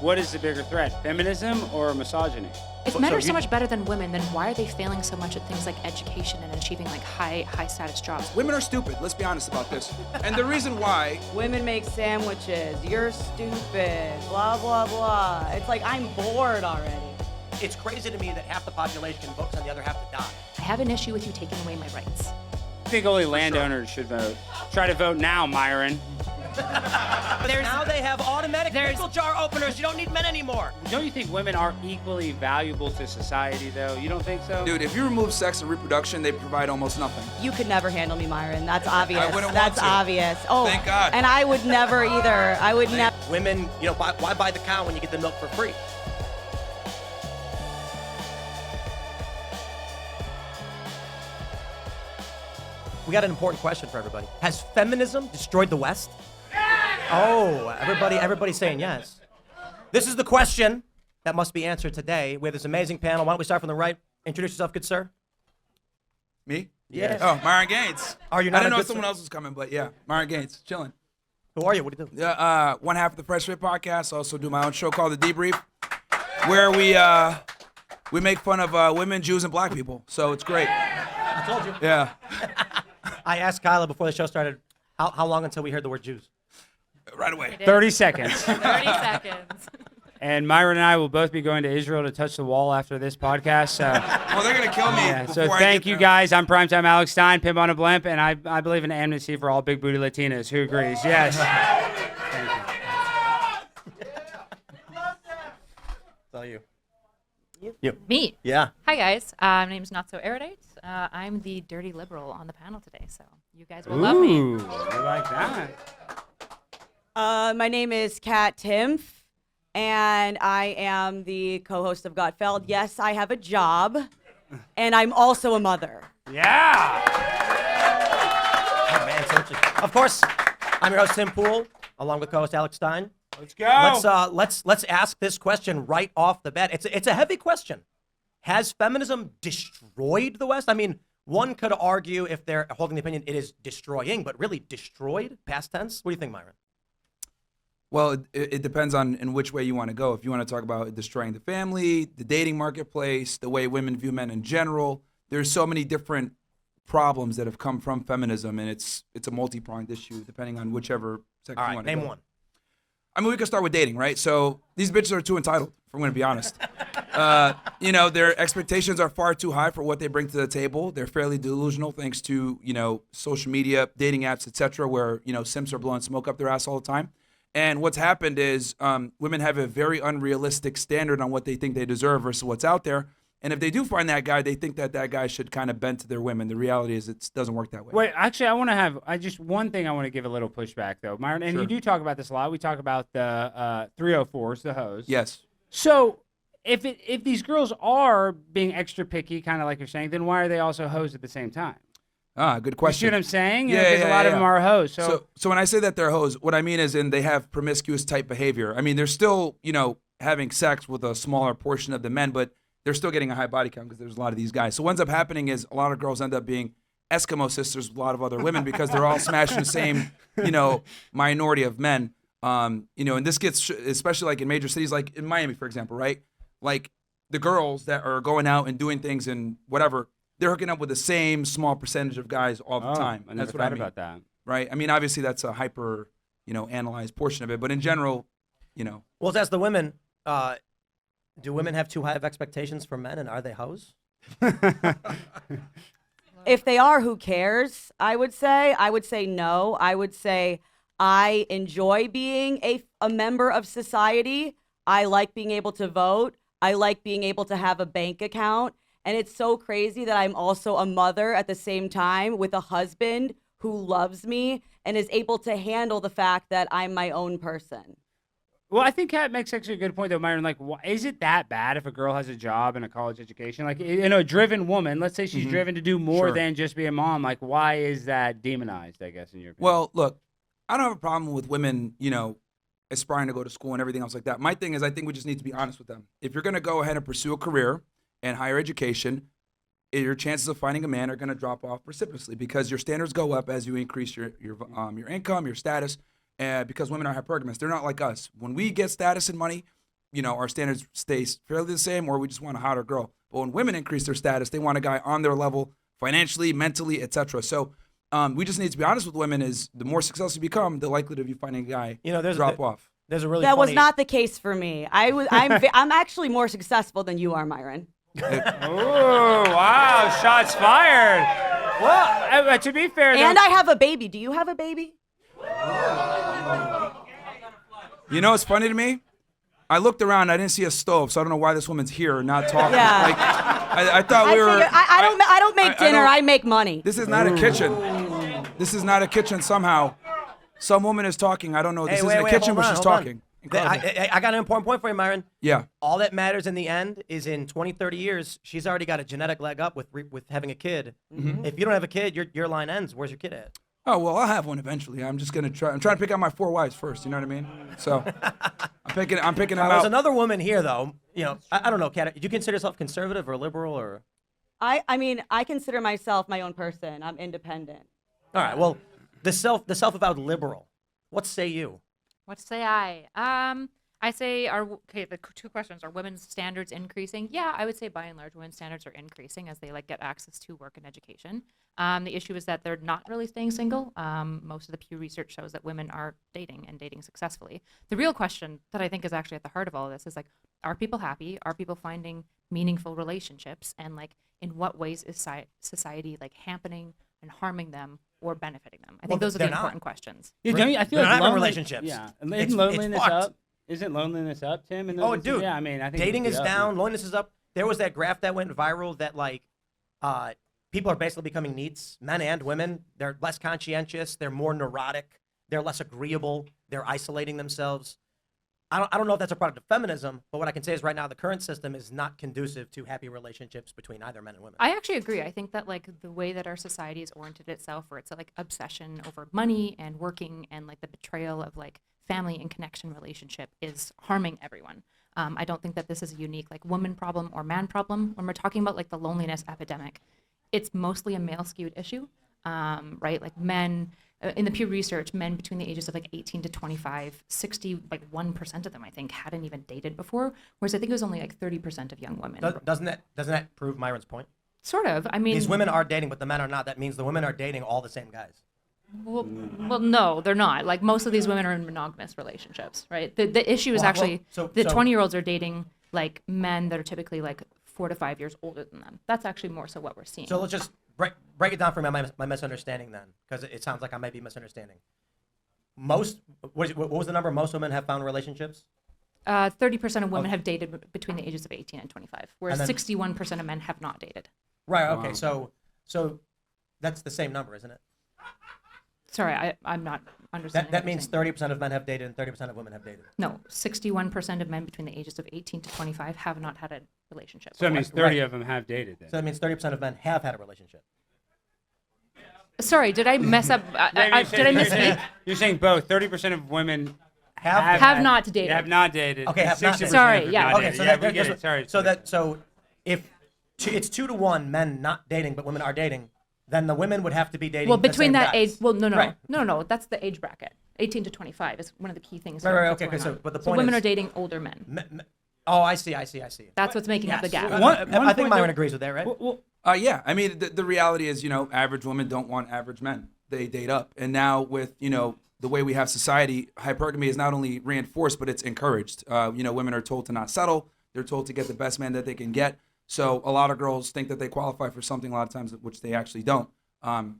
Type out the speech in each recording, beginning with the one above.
what is the bigger threat, feminism or misogyny? If men are so much better than women, then why are they failing so much at things like education and achieving like high status jobs? Women are stupid, let's be honest about this. And the reason why... Women make sandwiches, you're stupid, blah, blah, blah. It's like, I'm bored already. It's crazy to me that half the population votes and the other half to die. I have an issue with you taking away my rights. I think only landowners should vote. Try to vote now, Myron. Now they have automatic pickle jar openers. You don't need men anymore. Don't you think women are equally valuable to society, though? You don't think so? Dude, if you remove sex and reproduction, they provide almost nothing. You could never handle me, Myron. That's obvious. I wouldn't That's want to. obvious. Oh, Thank God. And I would never either. I would never. Women, why buy the cow when you get the milk for free? We got an important question for everybody. Has feminism destroyed the West? Oh, everybody's saying yes. This is the question that must be answered today. We have this amazing panel. Why don't we start from the right? Introduce yourself, good sir. Me? Yes. Oh, Myron Gaines. Are you not I didn't a know good someone sir? else was coming, but yeah, Myron Gaines, chilling. Who are you? What do you do? Yeah, one half of the Fresh Fit podcast. Also do my own show called The Debrief, where we make fun of women, Jews, and black people. So it's great. I told you. Yeah. I asked Kyla before the show started, how long until we heard the word Jews? Right away. 30 seconds. 30 seconds. And Myron and I will both be going to Israel to touch the wall after this podcast. So, Well, they're going to kill me. yeah, so before I thank get you there. guys. I'm Primetime Alex Stein, Pimp on a Blimp, and I believe in amnesty for all big booty Latinas. Who agrees? Yes. Thank you. It's all you. Me. Yeah. Hi guys, my name's NotSoErudite. I'm the dirty liberal on the panel today, so you guys will love me. Ooh, I like that. My name is Kat Timpf, and I am the co-host of Gottfeld. Yes, I have a job, and I'm also a mother. Yeah. Oh, man, so interesting. Of course, I'm your host, Tim Poole, along with co-host Alex Stein. Let's go. Let's ask this question right off the bat. It's a heavy question. Has feminism destroyed the West? I mean, one could argue, if they're holding the opinion, it is destroying, but really destroyed, past tense? What do you think, Myron? Well, it depends on in which way you want to go. If you want to talk about destroying the family, the dating marketplace, the way women view men in general, there's so many different problems that have come from feminism, and it's a multi-pronged issue depending on whichever section All you right, want to name go. one. I mean, we could start with dating, right? So these bitches are too entitled, if I'm going to be honest. Their expectations are far too high for what they bring to the table. They're fairly delusional thanks to, social media, dating apps, etc., where, simps are blowing smoke up their ass all the time. And what's happened is women have a very unrealistic standard on what they think they deserve versus what's out there. And if they do find that guy, they think that guy should kind of bend to their women. The reality is it doesn't work that way. Wait, actually, one thing I want to give a little pushback, though, Myron, and Sure. you do talk about this a lot. We talk about the 304s, the hoes. Yes. So if these girls are being extra picky, kind of like you're saying, then why are they also hoes at the same time? Good You see question. what I'm saying? Yeah, Because a lot of them are hoes. So when I say that they're hoes, what I mean is they have promiscuous type behavior. I mean, they're still, having sex with a smaller portion of the men, but they're still getting a high body count because there's a lot of these guys. So what ends up happening is a lot of girls end up being Eskimo sisters with a lot of other women because they're all smashing the same, minority of men. And this gets, especially like in major cities, like in Miami, for example, right? Like the girls that are going out and doing things and whatever, they're hooking up with the same small percentage of guys all the time. I never That's what I thought mean. about that. Right? I mean, obviously that's a hyper, analyzed portion of it, but in general, Well, let's ask the women, do women have too high of expectations for men, and are they hoes? If they are, who cares? I would say no. I would say I enjoy being a member of society. I like being able to vote. I like being able to have a bank account. And it's so crazy that I'm also a mother at the same time with a husband who loves me and is able to handle the fact that I'm my own person. Well, I think Kat makes actually a good point, though, Myron. Like, is it that bad if a girl has a job and a college education? Like, a driven woman, let's say she's driven to do more Sure. than just be a mom. Like, why is that demonized, I guess, in your opinion? Well, look, I don't have a problem with women, aspiring to go to school and everything else like that. My thing is I think we just need to be honest with them. If you're going to go ahead and pursue a career and higher education, your chances of finding a man are going to drop off precipitously because your standards go up as you increase your income, your status, because women are hypergamous. They're not like us. When we get status and money, our standards stay fairly the same, or we just want a hotter girl. But when women increase their status, they want a guy on their level financially, mentally, etc. So we just need to be honest with women: is the more successful you become, the likelihood of you finding a guy drop off. There's a really That was funny- not the case for me. I'm actually more successful than you are, Myron. Oh, wow, shots fired. Well, to be fair, And though, I have a baby. Do you have a baby? You know what's funny to me? I looked around, I didn't see a stove, so I don't know why this woman's here not talking. Yeah. Like, I thought we were. I don't make dinner. I make money. This is not a kitchen. This is not a kitchen somehow. Some woman is talking. I don't know. This isn't a kitchen, but she's talking. I got an important point for you, Myron. Yeah. All that matters in the end is in 20, 30 years, she's already got a genetic leg up with having a kid. If you don't have a kid, your line ends. Where's your kid at? Oh, well, I'll have one eventually. I'm just going to try. I'm trying to pick out my 4 wives first. You know what I mean? So I'm picking them There's out. another woman here, though. I don't know, Kat. Do you consider yourself conservative or liberal or? I mean, I consider myself my own person. I'm independent. All right. Well, the self-avowed liberal. What say you? What say I? I say, the two questions, are women's standards increasing? Yeah, I would say by and large, women's standards are increasing as they get access to work and education. The issue is that they're not really staying single. Most of the Pew research shows that women are dating and dating successfully. The real question that I think is actually at the heart of all of this is are people happy? Are people finding meaningful relationships? And in what ways is society hampering and harming them or benefiting them? I think those are the important questions. Yeah, don't you- I feel They're like not having lonely- relationships. Yeah, It's isn't loneliness fucked. up? Isn't loneliness up, Tim? And those- Dude. Yeah, I mean, I think Dating it's is up. down. Loneliness is up. There was that graph that went viral that people are basically becoming neats, men and women. They're less conscientious. They're more neurotic. They're less agreeable. They're isolating themselves. I don't know if that's a product of feminism, but what I can say is right now the current system is not conducive to happy relationships between either men and women. I actually agree. I think that the way that our society has oriented itself, where it's obsession over money and working and the betrayal of family and connection relationship, is harming everyone. I don't think that this is a unique woman problem or man problem. When we're talking about the loneliness epidemic, it's mostly a male skewed issue, right? Men. In the Pew research, men between the ages of 18 to 25, 61% of them, I think, hadn't even dated before, whereas I think it was only 30% of young women. Doesn't that prove Myron's point? Sort of. I mean, These women are dating, but the men are not. That means the women are dating all the same guys. Well, no, they're not. Most of these women are in monogamous relationships, right? The issue is actually the 20-year-olds are dating men that are typically 4 to 5 years older than them. That's actually more so what we're seeing. So let's just break it down for me, my misunderstanding then, because it sounds like I might be misunderstanding. What was the number? Most women have found relationships? 30% of women have dated between the ages of 18 and 25, whereas 61% of men have not dated. Right, okay, so that's the same number, isn't it? Sorry, I'm not understanding. That means 30% of men have dated and 30% of women have dated. No, 61% of men between the ages of 18 to 25 have not had a relationship. So that means 30 of them have dated then. So that means 30% of men have had a relationship. Sorry, did I mess up? Did I misspeak? You're saying both. 30% of women have not dated. Have not dated. Okay, have not 60% dated. Sorry, have yeah. not Okay, dated. so Yeah, that, we get it. Sorry. So if it's 2 to 1 men not dating but women are dating, then the women would have to be dating. Well, the between same that guys. age, no, Right. no, that's the age bracket. 18 to 25 is one of the key things. Right, that's okay, going so on. but the So point women is- are dating older men. Oh, I see. That's what's making up the gap. I think Myron agrees with that, right? Yeah. I mean, the reality is, average women don't want average men. They date up. And now with, the way we have society, hypergamy is not only reinforced, but it's encouraged. Women are told to not settle. They're told to get the best man that they can get. So a lot of girls think that they qualify for something a lot of times, which they actually don't.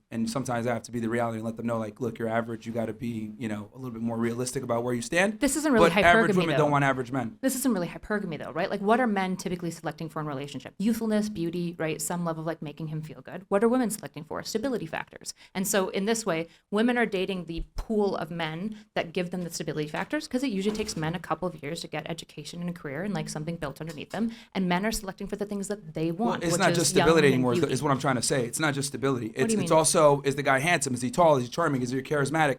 And sometimes I have to be the reality and let them know, look, you're average. You got to be, a little bit more realistic about where you stand. This isn't really But average hypergamy, women though. don't want average men. This isn't really hypergamy though, right? What are men typically selecting for in a relationship? Youthfulness, beauty, right? Some level of making him feel good. What are women selecting for? Stability factors. And so in this way, women are dating the pool of men that give them the stability factors, because it usually takes men a couple of years to get education and a career and something built underneath them. And men are selecting for the things that they want. It's which not is just young stability and anymore, beauty. is what I'm trying to say. It's not just stability. do you It's mean? also, is the guy handsome? Is he tall? Is he charming? Is he charismatic?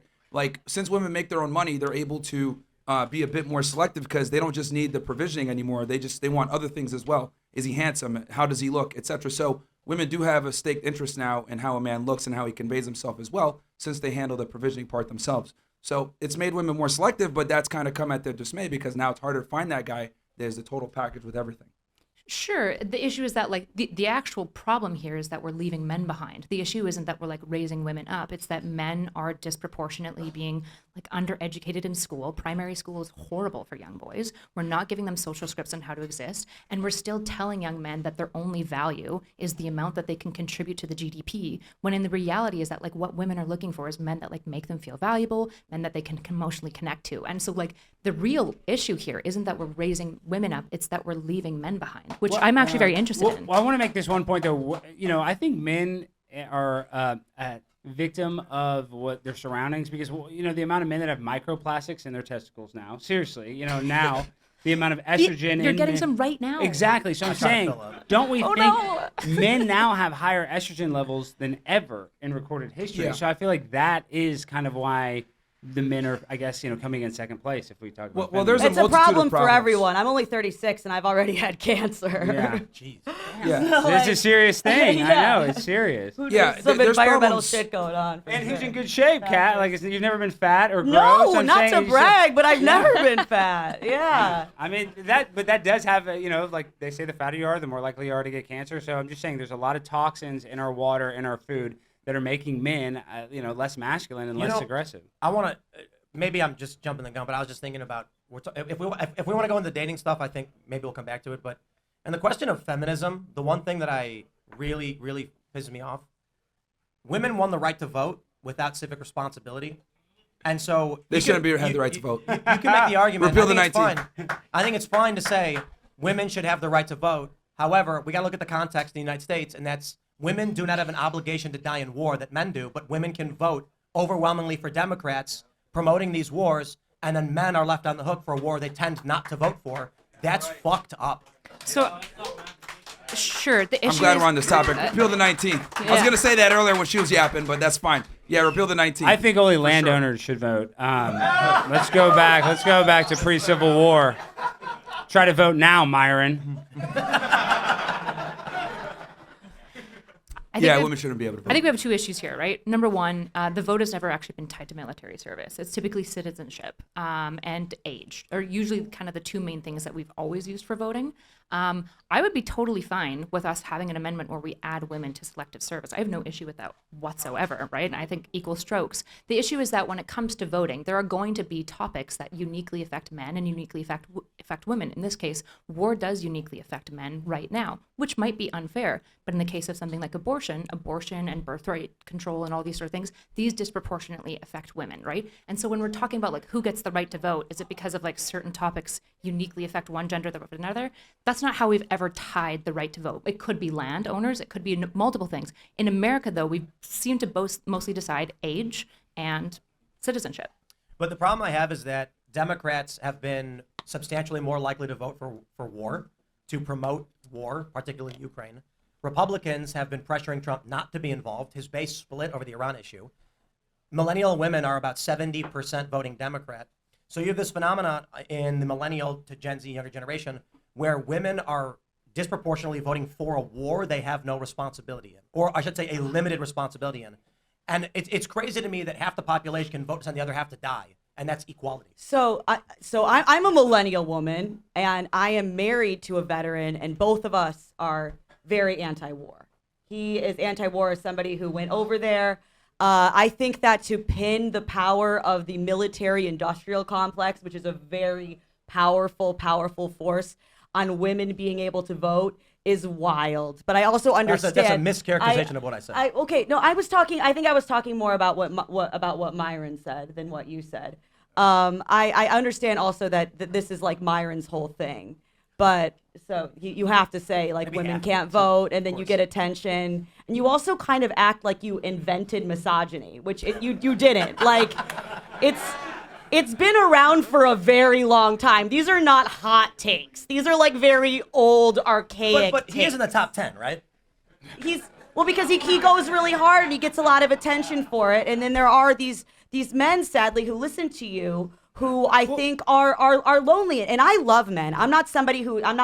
Since women make their own money, they're able to be a bit more selective because they don't just need the provisioning anymore. They want other things as well. Is he handsome? How does he look? Etc. So women do have a staked interest now in how a man looks and how he conveys himself as well, since they handle the provisioning part themselves. So it's made women more selective, but that's kind of come at their dismay because now it's harder to find that guy there's the total package with everything. Sure. The issue is that like the actual problem here is that we're leaving men behind. The issue isn't that we're like raising women up. It's that men are disproportionately being like undereducated in school. Primary school is horrible for young boys. We're not giving them social scripts on how to exist. And we're still telling young men that their only value is the amount that they can contribute to the GDP. When in the reality is that like what women are looking for is men that like make them feel valuable, men that they can emotionally connect to. And so like the real issue here isn't that we're raising women up. It's that we're leaving men behind, which I'm actually very interested in. Well, I want to make this one point though. You know, I think men are a victim of what their surroundings, because you know the amount of men that have microplastics in their testicles now. Seriously, you know now the amount of estrogen. You're in getting men. some right now. Exactly. So I'm saying, don't we think men now have higher estrogen levels than ever in recorded history? Yeah. So I feel like that is kind of why the men are, I guess, you know, coming in second place if we talk about Well, there's feminism. a It's a multitude of problem for problems. everyone. I'm only 36 and I've already had cancer. Yeah. Jeez. Yeah. It's a serious thing. I Yeah. know, it's serious. Yeah, Some there's environmental problems. shit going on. for And who's sure. in good shape, Kat? Like, you've never been fat or gross? No, I'm not saying to you should- brag, but I've never been fat. Yeah. I mean, that does have, you know, like they say the fatter you are, the more likely you are to get cancer. So I'm just saying there's a lot of toxins in our water, in our food, that are making men, you know, less masculine and You less know, aggressive. I want to. Maybe I'm just jumping the gun, but I was just thinking about if we want to go into dating stuff, I think maybe we'll come back to it. But in the question of feminism, the one thing that I really pisses me off, women won the right to vote without civic responsibility, and so They shouldn't have the right to vote. You can make the argument. Repeal the I think it's 19th. fine. I think it's fine to say women should have the right to vote. However, we got to look at the context in the United States, and that's women do not have an obligation to die in war that men do, but women can vote overwhelmingly for Democrats promoting these wars, and then men are left on the hook for a war they tend not to vote for. That's fucked up. So, sure. The issue I'm glad is, we're on this topic. Repeal the 19th. I was Yeah. going to say that earlier when she was yapping, but that's fine. Yeah, repeal the 19th. I think only landowners should vote. Let's go back. Let's go back to pre-Civil War. Try to vote now, Myron. I think Yeah, we- women shouldn't be able to vote. I think we have two issues here, right? Number one, the vote has never actually been tied to military service. It's typically citizenship and age, are usually kind of the two main things that we've always used for voting. I would be totally fine with us having an amendment where we add women to selective service. I have no issue with that whatsoever, right? And I think equal strokes. The issue is that when it comes to voting, there are going to be topics that uniquely affect men and uniquely affect women. In this case, war does uniquely affect men right now, which might be unfair. But in the case of something like abortion and birthright control and all these sort of things, these disproportionately affect women, right? And so when we're talking about like who gets the right to vote, is it because of like certain topics uniquely affect one gender over another? That's not how we've ever tied the right to vote. It could be landowners, it could be multiple things. In America, though, we seem to mostly decide age and citizenship. But the problem I have is that Democrats have been substantially more likely to vote for war, to promote war, particularly Ukraine. Republicans have been pressuring Trump not to be involved. His base split over the Iran issue. Millennial women are about 70% voting Democrat. So you have this phenomenon in the millennial to Gen Z younger generation where women are disproportionately voting for a war they have no responsibility in, or I should say a limited responsibility in. And it's crazy to me that half the population can vote to send the other half to die, and that's equality. So I'm a millennial woman, and I am married to a veteran, and both of us are very anti-war. He is anti-war as somebody who went over there. I think that to pin the power of the military-industrial complex, which is a very powerful force, on women being able to vote is wild. But I also understand That's a mischaracterization of what I said. I think I was talking more about what Myron said than what you said. I understand also that this is like Myron's whole thing. But so you have to say like Maybe women half, can't so, vote, and then of you course. get attention, and you also kind of act like you invented misogyny, which you didn't. Like it's been around for a very long time. These are not hot takes. These are like very old, archaic. But he takes. is in the top 10, right? Because he goes really hard and he gets a lot of attention for it, and then there are these men, sadly, who listen to you, who I think are lonely. And I love men. I'm not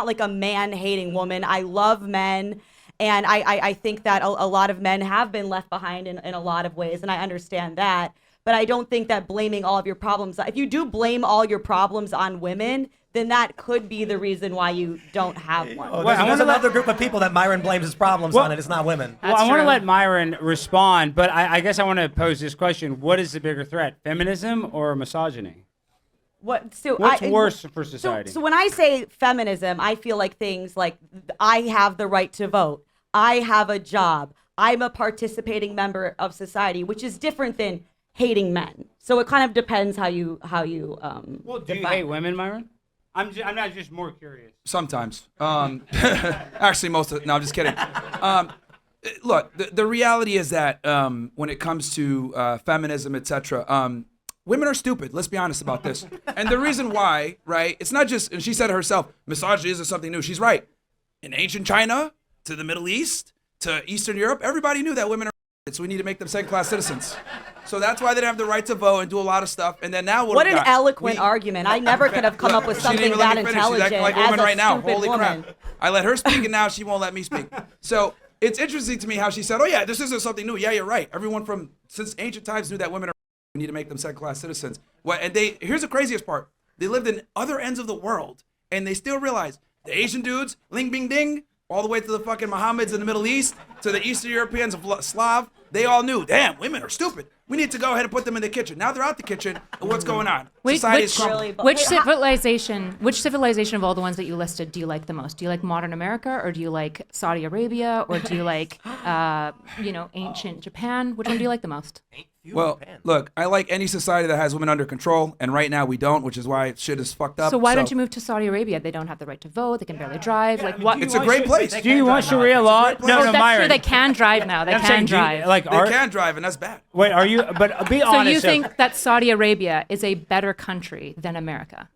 like a man-hating woman. I love men. And I think that a lot of men have been left behind in a lot of ways, and I understand that. But I don't think that blaming all of your problems, if you do blame all your problems on women, then that could be the reason why you don't have one. Oh, Well, I there's wanna another group of people that Myron blames his problems on, and it's not women. Well, I want to true. let Myron respond, but I guess I want to pose this question: what is the bigger threat, feminism or misogyny? What's worse for society? So when I say feminism, I feel like things like I have the right to vote, I have a job, I'm a participating member of society, which is different than hating men. So it kind of depends how you Well, do you define hate it. women, Myron? I'm not just more curious. Sometimes. Actually, no, I'm just kidding. Look, the reality is that when it comes to feminism, etc., women are stupid. Let's be honest about this. And the reason why, right? It's not just, and she said it herself, misogyny isn't something new. She's right. In ancient China, to the Middle East, to Eastern Europe, everybody knew that women are so we need to make them second-class citizens. So that's why they don't have the right to vote and do a lot of stuff. And then now What an eloquent argument. I never could have come up with She didn't something even let that me finish. She's intelligent acting like a as woman a right now. stupid Holy woman. crap. I let her speak and now she won't let me speak. So it's interesting to me how she said, oh yeah, this isn't something new. Yeah, you're right. Everyone since ancient times knew that women are we need to make them second-class citizens. Here's the craziest part. They lived in other ends of the world and they still realize the Asian dudes, ling bing ding, all the way to the fucking Mohammeds in the Middle East, to the Eastern Europeans of Slav, they all knew, damn, women are stupid. We need to go ahead and put them in the kitchen. Now they're out the kitchen, and what's going on? Society is crumbling. Which civilization of all the ones that you listed do you like the most? Do you like modern America, or do you like Saudi Arabia, or do you like, ancient Japan? Which one do you like the most? Well, look, I like any society that has women under control, and right now we don't, which is why shit is fucked up. So why don't you move to Saudi Arabia? They don't have the right to vote. They can barely drive. Like what? It's a great place. Do you want Sharia law? No, That's Myron. true. They can drive now. They I'm can saying, drive. They can drive, and that's bad. Wait, are you? But be So honest. you think that Saudi Arabia is a better country than America?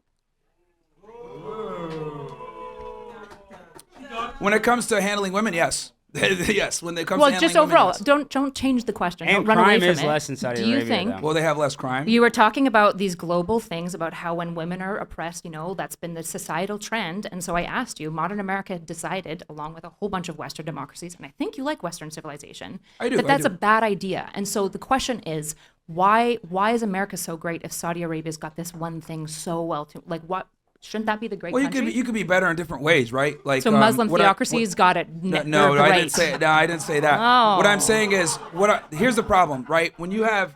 When it comes to handling women, yes. Yes, when it comes to Well, handling just women, overall, yes. don't change the question. And Don't run away crime from is it. less in Saudi Do you Arabia, think though. Well, they have less crime. you were talking about these global things about how when women are oppressed, that's been the societal trend. And so I asked you, modern America decided, along with a whole bunch of Western democracies, and I think you like Western civilization, I do, that I that's do. a bad idea. And so the question is, why is America so great if Saudi Arabia's got this one thing so well to what? Shouldn't that be the great Well, country? you could be better in different ways, right? Like So Muslim what I- theocracy's got it. No, I didn't say. No, I didn't say that. Oh. What I'm saying is, here's the problem, right? When you have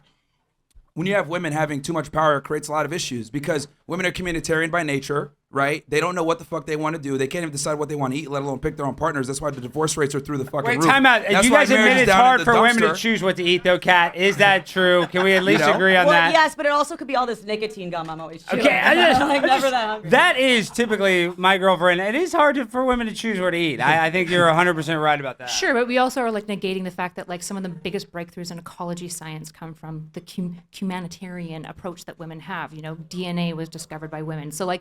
women having too much power, it creates a lot of issues because women are communitarian by nature, right? They don't know what the fuck they want to do. They can't even decide what they want to eat, let alone pick their own partners. That's why the divorce rates are through the fucking Wait, roof. time out. That's You why guys marriage admit is it's down in hard the for women to dumpster. choose what to eat, though, Kat. Is that true? Can we at least know? agree on Well, that? yes, but it also could be all this nicotine gum I'm always chewing. Okay, I'm never that hungry. that is typically my girlfriend. It is hard for women to choose where to eat. I think you're 100% right about that. Sure, but we also are negating the fact that some of the biggest breakthroughs in ecology science come from the humanitarian approach that women have. DNA was discovered by women. So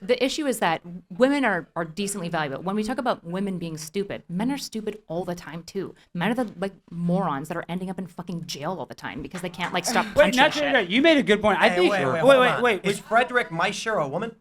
the issue is that women are decently valuable. When we talk about women being stupid, men are stupid all the time too. Men are the morons that are ending up in fucking jail all the time because they can't stop Wait, punching not shit. you made a good point. I think. Wait. Is Frederick Meischer a woman?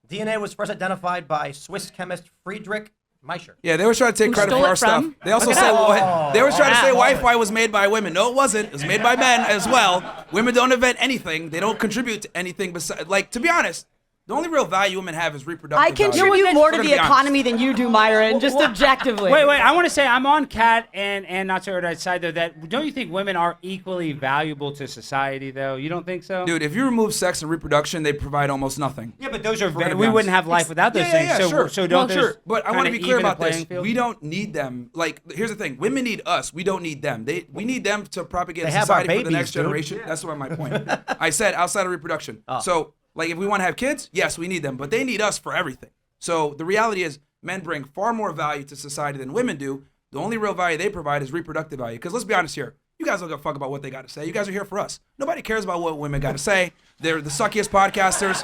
DNA was first identified by Swiss chemist Friedrich Meischer. Yeah, they always try to take Who credit stole for it our stuff. from? They also Look it say up. they always try to say Yeah. Wi-Fi was made by women. No, it wasn't. It was made by men as well. Women don't invent anything. They don't contribute to anything besides. To be honest, the only real value women have is reproductive I value. contribute more to We're the gonna be honest. economy than you do, Myron, just objectively. Wait. I want to say I'm on Kat and NotSoErudite's side though. That don't you think women are equally valuable to society though? You don't think so? Dude, if you remove sex and reproduction, they provide almost nothing. Yeah, but those are gonna be we honest. wouldn't have life without those things. Sure. So don't those But I want to kinda be clear even the about this. playing field? We don't need them. Here's the thing: women need us. We don't need them. We need them to propagate They have society our for the babies, next dude. generation. That's what my point. I said outside of reproduction. So, if we want to have kids, yes, we need them, but they need us for everything. So the reality is, men bring far more value to society than women do. The only real value they provide is reproductive value. Because let's be honest here. You guys don't give a fuck about what they got to say. You guys are here for us. Nobody cares about what women got to say. They're the suckiest podcasters.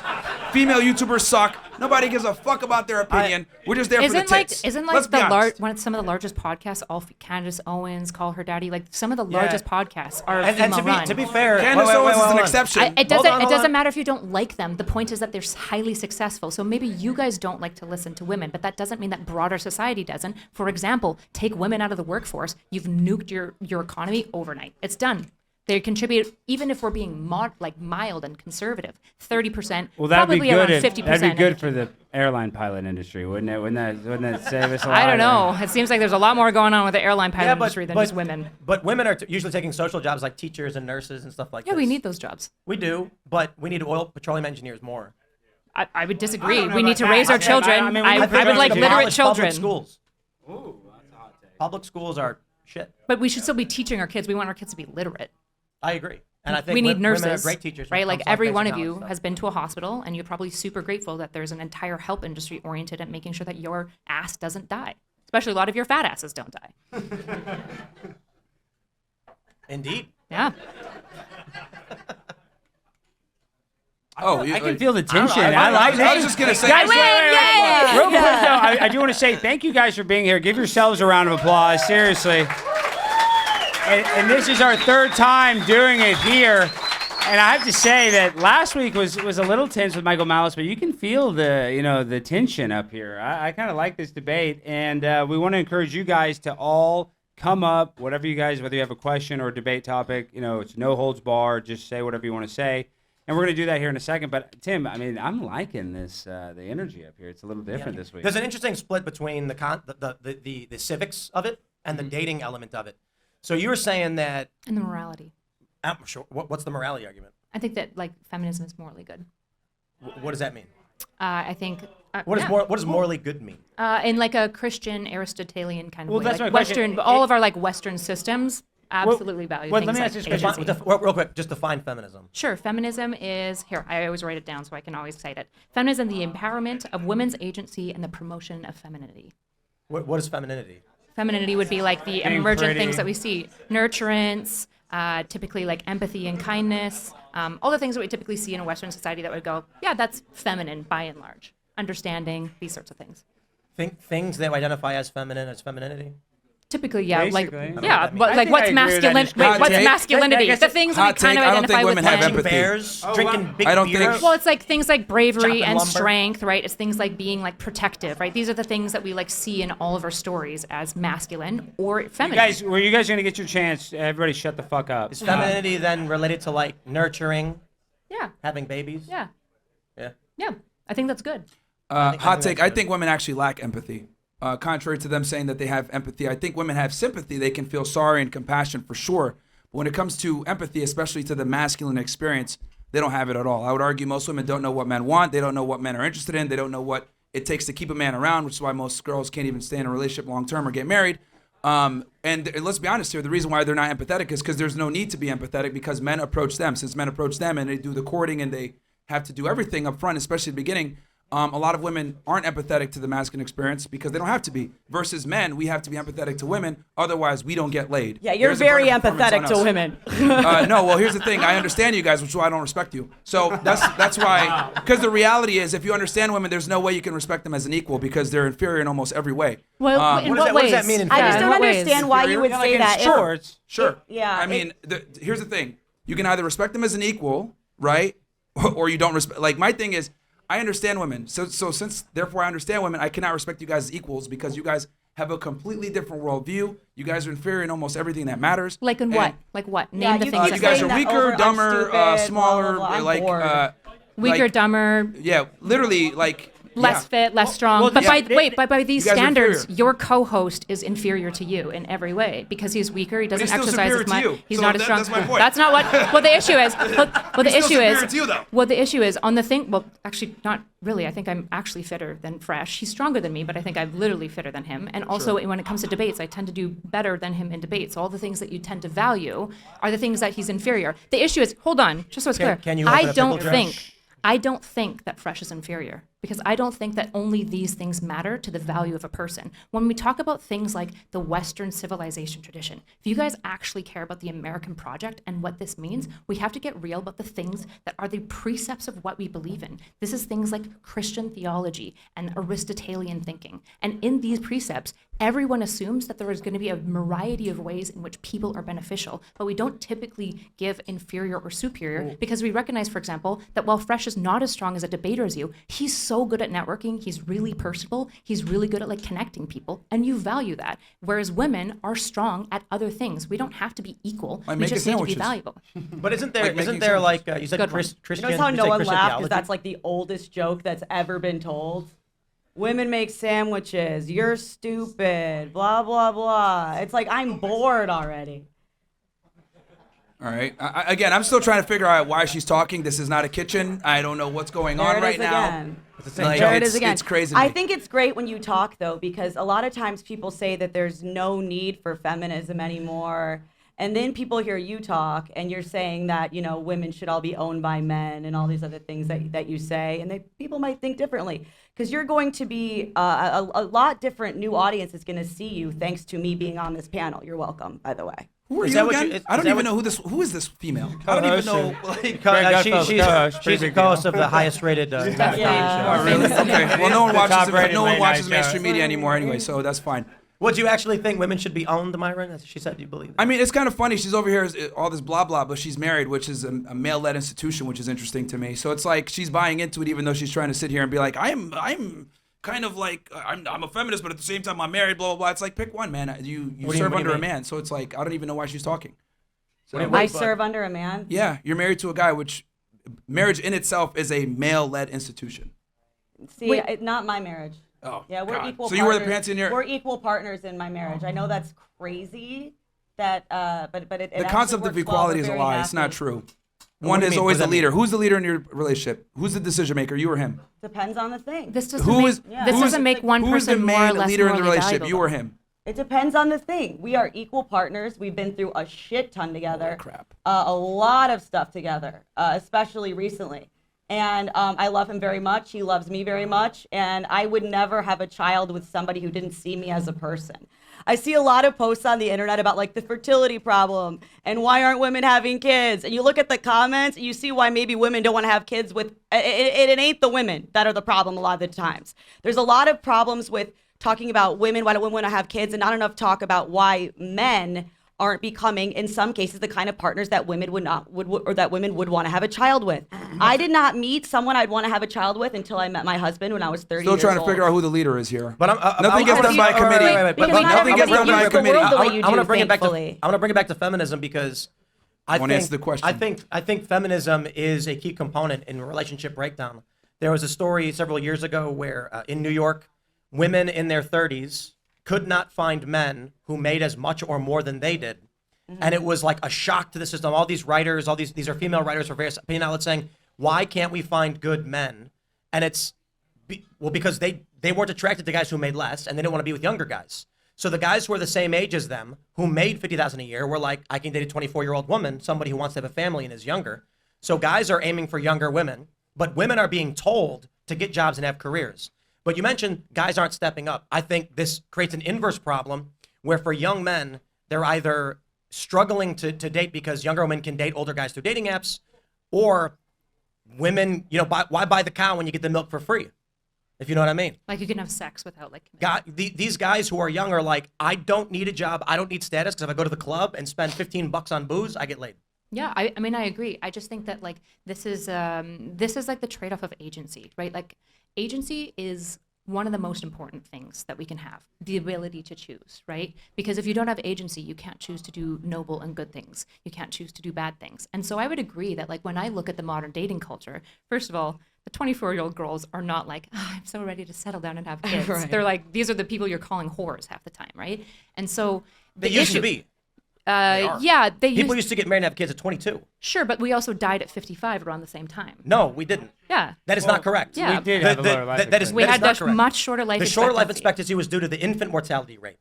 Female YouTubers suck. Nobody gives a fuck about their opinion. We're just there for the tits. Let's be honest. Some of the largest podcasts, Candace Owens, Call Her Daddy, some of the largest podcasts are And female run. to be fair, Candace Owens is an exception. It Hold doesn't on. matter if you don't like them. The point is that they're highly successful. So maybe you guys don't like to listen to women, but that doesn't mean that broader society doesn't. For example, take women out of the workforce. You've nuked your economy overnight. It's done. They contribute, even if we're being mild and conservative, 30%, Well, that'd be probably good. around 50%. That'd be good for the airline pilot industry, wouldn't it? Wouldn't that save us a lot? I don't know. It seems like there's a lot more going on with the airline pilot Yeah, but- industry than but- just women. But women are usually taking social jobs like teachers and nurses and stuff like Yeah, this. we need those jobs. We do, but we need petroleum engineers more. I would disagree. I don't know We need about to that. raise our I mean, children. I mean, we I need would like to literate abolish children. Public schools. Ooh, that's a hot take. Public schools are shit. But we should still be teaching our kids. We want our kids to be literate. I agree. And I think We need women are nurses, great teachers. when it right? Like comes to every basic one of knowledge you stuff. has been to a hospital, and you're probably super grateful that there's an entire help industry oriented at making sure that your ass doesn't die. Especially a lot of your fat asses don't die. Indeed. Yeah. Oh, I can feel the tension. I like was this. just gonna say. Guys, win, yay! Real quick, though, I do want to say thank you guys for being here. Give yourselves a round of applause, seriously. And this is our third time doing it here. And I have to say that last week was a little tense with Michael Malice, but you can feel the tension up here. I kind of like this debate, and we want to encourage you guys to all come up, whatever you guys, whether you have a question or a debate topic, it's no holds barred. Just say whatever you want to say. And we're going to do that here in a second. But Tim, I mean, I'm liking this, the energy up here. It's a little different this week. There's an interesting split between the civics of it and the dating element of it. So you were saying that. And the morality. I'm sure. What's the morality argument? I think that feminism is morally good. What does that mean? I think. What yeah. does morally good mean? In like a Christian Aristotelian kind of Well, way. that's Like my question. Western, all of our Western systems absolutely value well, things let me like ask this question. agency. Real quick, just define feminism. Sure, feminism is, here, I always write it down so I can always cite it. Feminism, the empowerment of women's agency and the promotion of femininity. What is femininity? Femininity would be like the Being emergent pretty. things that we see. Nurturance, typically like empathy and kindness, all the things that we typically see in a Western society that would go, yeah, that's feminine by and large. Understanding, these sorts of things. Things that identify as feminine as femininity? Typically, yeah, Basically. yeah, I mean, but I like think what's I agree with that masculine? Wait, description. what's Hot take. masculinity? I guess The things that we hot kind of take, I don't identify think with women have men. empathy. Bears, Oh, drinking wow. big I don't beers. think- Well, it's like things like bravery Chopping and lumber. strength, right? It's things like being like protective, right? These are the things that we like see in all of our stories as masculine or feminine. Were you guys going to get your chance? Everybody shut the fuck up. Is femininity then related to like nurturing, Yeah, having babies? yeah, Yeah. yeah. I think that's good. Hot take. that's I good. think women actually lack empathy. Contrary to them saying that they have empathy, I think women have sympathy. They can feel sorry and compassion for sure. But when it comes to empathy, especially to the masculine experience, they don't have it at all. I would argue most women don't know what men want. They don't know what men are interested in. They don't know what it takes to keep a man around, which is why most girls can't even stay in a relationship long term or get married. And let's be honest here, the reason why they're not empathetic is because there's no need to be empathetic because men approach them. Since men approach them and they do the courting and they have to do everything up front, especially at the beginning, a lot of women aren't empathetic to the masculine experience because they don't have to be. Versus men, we have to be empathetic to women. Otherwise, we don't get laid. Yeah, you're There's a very burden of performance empathetic on to us. women. No, well, here's the thing. I understand you guys, which is why I don't respect you. So that's why, because the reality is, if you understand women, there's no way you can respect them as an equal because they're inferior in almost every way. Well, in what what does ways? that mean in I just Yeah, don't what ways? understand why you would Yeah, say like that. in sports. Sure. Yeah, I mean, here's the thing. You can either respect them as an equal, right? Or you don't respect. Like, my thing is, I understand women. So since, therefore, I understand women, I cannot respect you guys as equals because you guys have a completely different worldview. You guys are inferior in almost everything that matters. Like in And, what? Like what? Name Yeah, the you things. keep You that guys saying are that weaker, over, I'm dumber, stupid, blah, smaller, blah, blah. I'm like, bored. weaker, like- dumber, yeah, literally, like, less yeah. fit, less strong. well, but yeah, by these You guys are standards, inferior. your co-host is inferior to you in every way because he's weaker. He doesn't he's still exercise superior as to much. you. He's So not as strong. that's my point. That's not what. Well, the issue is. Well, the He's still issue is. superior to you, though. Well, the issue is on the thing. Well, actually, not really. I think I'm actually fitter than Fresh. He's stronger than me, but I think I'm literally fitter than him. And also, when it comes to debates, I tend to do better than him in debates. All the things that you tend to value are the things that he's inferior. The issue is. Hold on, just so it's clear. Can you open I a don't pickle jar? think. I don't think that Fresh is inferior because I don't think that only these things matter to the value of a person. When we talk about things like the Western civilization tradition, if you guys actually care about the American project and what this means, we have to get real about the things that are the precepts of what we believe in. This is things like Christian theology and Aristotelian thinking. And in these precepts, everyone assumes that there is going to be a variety of ways in which people are beneficial, but we don't typically give inferior or superior because we recognize, for example, that while Fresh is not as strong as a debater as you, he's so good at networking, he's really personable, he's really good at like connecting people, and you value that. Whereas women are strong at other things. We don't have to be equal. Like we making just need to be sandwiches. valuable. But isn't there making like sandwiches. you said Good one. Christian? Notice how you no said one Christian laughed theology? because that's like the oldest joke that's ever been told. Women make sandwiches. You're stupid. Blah, blah, blah. It's like, I'm bored already. All right. Again, I'm still trying to figure out why she's talking. This is not a kitchen. I don't know what's going There on it right is now. again. Like, There it is again. It's crazy. to I me. think it's great when you talk, though, because a lot of times people say that there's no need for feminism anymore. And then people hear you talk, and you're saying that, you know, women should all be owned by men and all these other things that you say. And people might think differently because you're going to be a lot different new audience is going to see you thanks to me being on this panel. You're welcome, by the way. Who are Is you that what again? you- is I don't that even what- know who is this female? I don't even know. Like, She's co-host, the co-host of the highest rated okay. Well, no one watches. No one watches mainstream media anymore anyway, so that's fine. Would you actually think women should be owned, Myron? As she said, you believe. I mean, it's kind of funny. She's over here, all this blah blah, but she's married, which is a male-led institution, which is interesting to me. So it's like she's buying into it, even though she's trying to sit here and be like, I'm kind of like I'm a feminist, but at the same time I'm married. Blah blah blah. It's like pick one, man. You serve under a man, so it's like I don't even know why she's talking. So, I serve under a man. yeah, you're married to a guy, which marriage in itself is a male-led institution. See, not my marriage. Oh, Yeah, we're God. equal. So you wear the partners. pants in your. We're equal partners in my marriage. I know that's crazy. But it The concept of equality is a lie. It's not true. What One do you is mean? always What the does that leader. Who's the leader in your relationship? Who's the decision maker? You or him? Depends on the thing. This doesn't Who make, is- this who's- doesn't make one Who's the person more or main less leader in the morally relationship? valuable. You or him? It depends on the thing. We are equal partners. We've been through a shit ton together. crap. A lot of stuff together, especially recently. And I love him very much. He loves me very much. And I would never have a child with somebody who didn't see me as a person. I see a lot of posts on the internet about like the fertility problem and why aren't women having kids? And you look at the comments and you see why maybe women don't want to have kids with, it ain't the women that are the problem a lot of the times. There's a lot of problems with talking about women, why don't women want to have kids, and not enough talk about why men aren't becoming, in some cases, the kind of partners that women would want to have a child with. I did not meet someone I'd want to have a child with until I met my husband when I was 30 Still years trying to old. figure out who the leader is here. But Nothing gets done by a committee. Because But not nothing gets done everybody by a views the committee. world the way you I want do, to bring it back to. thankfully. I want to bring it back to feminism because I Won't think answer the question. I think feminism is a key component in relationship breakdown. There was a story several years ago where in New York, women in their 30s could not find men who made as much or more than they did. And it was like a shock to the system. All these writers, these are female writers for various opinion outlets saying, why can't we find good men? And it's, because they weren't attracted to guys who made less and they didn't want to be with younger guys. So the guys who were the same age as them, who made $50,000 a year, were like, I can date a 24-year-old woman, somebody who wants to have a family and is younger. So guys are aiming for younger women, but women are being told to get jobs and have careers. But you mentioned guys aren't stepping up. I think this creates an inverse problem where for young men, they're either struggling to date because younger women can date older guys through dating apps, or women, why buy the cow when you get the milk for free? If you know what I mean. Like you can have sex without like commitment. These guys who are young are like, I don't need a job, I don't need status, because if I go to the club and spend $15 on booze, I get laid. Yeah, I mean, I agree. I just think that like this is like the trade-off of agency, right? Like agency is one of the most important things that we can have, the ability to choose, right? Because if you don't have agency, you can't choose to do noble and good things. You can't choose to do bad things. And so I would agree that like when I look at the modern dating culture, first of all, the 24-year-old girls are not like, I'm so ready to settle down and have kids. Right. They're like, these are the people you're calling whores half the time, right? And so They used to be. yeah, People used to get married and have kids at 22. Sure, but we also died at 55 around the same time. No, we didn't. Yeah. That is not correct. Yeah. We did have a lower life that is, We that is had not a correct. much shorter life The expectancy. shorter life expectancy was due to the infant mortality rate.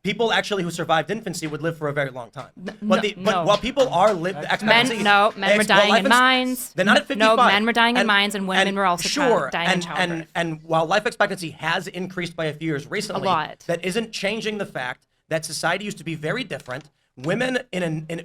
People actually who survived infancy would live for a very long time. But while people are lived expectancy, Men were dying in mines. They're not at 55. No, men were dying in mines, and women were also dying in childbirth. And while life expectancy has increased by a few years recently, A lot. that isn't changing the fact that society used to be very different. Women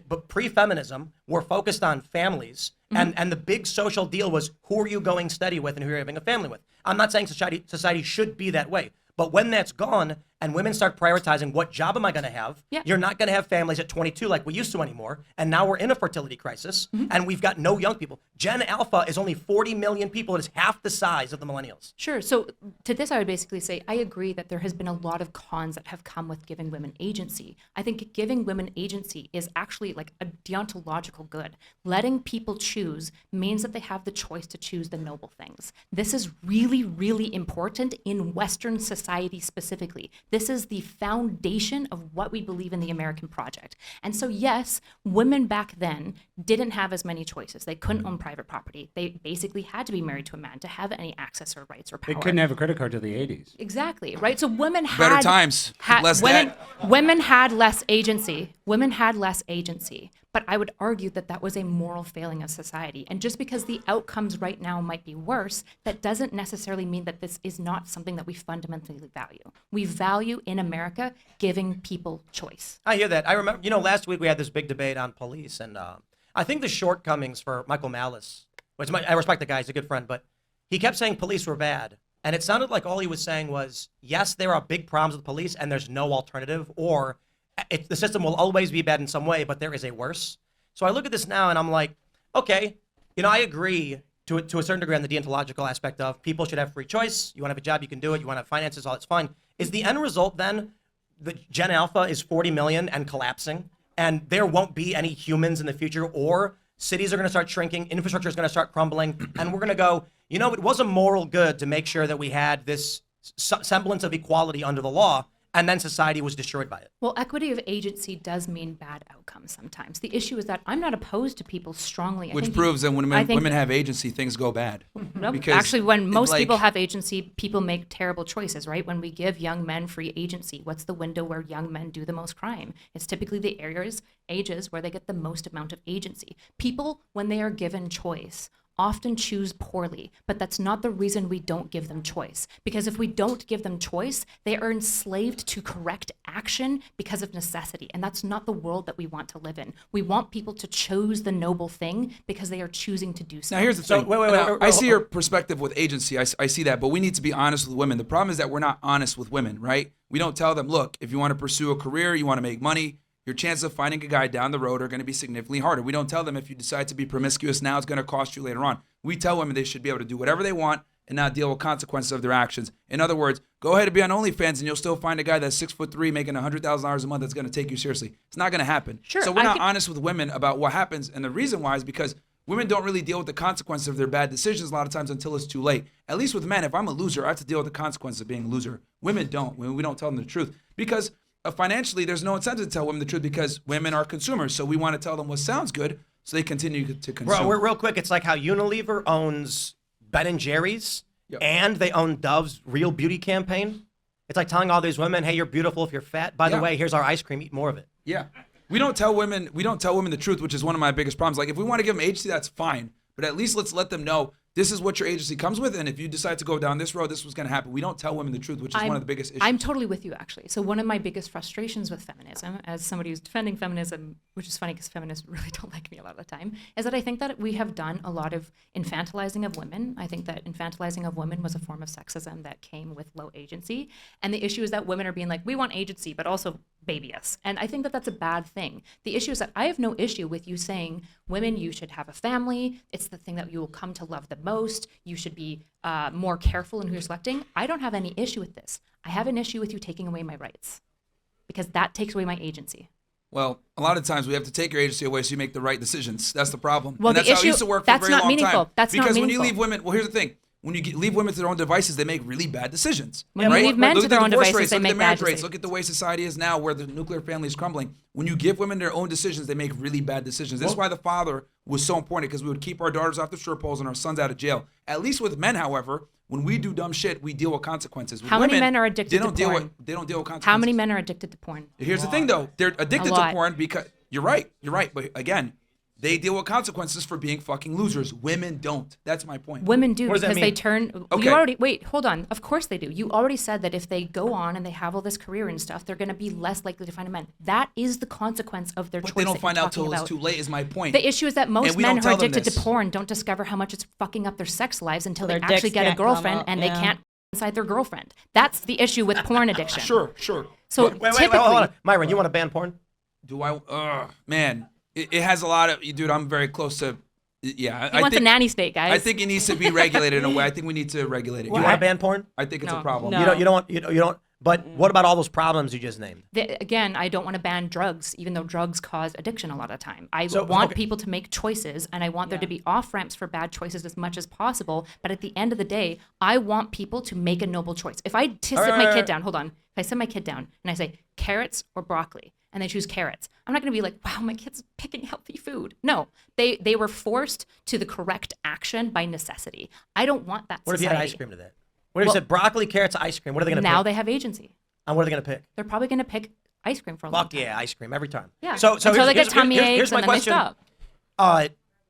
but pre-feminism were focused on families, and the big social deal was who are you going steady with and who you're having a family with. I'm not saying society should be that way, but when that's gone and women start prioritizing what job am I going to have, Yeah. you're not going to have families at 22 like we used to anymore. And now we're in a fertility crisis, and we've got no young people. Gen Alpha is only 40 million people. It is half the size of the millennials. Sure. So to this, I would basically say I agree that there has been a lot of cons that have come with giving women agency. I think giving women agency is actually like a deontological good. Letting people choose means that they have the choice to choose the noble things. This is really, really important in Western society specifically. This is the foundation of what we believe in the American project. And so, yes, women back then didn't have as many choices. They couldn't own private property. They basically had to be married to a man to have any access or rights or power. They couldn't have a credit card till the 80s. Exactly, right? So women had Better times, less debt. Women had less agency. Women had less agency. But I would argue that that was a moral failing of society. And just because the outcomes right now might be worse, that doesn't necessarily mean that this is not something that we fundamentally value. We value in America giving people choice. I hear that. I remember, last week we had this big debate on police, and I think the shortcomings for Michael Malice, I respect the guy, he's a good friend, but he kept saying police were bad. And it sounded like all he was saying was, yes, there are big problems with police and there's no alternative, or the system will always be bad in some way, but there is a worse. So I look at this now and I'm like, okay, I agree to a certain degree on the deontological aspect of people should have free choice. You want to have a job, you can do it. You want to have finances, all that's fine. Is the end result then the Gen Alpha is 40 million and collapsing, and there won't be any humans in the future, or cities are going to start shrinking, infrastructure is going to start crumbling, and we're going to go, it was a moral good to make sure that we had this semblance of equality under the law, and then society was destroyed by it. Well, equity of agency does mean bad outcomes sometimes. The issue is that I'm not opposed to people strongly. Which proves that when women have agency, things go bad. No, Because actually, when most like- people have agency, people make terrible choices, right? When we give young men free agency, what's the window where young men do the most crime? It's typically the ages where they get the most amount of agency. People, when they are given choice, often choose poorly, but that's not the reason we don't give them choice. Because if we don't give them choice, they are enslaved to correct action because of necessity. And that's not the world that we want to live in. We want people to choose the noble thing because they are choosing to do so. Now here's the So, thing. wait, Now, I see your perspective with agency. I see that, but we need to be honest with women. The problem is that we're not honest with women, right? We don't tell them, look, if you want to pursue a career, you want to make money, your chances of finding a guy down the road are going to be significantly harder. We don't tell them if you decide to be promiscuous now, it's going to cost you later on. We tell women they should be able to do whatever they want and not deal with consequences of their actions. In other words, go ahead and be on OnlyFans and you'll still find a guy that's 6'3", making $100,000 a month that's going to take you seriously. It's not going to happen. Sure, So we're I not can- honest with women about what happens. And the reason why is because women don't really deal with the consequences of their bad decisions a lot of times until it's too late. At least with men, if I'm a loser, I have to deal with the consequences of being a loser. Women don't. We don't tell them the truth. Because financially, there's no incentive to tell women the truth because women are consumers. So we want to tell them what sounds good so they continue to consume. Bro, real quick, it's like how Unilever owns Ben & Jerry's, Yep. and they own Dove's Real Beauty campaign. It's like telling all these women, hey, you're beautiful if you're fat. By the Yeah. way, here's our ice cream. Eat more of it. Yeah. We don't tell women the truth, which is one of my biggest problems. Like if we want to give them agency, that's fine. But at least let's let them know this is what your agency comes with. And if you decide to go down this road, this is what's going to happen. We don't tell women the truth, which is one of the biggest issues. I'm totally with you, actually. So one of my biggest frustrations with feminism, as somebody who's defending feminism, which is funny because feminists really don't like me a lot of the time, is that I think that we have done a lot of infantilizing of women. I think that infantilizing of women was a form of sexism that came with low agency. And the issue is that women are being like, we want agency, but also baby us. And I think that that's a bad thing. The issue is that I have no issue with you saying, women, you should have a family. It's the thing that you will come to love the most. You should be more careful in who you're selecting. I don't have any issue with this. I have an issue with you taking away my rights because that takes away my agency. Well, a lot of times we have to take your agency away so you make the right decisions. That's the problem. Well, and that's the how it issue- used to work for a that's very not long meaningful. time. That's not because when you meaningful. leave women, well, here's the thing. When you leave women to their own devices, they make really bad decisions. When you leave men Look to at their the own divorce devices, rates, they look at make the bad marriage rates. decisions. Look at the way society is now where the nuclear family is crumbling. When you give women their own decisions, they make really bad decisions. This is why the father was so important because we would keep our daughters off the strip poles and our sons out of jail. At least with men, however, when we do dumb shit, we deal with consequences. With How many women, men are addicted to porn? They don't deal with consequences. How many men are addicted to porn? Here's the thing, though. They're addicted A to lot. porn because you're right. But again, they deal with consequences for being fucking losers. Women don't. That's my point. Women do What does that because they mean? turn. Okay. You already wait. Hold on. Of course they do. You already said that if they go on and they have all this career and stuff, they're going to be less likely to find a man. That is the consequence of their But choice. they don't that find you're out till talking it's about. too late. Is my point. The issue is that most And we men don't who are tell them addicted to this. porn don't discover how much it's fucking up their sex lives until Their they actually dicks get a can't come girlfriend out, and yeah. they can't inside their girlfriend. That's the issue with porn addiction. Sure. So Wait, typically, hold on. Myron, you want to ban porn? Do I? Man, it has a lot of. Dude, I'm very close to. Yeah, he wants a nanny state, guys. I think it needs to be regulated in a way. I think we need to regulate it. Do you want to ban porn? I think it's No. a problem. No. You don't. But what about all those problems you just named? Again, I don't want to ban drugs, even though drugs cause addiction a lot of the time. I So, want okay. people to make choices, and I want there to be off-ramps for bad choices as much as possible. But at the end of the day, I want people to make a noble choice. If I sit my kid down, hold on. If I sit my kid down and I say carrots or broccoli, and they choose carrots, I'm not going to be like, wow, my kid's picking healthy food. No, they were forced to the correct action by necessity. I don't want that What if society. you had ice cream today? What if you said broccoli, carrots, ice cream? What are they going to Now pick? they have agency. And what are they going to pick? They're probably going to pick ice cream for a long Fuck time. yeah, ice cream every time. Yeah. So Until here's, they get here's- tummy here's- aches here's my and then question. they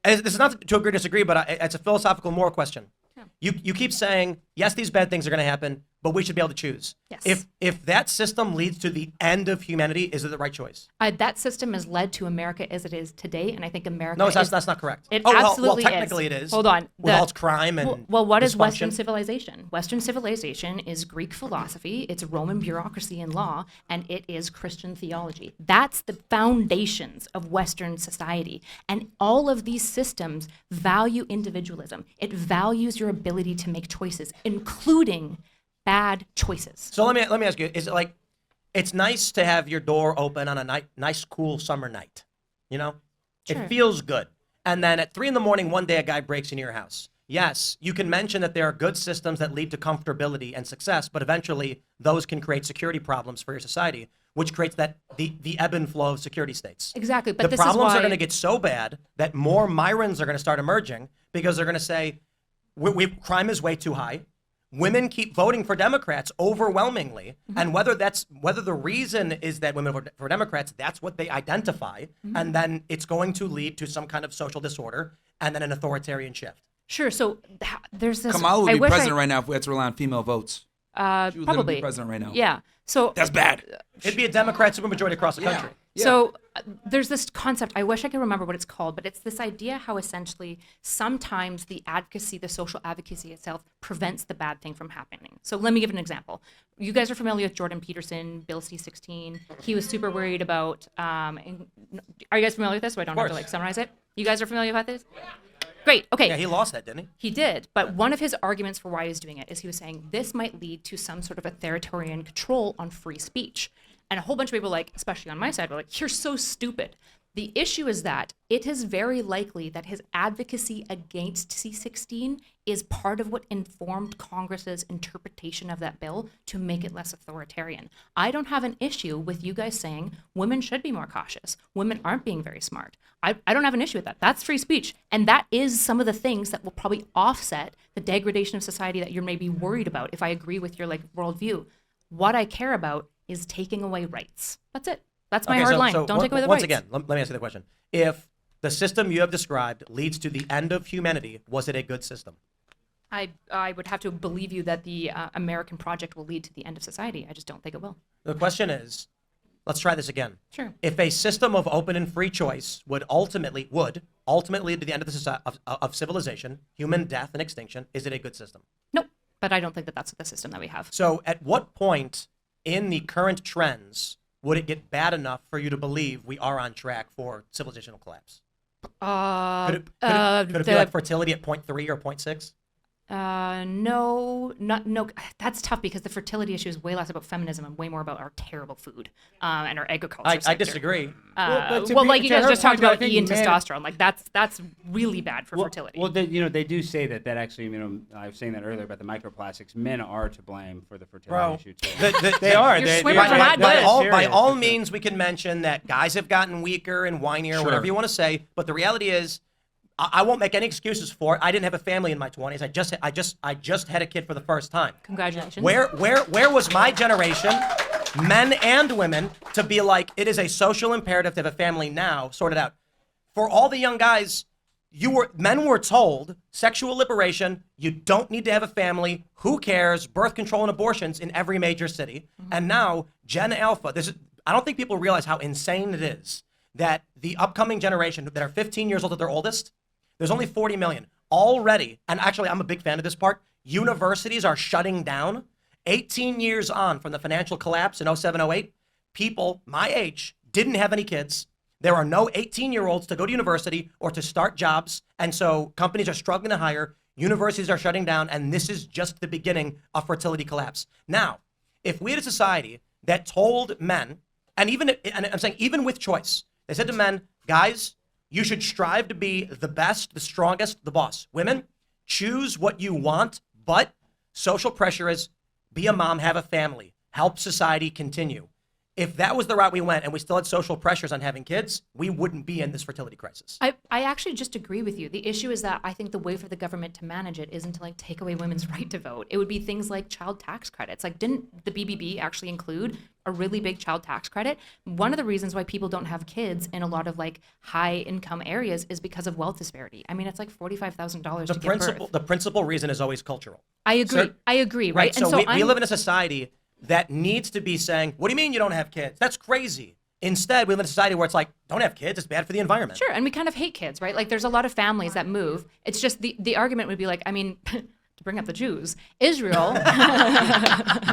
stop. This is not to agree or disagree, but it's a philosophical moral question. Yeah. You keep saying, yes, these bad things are going to happen, but we should be able to choose. Yes. If that system leads to the end of humanity, is it the right choice? That system has led to America as it is today, and I think America. No, that's not correct. It well, absolutely technically is. it is. Hold on. With all its crime and well, what is Western dysfunction. civilization? Western civilization is Greek philosophy, it's Roman bureaucracy and law, and it is Christian theology. That's the foundations of Western society. And all of these systems value individualism. It values your ability to make choices, including bad choices. So let me ask you: is it like it's nice to have your door open on a nice, cool summer night? You know, Sure. it feels good. And then at 3 a.m, one day a guy breaks into your house. Yes, you can mention that there are good systems that lead to comfortability and success, but eventually those can create security problems for your society, which creates the ebb and flow of security states. Exactly, but the this is problems why are going to get so bad that more Myrons are going to start emerging because they're going to say, crime is way too high. Women keep voting for Democrats overwhelmingly, and whether the reason is that women vote for Democrats, that's what they identify, and then it's going to lead to some kind of social disorder and then an authoritarian shift. Sure. So there's this. Kamala would I be wish president right now if we had to rely on female votes. She would literally probably be president right now. Yeah. So That's bad. It'd be a Democrat supermajority across the country. So there's this concept, I wish I could remember what it's called, but it's this idea how essentially sometimes the advocacy, the social advocacy itself prevents the bad thing from happening. So let me give an example. You guys are familiar with Jordan Peterson, Bill C-16. He was super worried about, are you guys familiar with this? So I don't have to like summarize it. You guys are familiar with this? Great. Okay. Yeah, he lost that, didn't he? He did, but one of his arguments for why he was doing it is he was saying this might lead to some sort of authoritarian control on free speech. And a whole bunch of people, like, especially on my side, were like, you're so stupid. The issue is that it is very likely that his advocacy against C-16 is part of what informed Congress's interpretation of that bill to make it less authoritarian. I don't have an issue with you guys saying women should be more cautious. Women aren't being very smart. I don't have an issue with that. That's free speech. And that is some of the things that will probably offset the degradation of society that you're maybe worried about if I agree with your like worldview. What I care about is taking away rights. That's it. That's my hard line. Don't take away the once rights. again, let me ask you the question. If the system you have described leads to the end of humanity, was it a good system? I would have to believe you that the American project will lead to the end of society. I just don't think it will. The question is, let's try this again. Sure. If a system of open and free choice would ultimately lead to the end of of civilization, human death and extinction, is it a good system? Nope. But I don't think that that's the system that we have. So at what point in the current trends would it get bad enough for you to believe we are on track for civilizational collapse? Could it be like fertility at 0.3 or 0.6? No. That's tough because the fertility issue is way less about feminism and way more about our terrible food and our agriculture I sector. disagree. Like you guys just talked about E and men- testosterone. Like that's really bad for fertility. Well, they do say that actually, I was saying that earlier about the microplastics. Men are to blame for the fertility issue too. They are. Your They- swimmers they- are not they- good. By serious. all means, we can mention that guys have gotten weaker and whinier, Sure. whatever you want to say. But the reality is, I won't make any excuses for it. I didn't have a family in my 20s. I just had a kid for the first time. Congratulations. Where was my generation, men and women, to be like, it is a social imperative to have a family now, sort it out. For all the young guys, men were told sexual liberation, you don't need to have a family, who cares, birth control and abortions in every major city. And now Gen Alpha, I don't think people realize how insane it is that the upcoming generation that are 15 years old at their oldest, there's only 40 million already. And actually, I'm a big fan of this part. universities are shutting down. 18 years on from the financial collapse in 07, 08, people my age didn't have any kids. There are no 18-year-olds to go to university or to start jobs. And so companies are struggling to hire. Universities are shutting down. And this is just the beginning of fertility collapse. Now, if we had a society that told men, and I'm saying even with choice, they said to men, guys, you should strive to be the best, the strongest, the boss. Women, choose what you want, but social pressure is be a mom, have a family, help society continue. If that was the route we went and we still had social pressures on having kids, we wouldn't be in this fertility crisis. I actually just agree with you. The issue is that I think the way for the government to manage it isn't to like take away women's right to vote. It would be things like child tax credits. Like, didn't the BBB actually include a really big child tax credit? One of the reasons why people don't have kids in a lot of like high income areas is because of wealth disparity. I mean, it's like $45,000 to give birth. The principal reason is always cultural. I agree. I agree. Right. So we live in a society that needs to be saying, what do you mean you don't have kids? That's crazy. Instead, we live in a society where it's like, don't have kids, it's bad for the environment. Sure, and we kind of hate kids, right? Like, there's a lot of families that move. It's just the argument would be like, I mean, to bring up the Jews, Israel.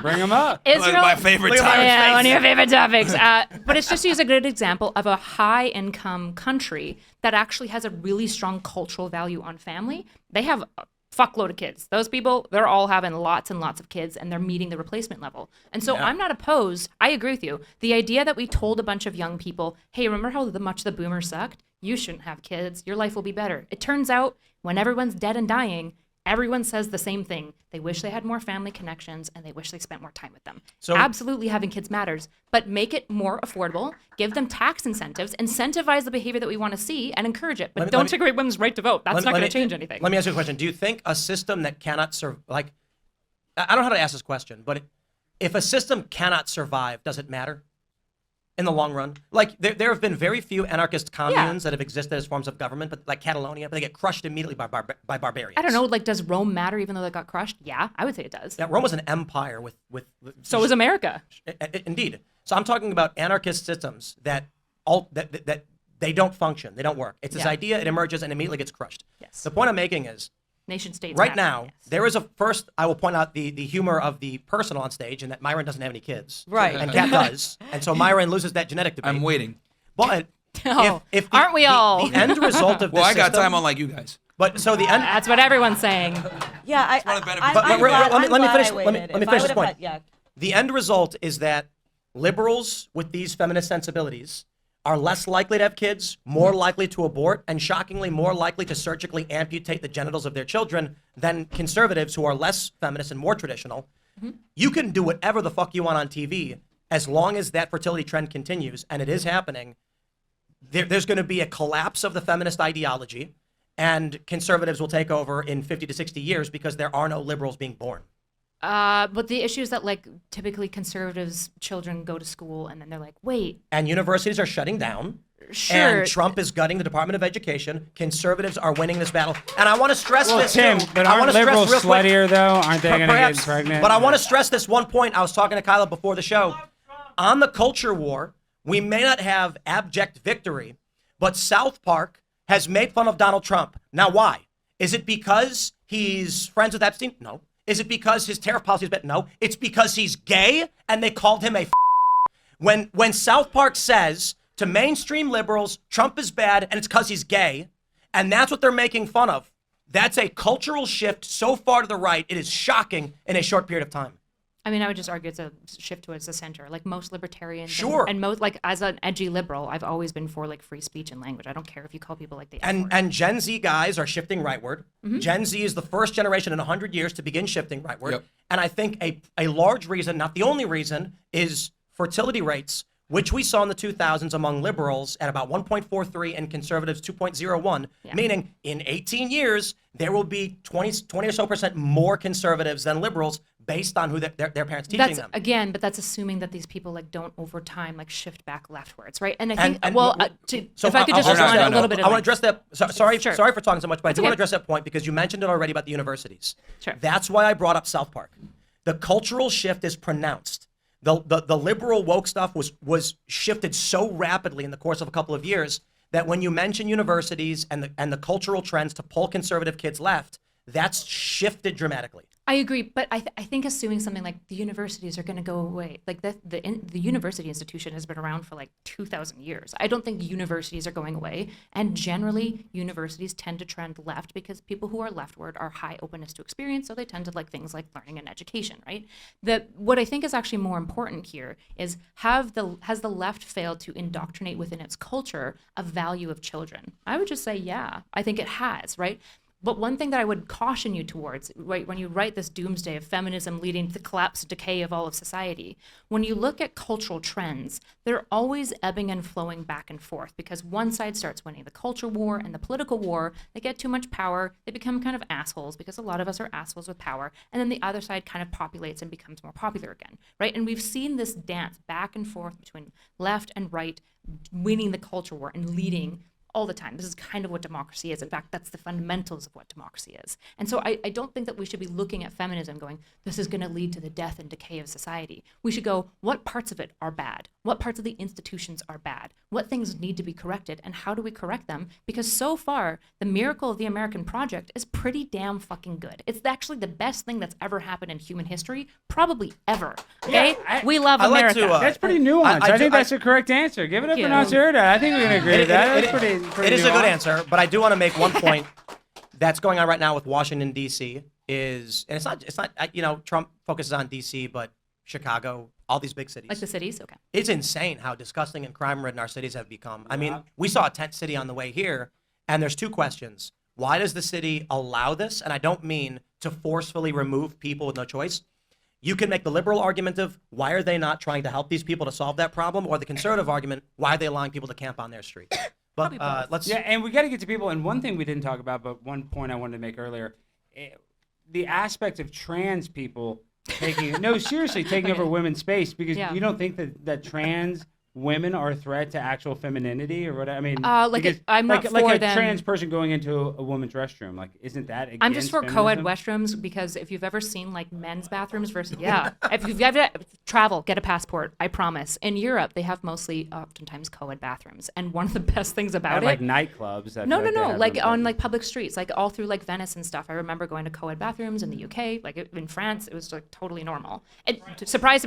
Bring them up. Israel, my favorite topic. Yeah, one of your favorite topics. But it's just to use a good example of a high-income country that actually has a really strong cultural value on family. They have fuckload of kids. Those people, they're all having lots and lots of kids, and they're meeting the replacement level. And so I'm not opposed. I agree with you. The idea that we told a bunch of young people, hey, remember how much the boomers sucked? You shouldn't have kids. Your life will be better. It turns out when everyone's dead and dying, everyone says the same thing. They wish they had more family connections and they wish they spent more time with them. So absolutely having kids matters, but make it more affordable, give them tax incentives, incentivize the behavior that we want to see and encourage it. But don't take away women's right to vote. That's not going to change anything. Let me ask you a question. Do you think a system that cannot survive, like, I don't know how to ask this question, but if a system cannot survive, does it matter? In the long run, like there have been very few anarchist communes that have existed as forms of government, but like Catalonia, but they get crushed immediately by barbarians. I don't know. Like, does Rome matter even though they got crushed? Yeah, I would say it does. Yeah, Rome was an empire with So is America. Indeed. So I'm talking about anarchist systems that they don't function, they don't work. It's this idea, it emerges and immediately gets crushed. Yes. The point I'm making is, nation states right matter, now, yes. there is I will point out the humor of the personal on stage, and that Myron doesn't have any kids. Right. And Kat does. And so Myron loses that genetic debate. I'm waiting. But Oh, if aren't we all? The end result of this Well, I got system- time unlike you guys. But so the end. That's what everyone's saying. Yeah, one of the benefits. I'm But glad- let me I'm glad finish- I let me waited. finish If I this would've point. had- yeah. The end result is that liberals with these feminist sensibilities are less likely to have kids, more likely to abort, and shockingly more likely to surgically amputate the genitals of their children than conservatives who are less feminist and more traditional. You can do whatever the fuck you want on TV as long as that fertility trend continues, and it is happening. There's going to be a collapse of the feminist ideology, and conservatives will take over in 50 to 60 years because there are no liberals being born. But the issue is that, like, typically conservatives' children go to school and then they're like, wait. And universities are shutting down. Sure. And Trump is gutting the Department of Education. Conservatives are winning this battle. And I want to stress Well, this, Tim, too. but I aren't wanna stress liberals real quick- sluttier, though? Aren't they going to get Perhaps, pregnant? but I want to stress this one point. I was talking to Kyla before the show. On the culture war, we may not have abject victory, but South Park has made fun of Donald Trump. Now, why? Is it because he's friends with Epstein? No. Is it because his tariff policy is bad? No. It's because he's gay and they called him a When South Park says to mainstream liberals, Trump is bad and it's because he's gay, and that's what they're making fun of, that's a cultural shift so far to the right, it is shocking in a short period of time. I mean, I would just argue it's a shift towards the center. Like, most libertarians, Sure. and most, like, as an edgy liberal, I've always been for like free speech and language. I don't care if you call people like the F word. And Gen Z guys are shifting rightward. Gen Z is the first generation in 100 years to begin shifting rightward. Yep. And I think a large reason, not the only reason, is fertility rates, which we saw in the 2000s among liberals at about 1.43 and conservatives 2.01, meaning in 18 years, there will be 20 or so % more conservatives than liberals based on who their parents teaching them. Again, but that's assuming that these people like don't over time like shift back leftwards, right? And I think, So if I could just I'll- respond I'll- a little bit. I want to address that. Sorry Sure. for talking so much, but I do okay. want to address that point because you mentioned it already about the universities. Sure. That's why I brought up South Park. The cultural shift is pronounced. The liberal woke stuff was shifted so rapidly in the course of a couple of years that when you mention universities and the cultural trends to pull conservative kids left, That's shifted dramatically. I agree, but I think assuming something like the universities are going to go away, like the university institution has been around for like 2,000 years. I don't think universities are going away, and generally universities tend to trend left because people who are leftward are high openness to experience, so they tend to like things like learning and education, right? What I think is actually more important here is has the left failed to indoctrinate within its culture a value of children? I would just say, yeah, I think it has, right? But one thing that I would caution you towards, right, when you write this doomsday of feminism leading to the collapse and decay of all of society, when you look at cultural trends, they're always ebbing and flowing back and forth because one side starts winning the culture war and the political war, they get too much power, they become kind of assholes because a lot of us are assholes with power, and then the other side kind of populates and becomes more popular again, right? And we've seen this dance back and forth between left and right, winning the culture war and leading all the time. This is kind of what democracy is. In fact, that's the fundamentals of what democracy is. And so I don't think that we should be looking at feminism going, this is going to lead to the death and decay of society. We should go, what parts of it are bad? What parts of the institutions are bad? What things need to be corrected? And how do we correct them? Because so far, the miracle of the American project is pretty damn fucking good. It's actually the best thing that's ever happened in human history, probably ever. Okay? Yeah, we love I like America. to, That's pretty nuanced. I think that's the correct answer. Give it up for NotSoErudite. I think we can agree with that. That's pretty It is a good nuanced. answer, but I do want to make one point that's going on right now with Washington D.C. is, and it's not Trump focuses on D.C. but Chicago, all these big cities. Like the cities? Okay. It's insane how disgusting and crime-ridden our cities have become. I mean, we saw a tent city on the way here, and there's two questions. Why does the city allow this? And I don't mean to forcefully remove people with no choice. You can make the liberal argument of why are they not trying to help these people to solve that problem, or the conservative argument, why are they allowing people to camp on their street? But let's. Yeah, and we got to get to people. And one thing we didn't talk about, but one point I wanted to make earlier, the aspect of trans people taking taking over women's space, because you don't think that trans women are a threat to actual femininity or what? I mean, I'm not like for a them. trans person going into a woman's restroom. Like, isn't that against I'm just for feminism? co-ed restrooms because if you've ever seen like men's bathrooms versus if you've ever travel, get a passport. I promise. In Europe, they have oftentimes co-ed bathrooms, and one of the best things about Like nightclubs. I No, feel they have like them, on but- like public streets, like all through like Venice and stuff. I remember going to co-ed bathrooms in the UK, like in France, it was like totally normal. And surprise,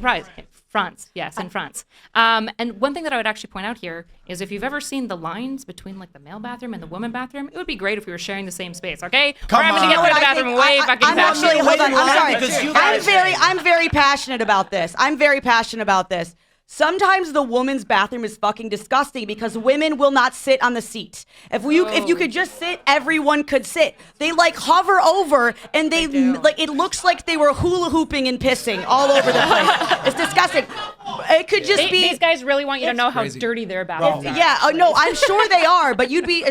France, yes, in France. And one thing that I would actually point out here is if you've ever seen the lines between like the male bathroom and the woman bathroom, it would be great if we were sharing the same space. Okay, Come we're having on. to get You know to the what I bathroom think? way fucking I'm fast. actually, hold on, I'm sorry. Because you guys- I'm very passionate about this. I'm very passionate about this. Sometimes the woman's bathroom is fucking disgusting because women will not sit on the seat. If you could just sit, everyone could sit. They like hover over and they like it looks like they were hula hooping and pissing all over the place. It's disgusting. It could just be. These guys really want you to know how crazy. dirty their bathroom is. Yeah, no, I'm sure they are, but you'd be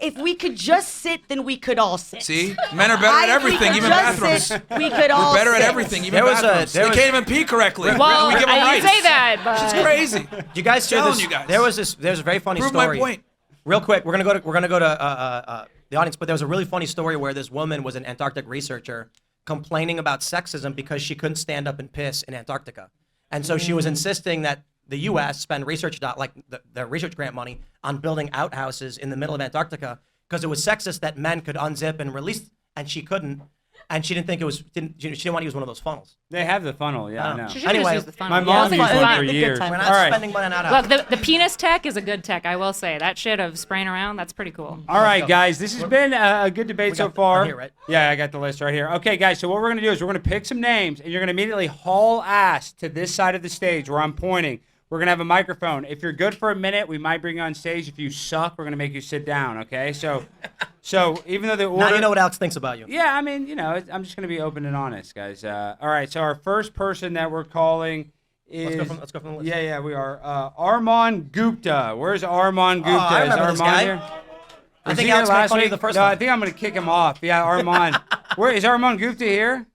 if we could just sit, then we could all sit. See, men are better at If we everything, could even just bathrooms. sit, we could all We're better at sit. everything, even There was a- bathrooms. there They was- can't even pee correctly. Well, we give them I rights. didn't say that, but It's crazy. Do you guys hear Telling this? you guys. There's a very funny Prove my story. point. Real quick, we're gonna go to the audience, but there was a really funny story where this woman was an Antarctic researcher complaining about sexism because she couldn't stand up and piss in Antarctica, and so she was insisting that the U.S. spend the research grant money on building outhouses in the middle of Antarctica because it was sexist that men could unzip and release, and she couldn't. And she didn't think she didn't want to use one of those funnels. They have the funnel, yeah, I know. She should Anyway, just use the funnel. My mom Yeah, used it's one fun. for Good years. time. We're All not right. spending money on outhouses. Look, the penis tech is a good tech, I will say. That shit of spraying around, that's pretty cool. All right, guys, this has been a good debate so got the- far. I'm here, right? Yeah, I got the list right here. Okay, guys, so what we're going to do is we're going to pick some names, and you're going to immediately haul ass to this side of the stage where I'm pointing. We're going to have a microphone. If you're good for a minute, we might bring you on stage. If you suck, we're going to make you sit down, okay? So even though the order... Now you know what Alex thinks about you. Yeah, I mean, I'm just going to be open and honest, guys. All right, so our first person that we're calling is... Let's go from the list. Yeah, we are. Armand Gupta. Where's Armand Gupta? I remember is this Armand guy. here? I Was think he Alex here made last fun of you week? the first No, time. I think I'm going to kick him off. Yeah, Armand. Where is Armand Gupta here?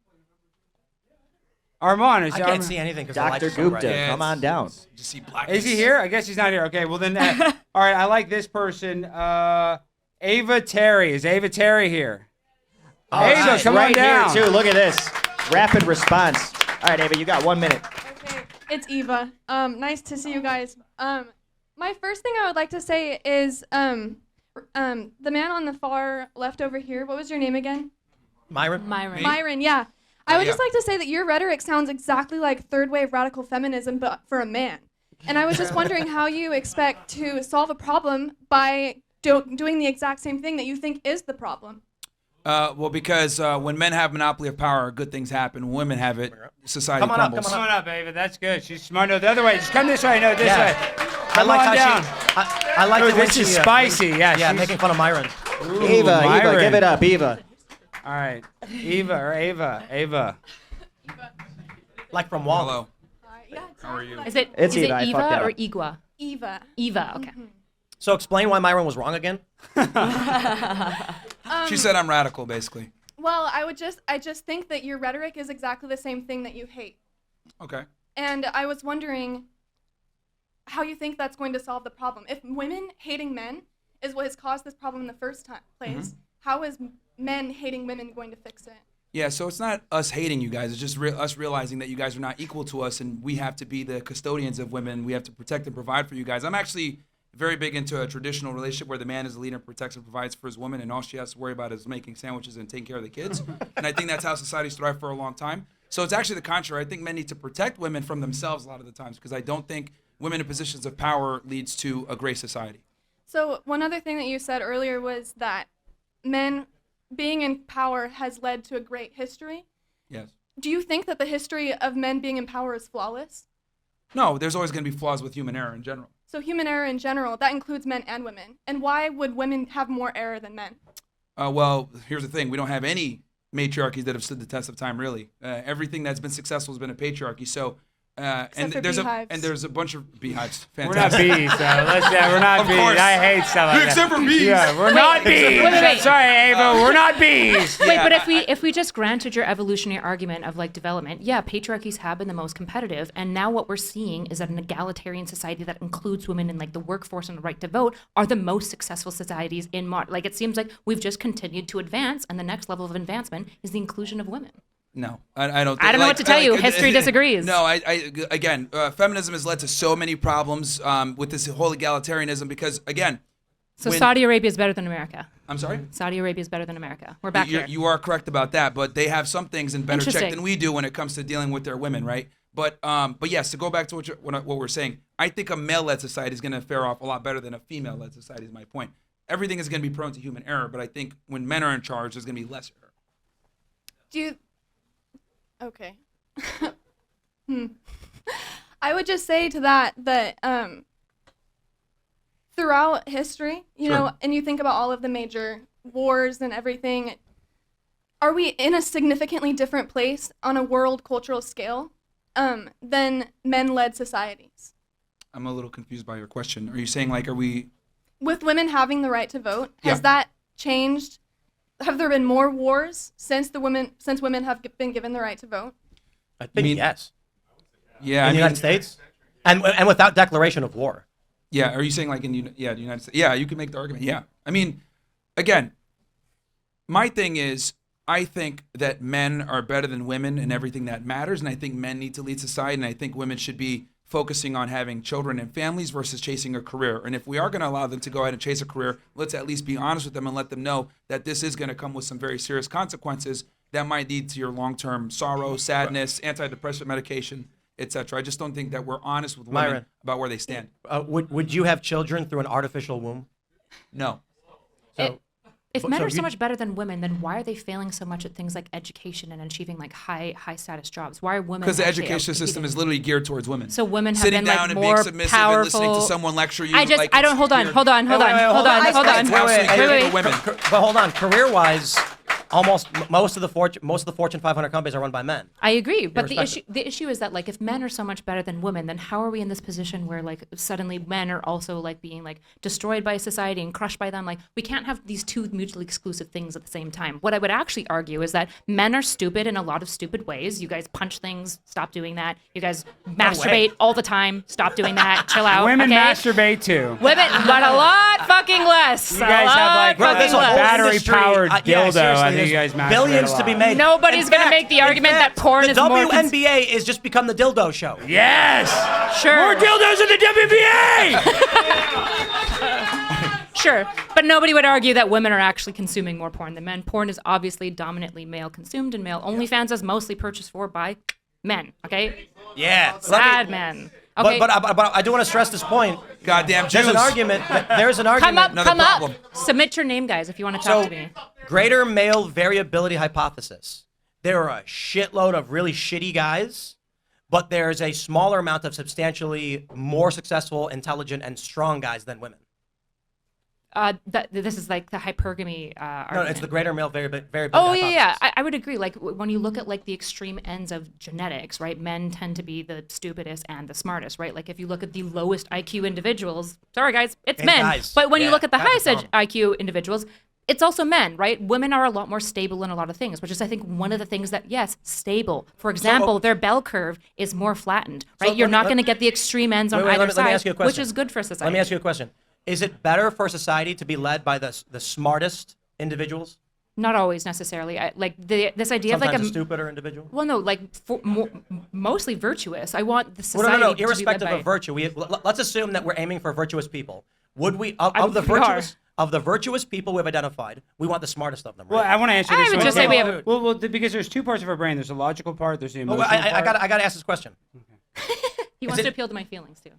Armand, is I Armand... can't see anything because the lights Dr. are so bright. Gupta, Yeah, come on down. Just see black. Is he here? I guess he's not here. Okay, well then, all right, I like this person. Ava Terry. Is Ava Terry here? Ava, nice. come right on down. here, too. Look at this. Rapid response. All right, Ava, you got 1 minute. Okay, it's Eva. Nice to see you guys. My first thing I would like to say is, the man on the far left over here. What was your name again? Myron? Myron, yeah. I would just like to say that your rhetoric sounds exactly like third wave radical feminism, but for a man. And I was just wondering how you expect to solve a problem by doing the exact same thing that you think is the problem. Well, because when men have monopoly of power, good things happen. When women have it, society crumbles. Come on up, Ava. That's good. She's smart. No, the other way. Just come this way. No, this way. I like on how down. I like the way This is she, spicy. Yeah, yeah, she's- making fun of Myron. Ooh, Eva, Myron. give it up, Eva. All right. Eva or Ava? Ava. Like from Wall-E. Hello. Yeah, How are you? Is it It's Eva, I fucked that Eva or up. Igua? Eva. Eva. Okay. So explain why Myron was wrong again. She said I'm radical, basically. Well, I just think that your rhetoric is exactly the same thing that you hate. Okay. And I was wondering how you think that's going to solve the problem. If women hating men is what has caused this problem in the first place, how is men hating women going to fix it? Yeah, so it's not us hating you guys. It's just us realizing that you guys are not equal to us, and we have to be the custodians of women. We have to protect and provide for you guys. I'm actually very big into a traditional relationship where the man is the leader and protects and provides for his woman, and all she has to worry about is making sandwiches and taking care of the kids. And I think that's how society's thrived for a long time. So it's actually the contrary. I think men need to protect women from themselves a lot of the times, because I don't think women in positions of power leads to a great society. So one other thing that you said earlier was that men being in power has led to a great history. Yes. Do you think that the history of men being in power is flawless? No, there's always going to be flaws with human error in general. So human error in general, that includes men and women. And why would women have more error than men? Well, here's the thing. We don't have any matriarchies that have stood the test of time, really. Everything that's been successful has been a patriarchy. So, and for there's beehives. a bunch of beehives. We're not Fantastic. bees, so we're not Of bees. course. I hate stuff like that. Except for bees. Yeah, we're not bees. wait. Sorry, Ava, we're not bees. Wait, but if we just granted your evolutionary argument of like development, yeah, patriarchies have been the most competitive, and now what we're seeing is that an egalitarian society that includes women in like the workforce and the right to vote are the most successful societies in like it seems like we've just continued to advance, and the next level of advancement is the inclusion of women. No, I don't. I don't know what to tell you. History disagrees. No, again, feminism has led to so many problems with this whole egalitarianism because, again, So when- Saudi Arabia is better than America. I'm sorry? Saudi Arabia is better than America. We're back here. You are correct about that, but they have some things in better check Interesting. than we do when it comes to dealing with their women, right? But yes, to go back to what we're saying, I think a male-led society is going to fare off a lot better than a female-led society. Is my point. Everything is going to be prone to human error, but I think when men are in charge, there's going to be less error. Do you... Okay. I would just say to that throughout history, you Sure. know, and you think about all of the major wars and everything, are we in a significantly different place on a world cultural scale than men-led societies? I'm a little confused by your question. Are you saying like, are we? With women having the right to vote, has Yeah. that changed? Have there been more wars since women have been given the right to vote? I think mean- yes. Yeah, In the United States, and without declaration of war. Yeah, are you saying like the United States? Yeah, you can make the argument. Yeah, I mean, again, my thing is, I think that men are better than women in everything that matters, and I think men need to lead society, and I think women should be focusing on having children and families versus chasing a career. And if we are going to allow them to go ahead and chase a career, let's at least be honest with them and let them know that this is going to come with some very serious consequences that might lead to your long-term sorrow, sadness, antidepressant medication, etc. I just don't think that we're honest with women Myron. about where they stand. Would you have children through an artificial womb? No. So, If men so are so you- much better than women, then why are they failing so much at things like education and achieving like high status jobs? Why are women? Because the actually education system outcompeting? is literally geared towards women. So women have Sitting been down like and more being submissive powerful. and listening to someone lecture you. I just like I don't it's hold on, weird. hold on. It's absolutely geared Wait. for women. But hold on, career-wise, almost most of the Fortune 500 companies are run by men. I agree, but the Irrespective. issue is that like if men are so much better than women, then how are we in this position where like suddenly men are also like being like destroyed by society and crushed by them? Like we can't have these two mutually exclusive things at the same time. What I would actually argue is that men are stupid in a lot of stupid ways. You guys punch things, stop doing that. You guys masturbate all the time, stop doing that. Chill out. Women okay? masturbate too. Women, but a lot fucking less. You guys have like Bro, there's a whole battery-powered industry. Yeah, dildo. seriously, I think there's you guys masturbate billions a to be lot. made. Nobody's In gonna fact- make the in argument fact, that porn the is more WNBA is just become the dildo show. Yes. Sure. More dildos in the WBA. Sure, but nobody would argue that women are actually consuming more porn than men. Porn is obviously dominantly male consumed, and male OnlyFans is mostly purchased for by men. Okay. Yeah. Sad men. Okay. But I do want to stress this point. Goddamn Jews. There's an argument. There's an come argument. up, come problem. up. Submit your name, guys, if you want to talk to me. Greater male variability hypothesis. There are a shitload of really shitty guys, but there's a smaller amount of substantially more successful, intelligent, and strong guys than women. This is like the hypergamy argument. No, it's the greater male variability Oh, hypothesis. yeah. I would agree. Like, when you look at, like, the extreme ends of genetics, right, men tend to be the stupidest and the smartest, right? Like, if you look at the lowest IQ individuals, sorry, guys, it's And men. guys. But when you Yeah, look at the guys are highest IQ individuals, it's also men, right? Women are a lot more stable in a lot of things, which is, I think, one of the things that, yes, stable. For example, their bell curve is more flattened, right? So You're let me- not let- going to get the extreme ends on Wait, either let me side, ask you a question. which is good for society. Let me ask you a question. Is it better for society to be led by the smartest individuals? Not always necessarily. This idea Sometimes of like a stupider individual? Well, no, like mostly virtuous. I want the Well, society no. to be led Irrespective by. of virtue, let's assume that we're aiming for virtuous people. Would we I of the think we are. virtuous people we've identified, we want the smartest of them, right? Well, I want to answer I this would one. just say we have a- Well, because there's two parts of our brain. There's the logical part. There's the Well, emotional I part. got to ask this question. He wants to appeal to my feelings too.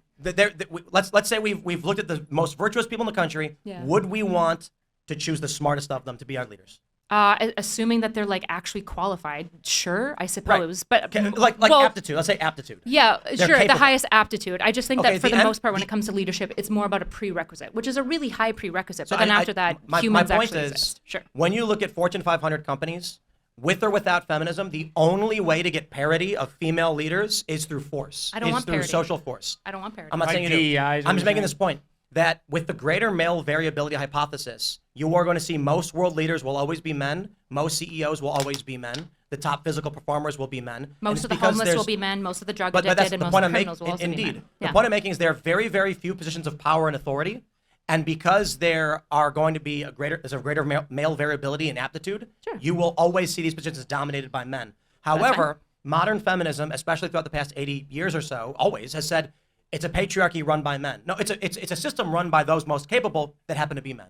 Let's say we've looked at the most virtuous people in the country. Yeah. Would we want to choose the smartest of them to be our leaders? Assuming that they're like actually qualified, sure, I suppose. But Like well, aptitude. Let's say aptitude. Yeah, They're sure. capable. The highest aptitude. I just think Okay, that for the the end- most part, when it comes to leadership, it's more about a prerequisite, which is a really high prerequisite. So But then I- after that, my humans point actually is, exist. Sure. when you look at Fortune 500 companies, with or without feminism, the only way to get parity of female leaders is through force. I don't is want through parity. social force. I don't want parity. I'm not Like saying you do. DEI is what I'm just you're making this saying? point that with the greater male variability hypothesis, you are going to see most world leaders will always be men, most CEOs will always be men, the top physical performers will be men. and Most it's of the because homeless there's- will be men. Most of the drug but addicted that's and the most point of the I'm criminals will also making. be Indeed, men. the Yeah. point I'm making is there are very, very few positions of power and authority, and because there are going to be there's a greater male variability and aptitude, Sure. you will always see these positions dominated by men. However, modern feminism, especially throughout the past 80 years or so, always has said it's a patriarchy run by men. No, it's a system run by those most capable that happen to be men.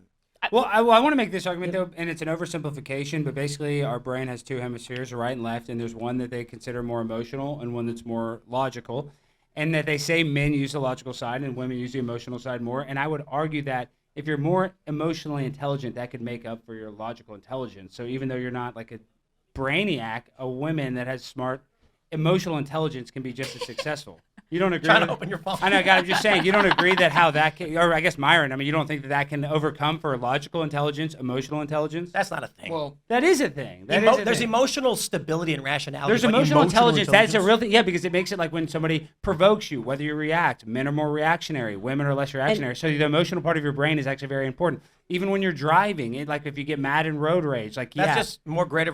Well, I want to make this argument, though, and it's an oversimplification, but basically our brain has two hemispheres, a right and left, and there's one that they consider more emotional and one that's more logical, and that they say men use the logical side and women use the emotional side more. And I would argue that if you're more emotionally intelligent, that could make up for your logical intelligence. So even though you're not like a brainiac, a woman that has smart emotional intelligence can be just as successful. You don't agree? Trying to with- open your phone. I know, God, I'm just saying, you don't agree that how that can, or I guess Myron, I mean, you don't think that that can overcome for logical intelligence, emotional intelligence? That's not a thing. Well, That is a thing. That is a there's thing. emotional stability and rationality. There's but emotional intelligence. That's a real thing. Yeah, because it makes it like when somebody provokes you, whether you react. Men are more reactionary. Women are less reactionary. So the emotional part of your brain is actually very important. Even when you're driving, like if you get mad in road rage, like That's yeah. just more greater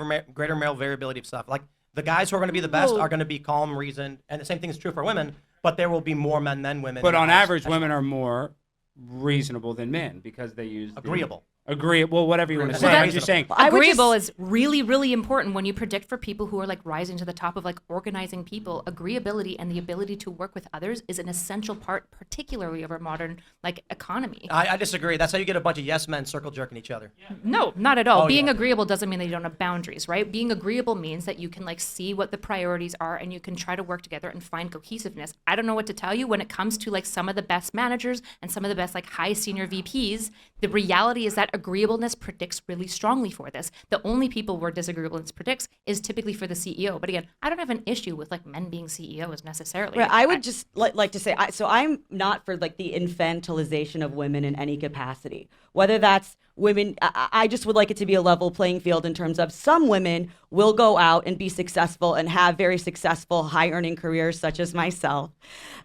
male variability of stuff. Like the guys who are going to be the best Well- are going to be calm, reasoned, and the same thing is true for women. But there will be more men than women. But in the on house. average, women are more reasonable than men because they use Agreeable. Agreeable. Well, whatever you want to Well, say. I'm that's- just saying. I would Agreeable just- is really, really important when you predict for people who are like rising to the top of like organizing people. Agreeability and the ability to work with others is an essential part, particularly of our modern like economy. I disagree. That's how you get a bunch of yes men circle jerking each other. No, not at all. Oh, Being yeah. agreeable doesn't mean that you don't have boundaries, right? Being agreeable means that you can like see what the priorities are and you can try to work together and find cohesiveness. I don't know what to tell you when it comes to like some of the best managers and some of the best like high senior VPs. The reality is that agreeableness predicts really strongly for this. The only people where disagreeableness predicts is typically for the CEO. But again, I don't have an issue with like men being CEOs necessarily. Right, I would just like to say, so I'm not for like the infantilization of women in any capacity. Whether that's women, I just would like it to be a level playing field in terms of some women will go out and be successful and have very successful high earning careers such as myself.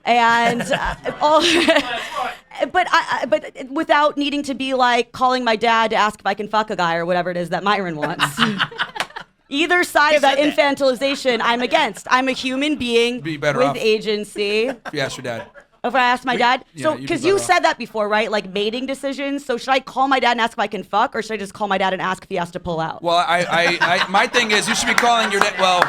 And but without needing to be like calling my dad to ask if I can fuck a guy or whatever it is that Myron wants. Either side of that infantilization, I'm against. I'm a human being Be with better off. agency. if you ask your dad. If I ask my dad, yeah, so you'd be because better you off. said that before, right? Like mating decisions. So should I call my dad and ask if I can fuck, or should I just call my dad and ask if he has to pull out? Well, my thing is you should be calling your dad. Well,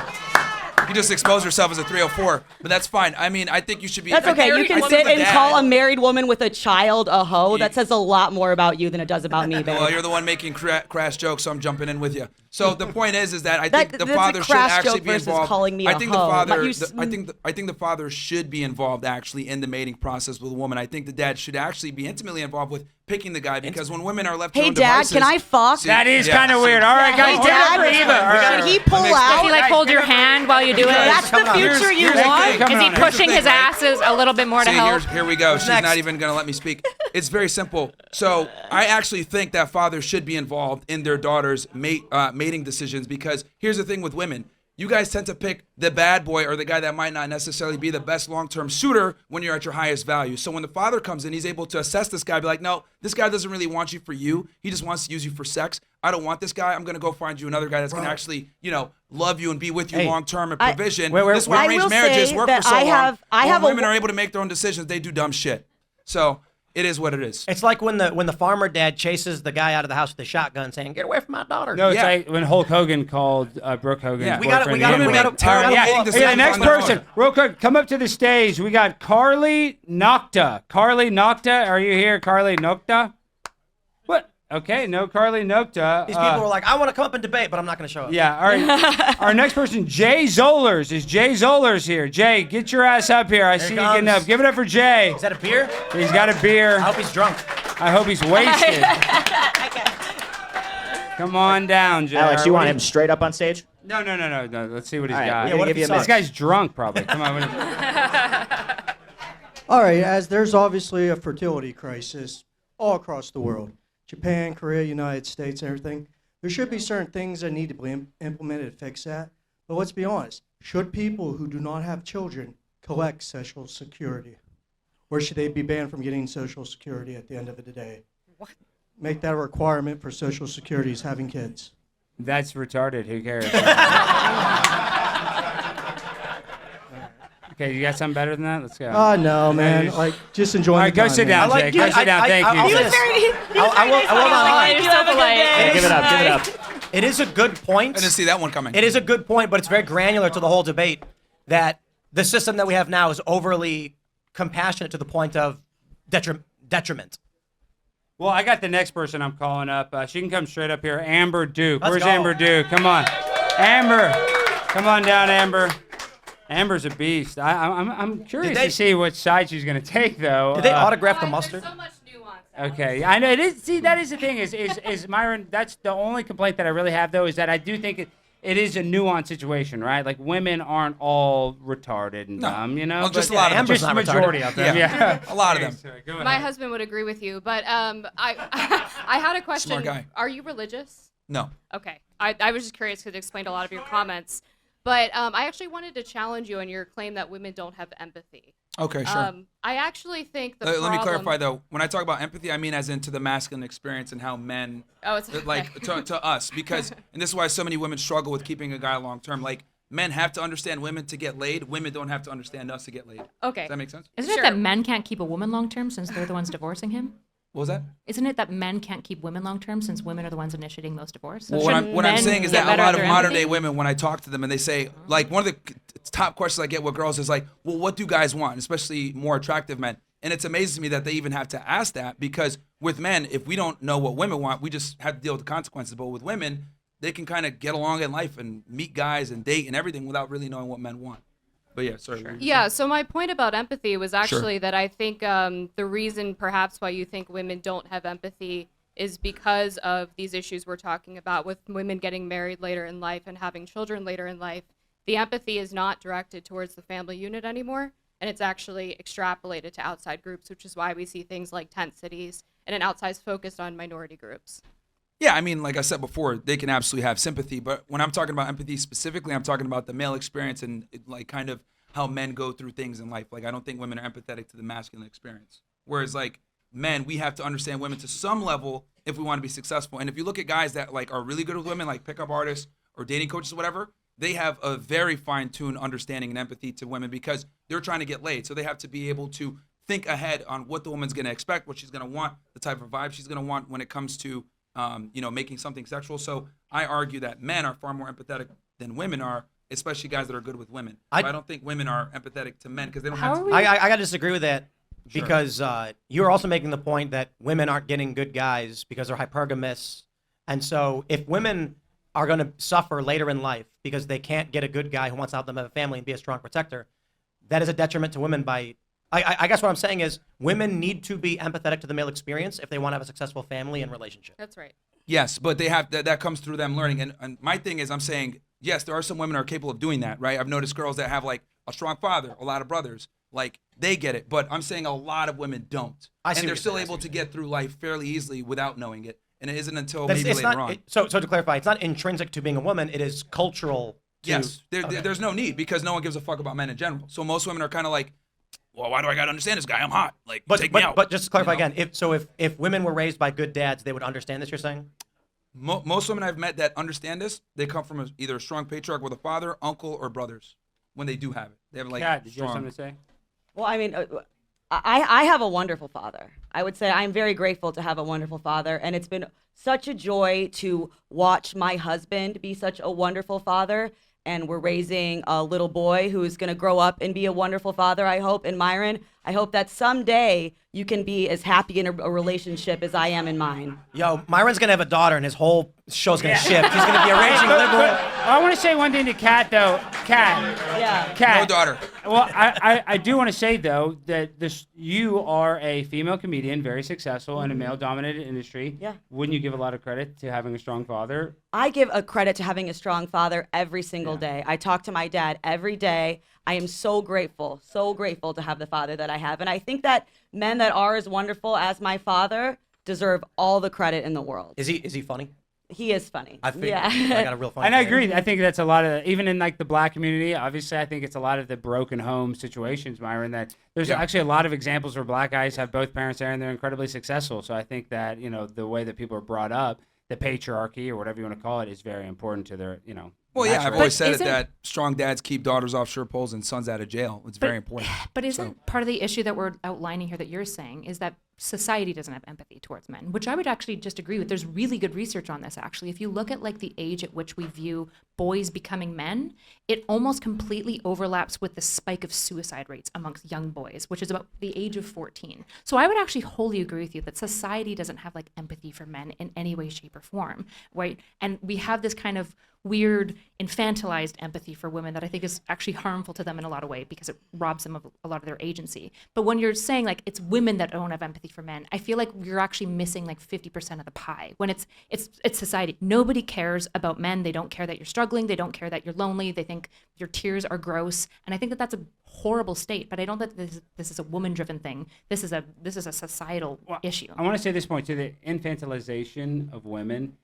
You just exposed yourself as a 304, but that's fine. I mean, I think you should be. That's okay. You can sit and call a married woman with a child a hoe. That says a lot more about you than it does about me, babe. Well, you're the one making crass jokes, so I'm jumping in with you. So the point is that I think the father should actually be involved. Calling me I a think hoe. I think the father should be involved actually in the mating process with a woman. I think the dad should actually be intimately involved with picking the guy, because when women are left to Hey, their own Dad, devices, can I fuck? That is kind of weird. All right, guys, Hey, give it up Dad, for Eva. All right. should he pull Does out? he like hold your hand while you do it? That's the future you want? Is he pushing his asses a little bit more to help? Here we go. She's next? not even going to let me speak. It's very simple. So I actually think that fathers should be involved in their daughters' mating decisions, because here's the thing with women. You guys tend to pick the bad boy or the guy that might not necessarily be the best long-term suitor when you're at your highest value. So when the father comes in, he's able to assess this guy, be like, no, this guy doesn't really want you for you. He just wants to use you for sex. I don't want this guy. I'm going to go find you another guy that's going to actually, love you and be with you long-term and provision. This is why arranged marriages work for so long. When women are able to make their own decisions, they do dumb shit. So it is what it is. It's like when the farmer dad chases the guy out of the house with a shotgun, saying, "Get away from my daughter." No, it's like when Hulk Hogan called Brooke Hogan's Yeah. We got boyfriend. to the next person, real quick, come up to the stage. We got Carly Nocta. Carly Nocta, are you here, Carly Nocta? What? Okay, no Carly Nocta. These people were like, "I want to come up and debate, but I'm not going to show up." Yeah, all right. Our next person, Jay Zollers. Is Jay Zollers here? Jay, get your ass up here. I see you getting up. Give it up for Jay. Is that a beer? He's got a beer. I hope he's drunk. I hope he's wasted. Come on down, Jay. Alex, you want him straight up on stage? No. Let's see what he's All right, got. we're gonna give you a This mix. guy's drunk, probably. Come on. All right, as there's obviously a fertility crisis all across the world, Japan, Korea, United States, everything, there should be certain things that need to be implemented to fix that. But let's be honest, should people who do not have children collect Social Security? Or should they be banned from getting Social Security at the end of the day? What? Make that a requirement for Social Security is having kids. That's retarded. Who cares? Okay, you got something better than that? Let's go. No, man. Like, just enjoying All right, the go time, sit man. down, Jay. Go sit down. Thank you. I will You're so polite. Give it up. Give it up. It is a good point. I didn't see that one coming. It is a good point, but it's very granular to the whole debate that the system that we have now is overly compassionate to the point of detriment. Well, I got the next person I'm calling up. She can come straight up here. Amber Duke. Let's Where's go. Amber Duke? Come on. Amber. Come on down, Amber. Amber's a beast. I'm curious to see which side she's going to take, though. Did they autograph the mustard? So much nuance. Okay, I know it is. See, that is the thing. Is Myron? That's the only complaint that I really have, though, is that I do think it is a nuanced situation, right? Like women aren't all retarded and dumb, Well, just but a lot of them. Amber's just not majority retarded. of them. Yeah, A lot of them. Sorry, go My ahead. husband would agree with you, but I had a question. Smart guy. Are you religious? No. Okay. I was just curious because it explained a lot of your comments. But I actually wanted to challenge you on your claim that women don't have empathy. Okay, sure. I actually think the Let me problem- clarify though. When I talk about empathy, I mean as into the masculine experience and how men, Oh, it's okay. like to us, because and this is why so many women struggle with keeping a guy long term. Like men have to understand women to get laid. Women don't have to understand us to get laid. Okay. Does that make sense? Isn't it that men can't keep a woman long term since they're the ones divorcing him? What was that? Isn't it that men can't keep women long term since women are the ones initiating those divorces? Well, Shouldn't what I'm men saying is get that a better lot at of their modern day empathy? women, when I talk to them and they say, like, one of the top questions I get with girls is like, well, what do guys want? Especially more attractive men. And it's amazing to me that they even have to ask that, because with men, if we don't know what women want, we just have to deal with the consequences. But with women, they can kind of get along in life and meet guys and date and everything without really knowing what men want. But yeah, sorry. Sure. Yeah, so my point about empathy was actually that I think the reason perhaps why you think women don't have empathy is because of these issues we're talking about with women getting married later in life and having children later in life. The empathy is not directed towards the family unit anymore, and it's actually extrapolated to outside groups, which is why we see things like tent cities and an outsized focus on minority groups. Yeah, I mean, like I said before, they can absolutely have sympathy. But when I'm talking about empathy specifically, I'm talking about the male experience and like kind of how men go through things in life. Like, I don't think women are empathetic to the masculine experience. Whereas like men, we have to understand women to some level if we want to be successful. And if you look at guys that like are really good with women, like pickup artists or dating coaches or whatever, they have a very fine-tuned understanding and empathy to women because they're trying to get laid. So they have to be able to think ahead on what the woman's going to expect, what she's going to want, the type of vibe she's going to want when it comes to making something sexual. So I argue that men are far more empathetic than women are especially guys that are good with women. I I don't think women are empathetic to men because they don't How have are to. we- I gotta disagree with that Sure. because you're also making the point that women aren't getting good guys because they're hypergamous, and so if women are going to suffer later in life because they can't get a good guy who wants to help them have a family and be a strong protector, that is a detriment to women. I guess what I'm saying is women need to be empathetic to the male experience if they want to have a successful family and relationship. That's right. Yes, but they have that comes through them learning. And my thing is, I'm saying yes, there are some women who are capable of doing that, right? I've noticed girls that have like a strong father, a lot of brothers, like they get it. But I'm saying a lot of women don't, I see and what they're you're still saying, I see able what to you're get through life fairly easily without knowing it. And it isn't until That's- maybe it's later not, on. so to clarify, it's not intrinsic to being a woman. It is cultural. Yes, Okay. there's no need because no one gives a fuck about men in general. So most women are kind of like, well, why do I gotta understand this guy? I'm hot. Like, take me out. But just to clarify You know? again, if women were raised by good dads, they would understand this. You're saying? Most women I've met that understand this, they come from either a strong patriarch with a father, uncle, or brothers. When they do have it, they have like Kat, did you have strong. something to say? Well, I mean, I have a wonderful father. I would say I'm very grateful to have a wonderful father, and it's been such a joy to watch my husband be such a wonderful father. And we're raising a little boy who is going to grow up and be a wonderful father, I hope. And Myron, I hope that someday you can be as happy in a relationship as I am in mine. Yo, Myron's gonna have a daughter, and his whole show's gonna shift. He's gonna be a raging liberal. I want to say one thing to Kat, though. Kat. Yeah. Kat. No daughter. Well, I do want to say, though, that you are a female comedian, very successful in a male-dominated industry. Yeah. Wouldn't you give a lot of credit to having a strong father? I give a credit to having a strong father every single day. I talk to my dad every day. I am so grateful to have the father that I have. And I think that men that are as wonderful as my father deserve all the credit in the world. Is he funny? He is funny. I figured. Yeah. I got a real funny. And I agree. I think that's a lot of, even in like the black community, obviously, I think it's a lot of the broken home situations, Myron, that there's actually a lot of examples where black guys have both parents there and they're incredibly successful. So I think that, the way that people are brought up, the patriarchy or whatever you want to call it, is very important to their, Well, yeah, I've natural- always said it isn't- that strong dads keep daughters off sure poles and sons out of jail. It's very important. But isn't part of the issue that we're outlining here that you're saying is that society doesn't have empathy towards men, which I would actually just agree with. There's really good research on this, actually. If you look at like the age at which we view boys becoming men, it almost completely overlaps with the spike of suicide rates amongst young boys, which is about the age of 14. So I would actually wholly agree with you that society doesn't have like empathy for men in any way, shape, or form, right? And we have this kind of weird infantilized empathy for women that I think is actually harmful to them in a lot of ways because it robs them of a lot of their agency. But when you're saying like it's women that don't have empathy for men, I feel like you're actually missing like 50% of the pie. When it's society, nobody cares about men. They don't care that you're struggling. They don't care that you're lonely. They think your tears are gross. And I think that that's a horrible state. But I don't think this is a woman-driven thing. This is a societal issue. I want to say this point to the infantilization of women.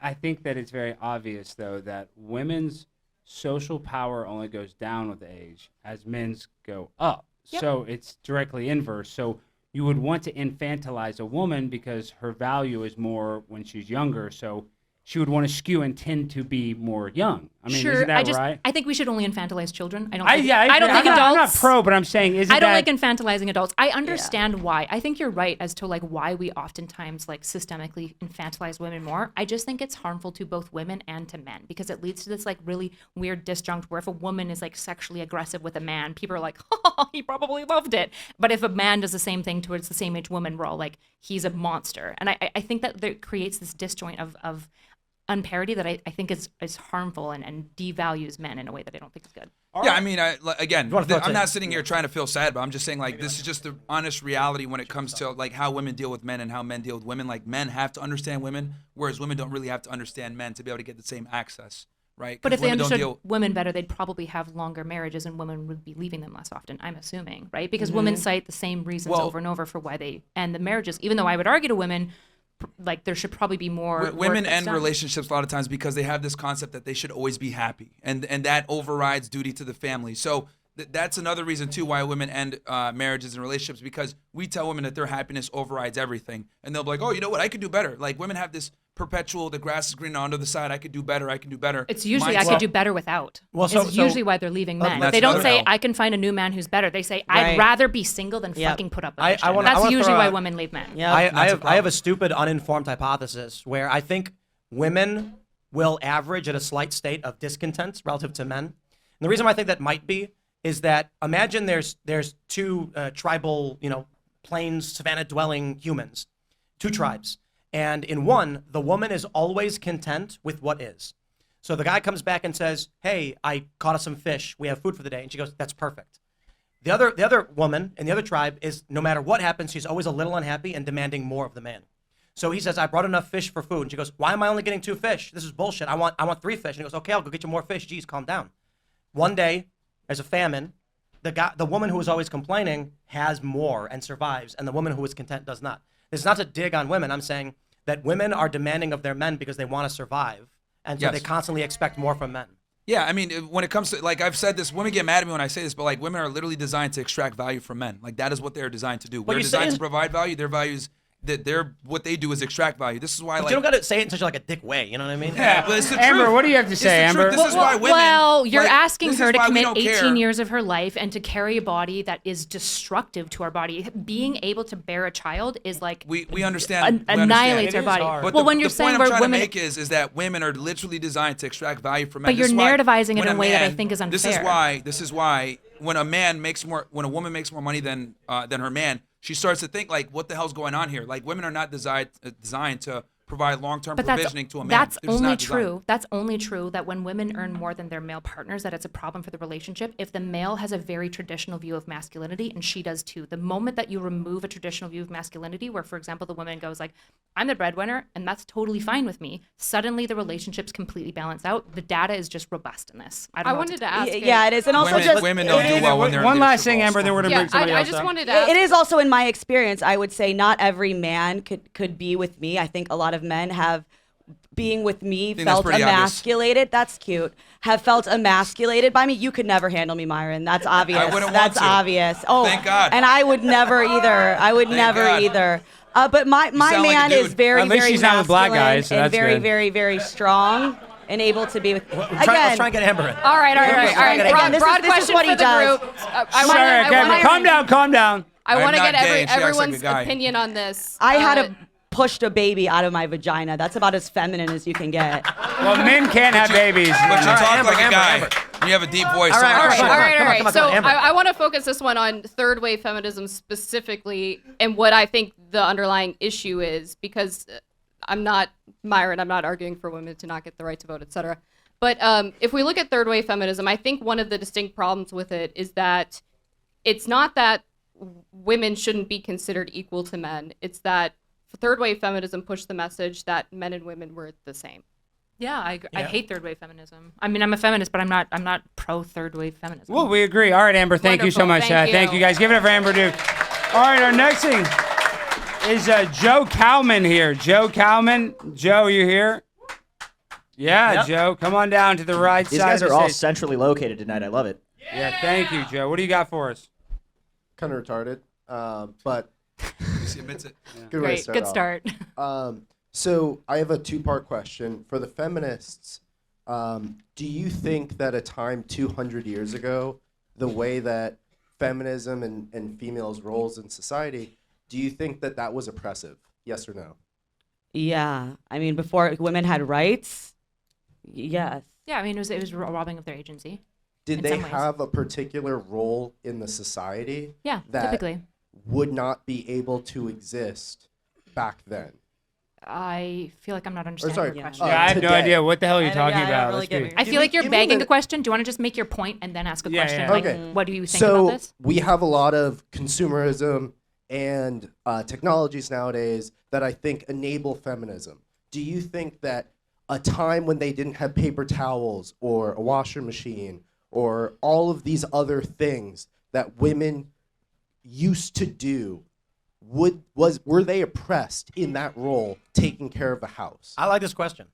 I think that it's very obvious, though, that women's social power only goes down with age as men's go up. Yep. So it's directly inverse. So you would want to infantilize a woman because her value is more when she's younger. So she would want to skew and tend to be more young. I mean, sure, isn't that right? I think we should only infantilize children. I don't I think don't think adults. I'm not pro, but I'm saying, isn't I don't that like infantilizing adults. I understand why. I think you're right as to like why we oftentimes like systemically infantilize women more. I just think it's harmful to both women and to men because it leads to this like really weird disjunct where if a woman is like sexually aggressive with a man, people are like, oh, he probably loved it. But if a man does the same thing towards the same age woman, we're all like, he's a monster. And I think that creates this disjoint of unparity that I think is harmful and devalues men in a way that I don't think is good. Yeah, I mean, again, wanna throw it I'm to- not sitting here trying to feel sad, but I'm just saying, like, this is just the honest reality when it comes to, like, how women deal with men and how men deal with women. Like, men have to understand women, whereas women don't really have to understand men to be able to get the same access, right? But 'Cause if they women don't understood women better, they'd probably have longer marriages and women would be leaving them less often, I'm assuming, right? Because women cite the same reasons Well- over and over for why they end the marriages, even though I would argue to women, like there should probably be more work women that's end done. relationships a lot of times because they have this concept that they should always be happy, and that overrides duty to the family. So that's another reason too why women end marriages and relationships, because we tell women that their happiness overrides everything, and they'll be like, oh, you know what, I could do better. Like, women have this perpetual, the grass is greener on the other side, I could do better. It's usually I mindset. could do better without. Well, It's so- usually why they're leaving men. that's They don't another say L. I can find a new man who's better. They say I'd Right. rather be single than Yep. fucking put up with I this shit. wanna- That's I wanna usually throw why out- women leave men. Yeah. I That's a have a problem. stupid uninformed hypothesis where I think women will average at a slight state of discontent relative to men. And the reason why I think that might be is that imagine there's two tribal, plains, savannah-dwelling humans, two tribes. And in one, the woman is always content with what is. So the guy comes back and says, hey, I caught us some fish. We have food for the day. And she goes, that's perfect. The other woman in the other tribe is, no matter what happens, she's always a little unhappy and demanding more of the man. So he says, I brought enough fish for food. And she goes, why am I only getting 2 fish? This is bullshit. I want 3 fish. And he goes, okay, I'll go get you more fish. Geez, calm down. One day, there's a famine. The woman who was always complaining has more and survives, and the woman who was content does not. This is not to dig on women. I'm saying that women are demanding of their men because they want to survive, and so they constantly expect more from men. Yeah, I mean, when it comes to, like I've said this, women get mad at me when I say this, but like women are literally designed to extract value from men. Like that is what they're designed to do. We're designed to provide value. Their values, what they do is extract value. This is why, but you don't got to say it in such like a dick way. You know what I mean? Yeah, but it's the Amber, truth. what do you have to say, Amber? This is why women. Well, you're like, asking this her is to why we commit don't 18 care. years of her life and to carry a body that is destructive to our body. Being able to bear a child is like we understand. Annihilates we our body. But well, when you're the saying point we're I'm trying women, to make is that women are literally designed to extract value from men. but you're This is why narrativizing it when in a way that I man- think is unfair. This is why when a woman makes more money than her man, she starts to think like, what the hell's going on here? Like women are not designed to provide long-term provisioning to a man. That's They're just only not designed. true. That's only true that when women earn more than their male partners, that it's a problem for the relationship. If the male has a very traditional view of masculinity, and she does too, the moment that you remove a traditional view of masculinity, where, for example, the woman goes like, I'm the breadwinner, and that's totally fine with me, suddenly the relationship's completely balanced out. The data is just robust in this. I wanted to ask. Yeah, it is. And also women don't do well when they're in One last leadership thing, roles. Amber, then we're going to bring somebody I else just up. wanted to ask. It is also in my experience, I would say not every man could be with me. I think a lot of men have being with me that's felt pretty obvious. emasculated. That's cute. Have felt emasculated by me. You could never handle me, Myron. That's obvious. I wouldn't want That's to. obvious. Oh, Thank God. And I would never either. I would Thank never God. either. But my sound like a man dude. is very, At least very she's not with black masculine guys, so and that's very, good. very, very strong and able to be with. Let's Again, try and get Amber in. All right. Again, this is- Broad this is question what for he the does. group. Sorry, okay, calm down. I I'm want to not get gay, and she acts like a everyone's guy. opinion on this. I had pushed a baby out of my vagina. That's about as feminine as you can get. Well, men can't have babies. But you All right, talk Amber, like a Amber, guy. Amber. And you have a deep voice. All so right, I'm all not right, sure. All right. Come on, come on, So Amber. I want to focus this one on third wave feminism specifically and what I think the underlying issue is, because I'm not Myron. I'm not arguing for women to not get the right to vote, etc. But if we look at third wave feminism, I think one of the distinct problems with it is that it's not that women shouldn't be considered equal to men. It's that third wave feminism pushed the message that men and women were the same. Yeah, I agree. I hate third wave feminism. I mean, I'm a feminist, but I'm not pro third wave feminism. Well, we agree. All right, Amber, thank you so Wonderful. much. Thank Thank you. you, guys. Give it up for Amber Duke. All right, our next thing is Joe Cowman here. Joe Cowman. Joe, you here? Yeah, Yep. Joe, come on down to the right These side guys of are the all stage. centrally located tonight. I love it. Yeah, thank you, Joe. What do you got for us? Kind of retarded, but She admits it. good way to Great, start good off. start. So I have a two-part question for the feminists. Do you think that a time 200 years ago, the way that feminism and females' roles in society, do you think that that was oppressive? Yes or no? Yeah, I mean, before women had rights, yes. Yeah, I mean, it was robbing of their agency. Did In they some ways. have a particular role in the society Yeah, that typically. would not be able to exist back then? I feel like I'm not understanding sorry, your yeah. question. Yeah, I have no today. idea. What the hell are you I don't- talking yeah, I don't about? really Let's get be- it. I feel like you're give me begging the- the question. Do you want to just make your point and then ask a Yeah, question? yeah. Like, Okay. what do you think So about this? we have a lot of consumerism and technologies nowadays that I think enable feminism. Do you think that a time when they didn't have paper towels or a washer machine or all of these other things that women used to do, were they oppressed in that role, taking care of the house? I like this question.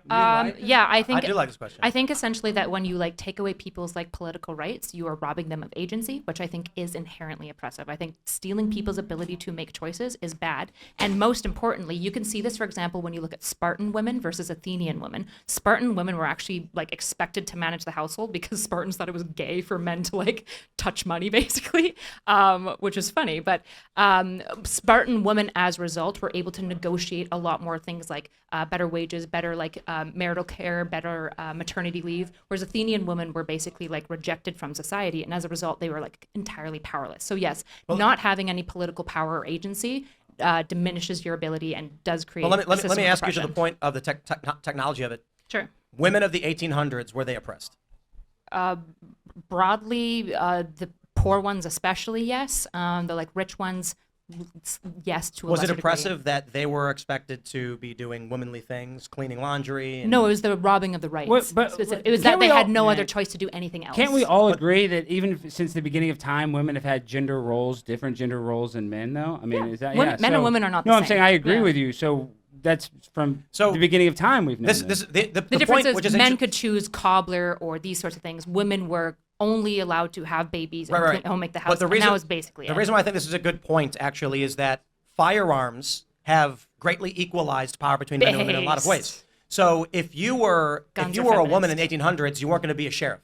Yeah, I think I do like this question. I think essentially that when you like take away people's like political rights, you are robbing them of agency, which I think is inherently oppressive. I think stealing people's ability to make choices is bad. And most importantly, you can see this, for example, when you look at Spartan women versus Athenian women. Spartan women were actually like expected to manage the household because Spartans thought it was gay for men to like touch money, basically, which is funny. But Spartan women, as a result, were able to negotiate a lot more things like better wages, better like marital care, better maternity leave, whereas Athenian women were basically like rejected from society, and as a result, they were like entirely powerless. So yes, not having any political power or agency diminishes your ability and does create. Well, let a me ask you to oppression. the point of the technology of it. Sure. Women of the 1800s, were they oppressed? Broadly, the poor ones especially, yes. The like rich ones, yes, to a Was it lesser degree. oppressive that they were expected to be doing womanly things, cleaning laundry? And No, it was the robbing of the rights. What- but- it was can't that they we had all- no man, other choice to do anything else. Can't we all agree that even since the beginning of time, women have had gender roles, different gender roles than men, though? I mean, is that Men and women are not No, the I'm saying same. I agree Yeah. with you. So that's from So the beginning of time we've known the The difference point, is which is men could choose cobbler or these sorts of things. Women were only allowed to have babies and right. make the house. But the and reason that was basically the it. reason why I think this is a good point actually is that firearms have greatly equalized power between men and women in a lot of ways. Based. So if you were Guns a are woman in the feminist. 1800s, you weren't going to be a sheriff,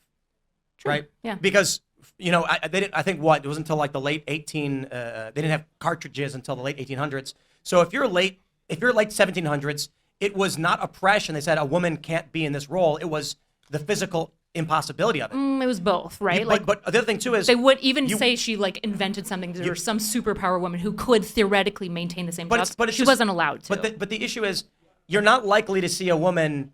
right? Yeah. Because they didn't. I think it was until like the late 18. They didn't have cartridges until the late 1800s. So if you're late 1700s, it was not oppression. They said a woman can't be in this role. It was the physical impossibility of it. It was both, right? But the other thing too is they would even you- say she like invented something. There was some superpower woman who could theoretically maintain the same jobs. But it's she just- wasn't allowed to. But the issue is, you're not likely to see a woman,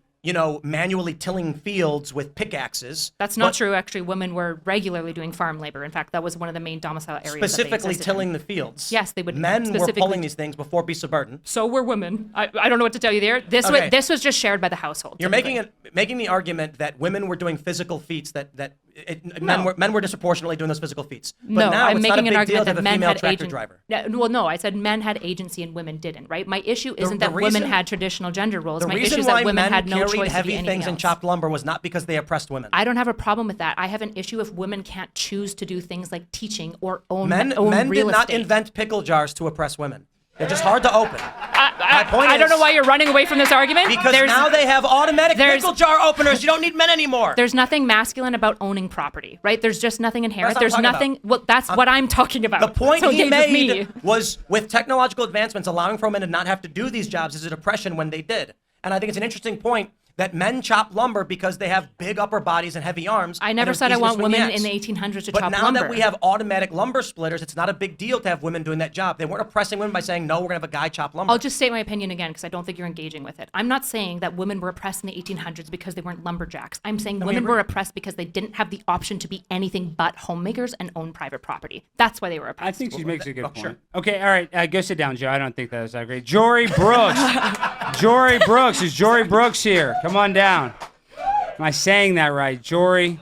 manually tilling fields with pickaxes. That's not true. Actually, women were regularly doing farm labor. In fact, that was one of the main domicile areas. Specifically that they tilling existed the fields. Yes, they would Men were specifically- pulling these things before beasts of burden. in. So were women. I don't know what to tell you there. This Okay. this was just shared by the household. You're typically. making the argument that women were doing physical feats No. men were disproportionately doing those physical feats. But No, now I'm it's not a making an big deal argument to have that a men female had tractor agency. driver. Well, no, I said men had agency and women didn't. Right. My issue isn't the that women reason- had traditional gender roles. The My issue reason is why that women men had no carried choice to be heavy anything things and else. chopped lumber was not because they oppressed women. I don't have a problem with that. I have an issue if women can't choose to do things like teaching or own Men real did not estate. invent pickle jars to oppress women. They're just hard to open. My point I don't know is- why you're running away from this argument. Because now they have automatic there's- pickle jar openers. You don't need men anymore. There's nothing masculine about owning property, right? There's just nothing inherent. That's There's what I'm talking nothing. Well, that's what I'm talking about. The point so he engage with me. made was with technological advancements allowing for women to not have to do these jobs is an oppression when they did. And I think it's an interesting point that men chop lumber because they have big upper bodies and heavy arms. I and never it's said I easy to want swing the women axe. in the 1800s to But chop now lumber. that we have automatic lumber splitters, it's not a big deal to have women doing that job. They weren't oppressing women by saying, no, we're going to have a guy chop lumber. I'll just state my opinion again because I don't think you're engaging with it. I'm not saying that women were oppressed in the 1800s because they weren't lumberjacks. I'm saying women were oppressed because they didn't have the option to be anything but homemakers and own private property. That's why they were oppressed. I think she makes a good point. sure. Okay, all right, go sit down, Joe. I don't think that was that great. Jory Brooks. Jory Brooks. Is Jory Brooks here? Come on down. Am I saying that right? Jory?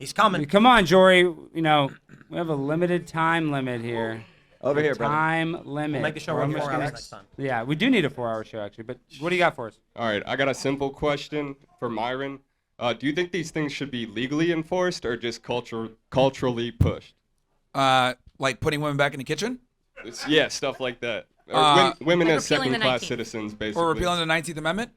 He's coming. Come on, Jory. We have a limited time limit here. Over here, brother. Time limit. We'll make the show We're run almost 4 gonna- hours next time. Yeah, we do need a 4-hour show, actually. But what do you got for us? All right, I got a simple question for Myron. Do you think these things should be legally enforced or just culturally pushed? Like putting women back in the kitchen? Yeah, stuff like that. Or women Like as repealing the second-class 19th. citizens, basically. Or repealing the 19th Amendment?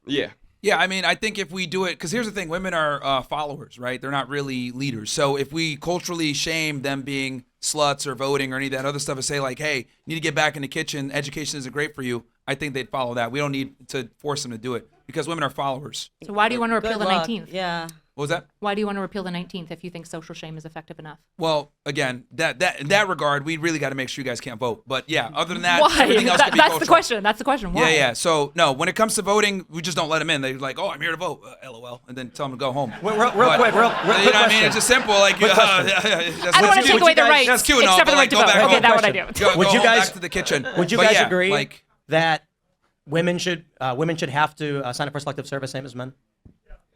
Yeah. Yeah, I mean, I think if we do it, because here's the thing, women are followers, right? They're not really leaders. So if we culturally shame them being sluts or voting or any of that other stuff and say like, hey, you need to get back in the kitchen, education isn't great for you, I think they'd follow that. We don't need to force them to do it because women are followers. So why do you want to repeal Good the luck. 19th? Yeah. What was that? Why do you want to repeal the 19th if you think social shame is effective enough? Well, again, that in that regard, we really got to make sure you guys can't vote. But yeah, other than that, Why? everything else can be That's cultural. the question. That's the question. Why? Yeah. So no, when it comes to voting, we just don't let them in. They're like, "Oh, I'm here to vote," LOL, and then tell them to go home. Real But, quick, real you know quick what I mean? question. It's just simple. Like, Quick question. that's I don't want cute. to take away the rights, That's cute and all, except for but, the right to like, go vote. back Okay, home. that's what I do. Go Would you home, guys- back to the kitchen? Would you But guys yeah, agree like, that women should have to sign up for selective service, same as men?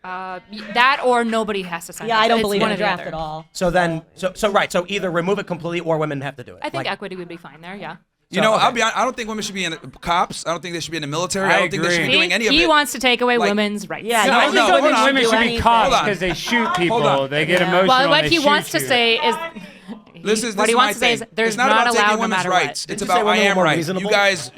That or nobody has to sign Yeah, up. I don't It's believe one in a or the draft other. at all. So then, so either remove it completely or women have to do it. I think Like, equity would be fine there, yeah. you know, okay. I'll be honest, I don't think women should be in cops. I don't think they should be in the military. I I don't think they should be agree. doing any of He it. wants to take away Like- women's rights. Yeah, No, I no, think hold women on. should Women do should be anything. cops Hold on. because they shoot on. people. They get Yeah. emotional. Well, and what they he shoot wants to you. say is This is what he my wants to say is thing. there's It's not not about allowed taking no women's matter rights. what. It's Did you say about I women were am more right. reasonable? You guys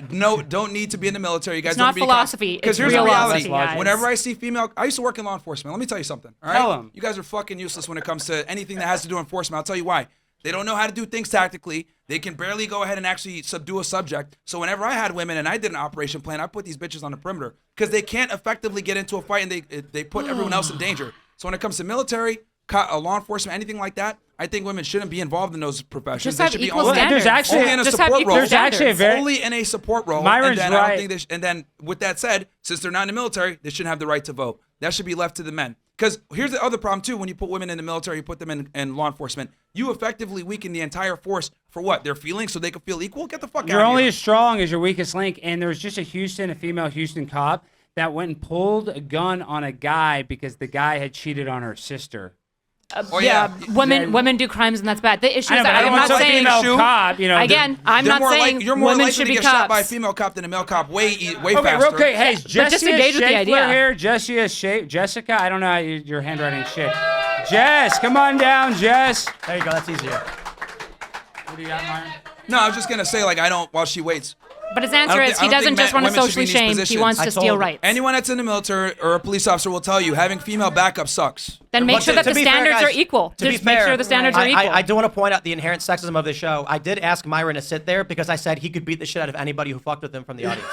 don't need to be in the military. You guys It's don't not be cops. philosophy, Because it's here's the reality. reality, guys. Whenever I see female, I used to work in law enforcement. Let me tell you something. All right, Tell 'em. you guys are fucking useless when it comes to anything that has to do with enforcement. I'll tell you why. They don't know how to do things tactically. They can barely go ahead and actually subdue a subject. So whenever I had women and I did an operation plan, I put these bitches on the perimeter because they can't effectively get into a fight and they put everyone else in danger. So when it comes to military, law enforcement, anything like that, I think women shouldn't be involved in those professions. Just They have should be equal only, standards. There's actually- only in a Just have support equal role. There's actually a very- Only in a support role. Myron's and then I right. don't think they and then with that said, since they're not in the military, they shouldn't have the right to vote. That should be left to the men. Because here's the other problem too: when you put women in the military, you put them in law enforcement, you effectively weaken the entire force for what? Their feelings, so they can feel equal. Get the fuck You're out of only here. as strong as your weakest link. And there was just a female Houston cop that went and pulled a gun on a guy because the guy had cheated on her sister. Women do crimes and that's bad. The issue I know, is but that I'm everyone's not like saying female cop, again. I'm They're not more saying you're more women likely should to be get shot by a cops. female cop than a male cop way Okay, faster. real quick. Hey, is Jessica engage with the Schaeffler idea. here? Jessica, I don't know how your handwriting shit. Jess, come on down, Jess. There you go. That's easier. What do you got, Myron? No, I was just gonna say I don't while she waits. But his I answer don't is thi- he I don't doesn't think just want to women should be socially in these shame. He positions. wants I to told steal him. rights. Anyone that's in the military or a police officer will tell you having female backup sucks. Then make But sure to that the be fair, standards guys, are equal. To be Just make fair, sure the standards are equal. I do want to point out the inherent sexism of this show. I did ask Myron to sit there because I said he could beat the shit out of anybody who fucked with him from the audience.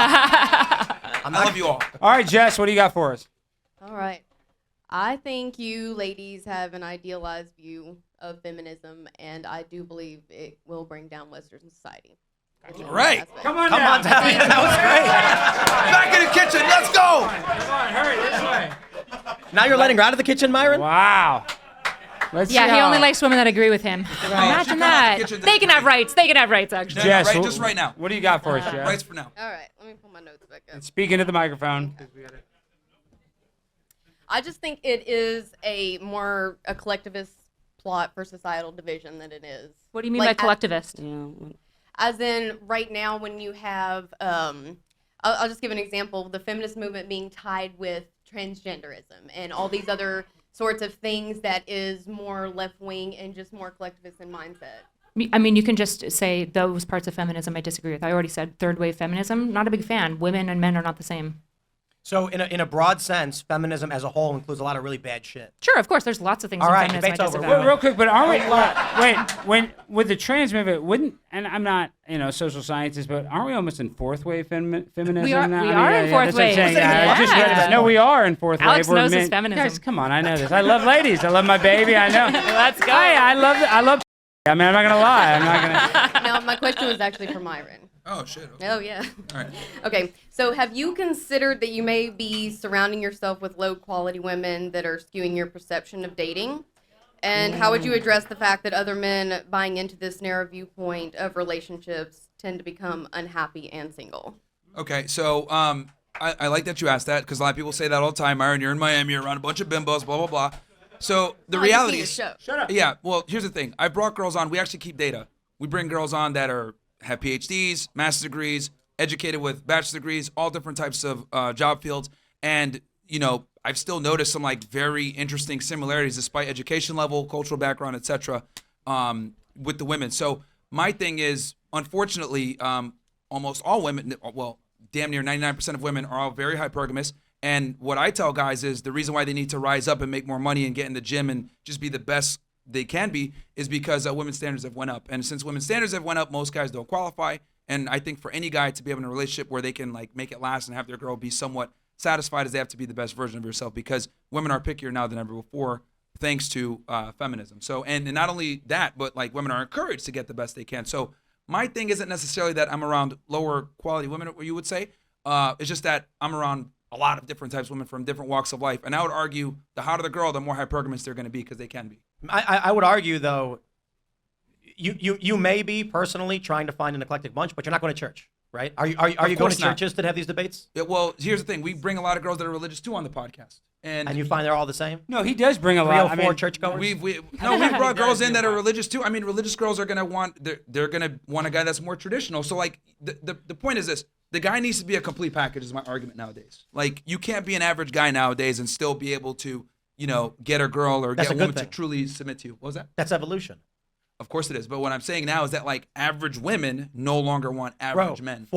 I love you all. All right, Jess, what do you got for us? All right. I think you ladies have an idealized view of feminism, and I do believe it will bring down Western society. All right. Come on Come down. on down. That was great. Back in the kitchen. Let's go. Come on, hurry this way. Now you're letting her out of the kitchen, Myron? Wow. Let's see Yeah, he how- only likes women that agree with him. she Imagine come out that. the kitchen They can have rights. They can have rights, actually. No, Jess, right, just right now. What do you got for us, Jess? Rights for now. All right. Let me pull my notes back up. And speaking to the microphone. I just think it is a collectivist plot for societal division than it is. What do you mean Like, by collectivist? As in, right now, when you have, I'll just give an example, the feminist movement being tied with transgenderism and all these other sorts of things that is more left-wing and just more collectivist in mindset. I mean, you can just say those parts of feminism I disagree with. I already said third wave feminism. Not a big fan. Women and men are not the same. So in a broad sense, feminism as a whole includes a lot of really bad shit. Sure, of course, there's lots of things All in right, feminism I debate's over. disagree with. Real quick, but aren't we? When with the trans movement, wouldn't? And I'm not, social scientist, but aren't we almost in fourth wave feminism We are- now? we I mean, are in fourth that's what I'm wave. saying. What's that I just read even? it. No, we are in fourth Alex wave. We're knows his men- feminism. Guys, come on, I know this. I love ladies. I love my baby. I know. Let's go. Hey, I love. I mean, I'm not gonna lie. I'm not gonna. Now, my question was actually for Myron. Oh shit. Okay. Oh, yeah. All right. Okay, so have you considered that you may be surrounding yourself with low-quality women that are skewing your perception of dating? And how would you address the fact that other men buying into this narrow viewpoint of relationships tend to become unhappy and single? Okay, so I like that you asked that because a lot of people say that all the time. Myron, you're in Miami, you're around a bunch of bimbos, blah blah blah. So the reality is, Shut up. yeah. Well, here's the thing. I brought girls on. We actually keep data. We bring girls on that have PhDs, master's degrees, educated with bachelor's degrees, all different types of job fields, and I've still noticed some very interesting similarities despite education level, cultural background, etc. With the women. So my thing is, unfortunately, almost all women, well, damn near 99% of women are all very hypergamous. And what I tell guys is the reason why they need to rise up and make more money and get in the gym and just be the best they can be is because women's standards have went up. And since women's standards have went up, most guys don't qualify. And I think for any guy to be able in a relationship where they can make it last and have their girl be somewhat satisfied, is they have to be the best version of yourself, because women are pickier now than ever before thanks to feminism. So and not only that, but women are encouraged to get the best they can. So my thing isn't necessarily that I'm around lower quality women, what you would say. It's just that I'm around a lot of different types of women from different walks of life. And I would argue the hotter the girl, the more hypergamous they're going to be, because they can be. I would argue, though, you may be personally trying to find an eclectic bunch, but you're not going to church, right? Are you going to course not. churches to have these debates? Yeah, well, here's the thing. We bring a lot of girls that are religious, too, on the podcast. And you find they're all the same? No, he does bring a lot. 304 churchgoers? We've brought girls in that are religious, too. I mean, religious girls are going to want, they're going to want a guy that's more traditional. So, the point is this. The guy needs to be a complete package is my argument nowadays. You can't be an average guy nowadays and still be able to, get a girl or That's get a a good woman to thing. truly submit to you. What was that? That's evolution. Of course it is. But what I'm saying now is that average women no longer want average men.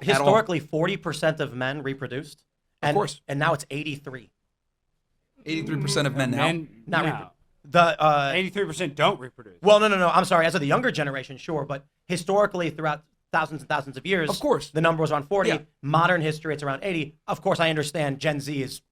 Historically, 40% of men reproduced. Of course. And now it's 83. 83% of men now. Not no. The 83% don't reproduce. Well, no. I'm sorry. As of the younger generation, sure, but historically, throughout thousands and thousands of years, Of course. the number was around 40. Yeah. Modern history, it's around 80. Of course, I understand Gen Z is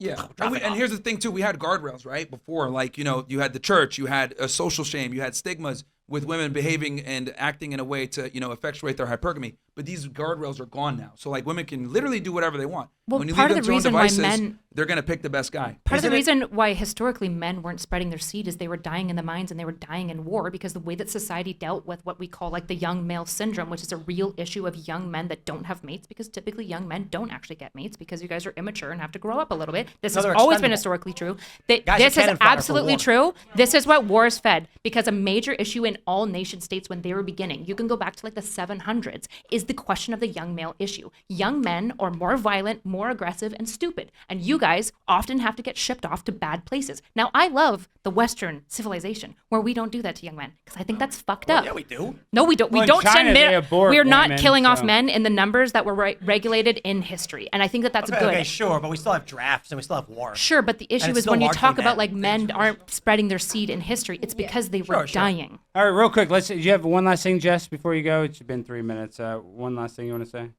And here's the thing too: we had guardrails, right? Before, like you had the church, you had a social shame, you had stigmas with women behaving and acting in a way to effectuate their hypergamy. But these guardrails are gone now, so like women can literally do whatever they want. Well, when you part leave of them the to their own reason why devices, men- they're gonna pick the best guy. Part of the reason why historically men weren't spreading their seed is they were dying in the mines and they were dying in war because the way that society dealt with what we call like the young male syndrome, which is a real issue of young men that don't have mates because typically young men don't actually get mates because you guys are immature and have to grow up a little bit. This No, has they're always been expendable. historically true. This Guys are is cannon fodder for absolutely war. true. This is what war is fed because a major issue in all nation states when they were beginning, you can go back to like the 700s, is the question of the young male issue. Young men are more violent, more aggressive, and stupid. And you guys often have to get shipped off to bad places. Now, I love the Western civilization where we don't do that to young men because I think that's fucked up. Yeah, we do. No, we don't. Well, We in don't China, send they men. abort We are not women, killing off so- men in the numbers that were regulated in history. And I think that that's Okay, good. okay, sure, but we still have drafts and we still have war. Sure, but the issue it's is still when you largely talk about men. like men aren't spreading their seed in history, it's because they were Sure. dying. All right, real quick. Do you have one last thing, Jess, before you go? It's been 3 minutes. One last thing you want to say?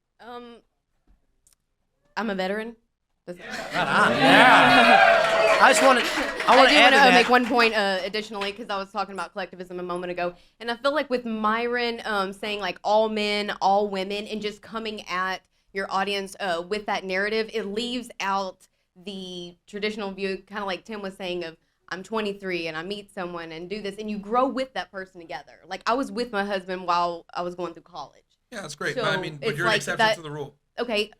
I'm a veteran. I just want to. I want to add to that. make one point additionally because I was talking about collectivism a moment ago, and I feel like with Myron saying like all men, all women, and just coming at your audience with that narrative, it leaves out the traditional view, kind of like Tim was saying of I'm 23 and I meet someone and do this, and you grow with that person together. Like I was with my husband while I was going through college. Yeah, that's great. So I mean, but it's you're an like exception that- to the rule. Okay,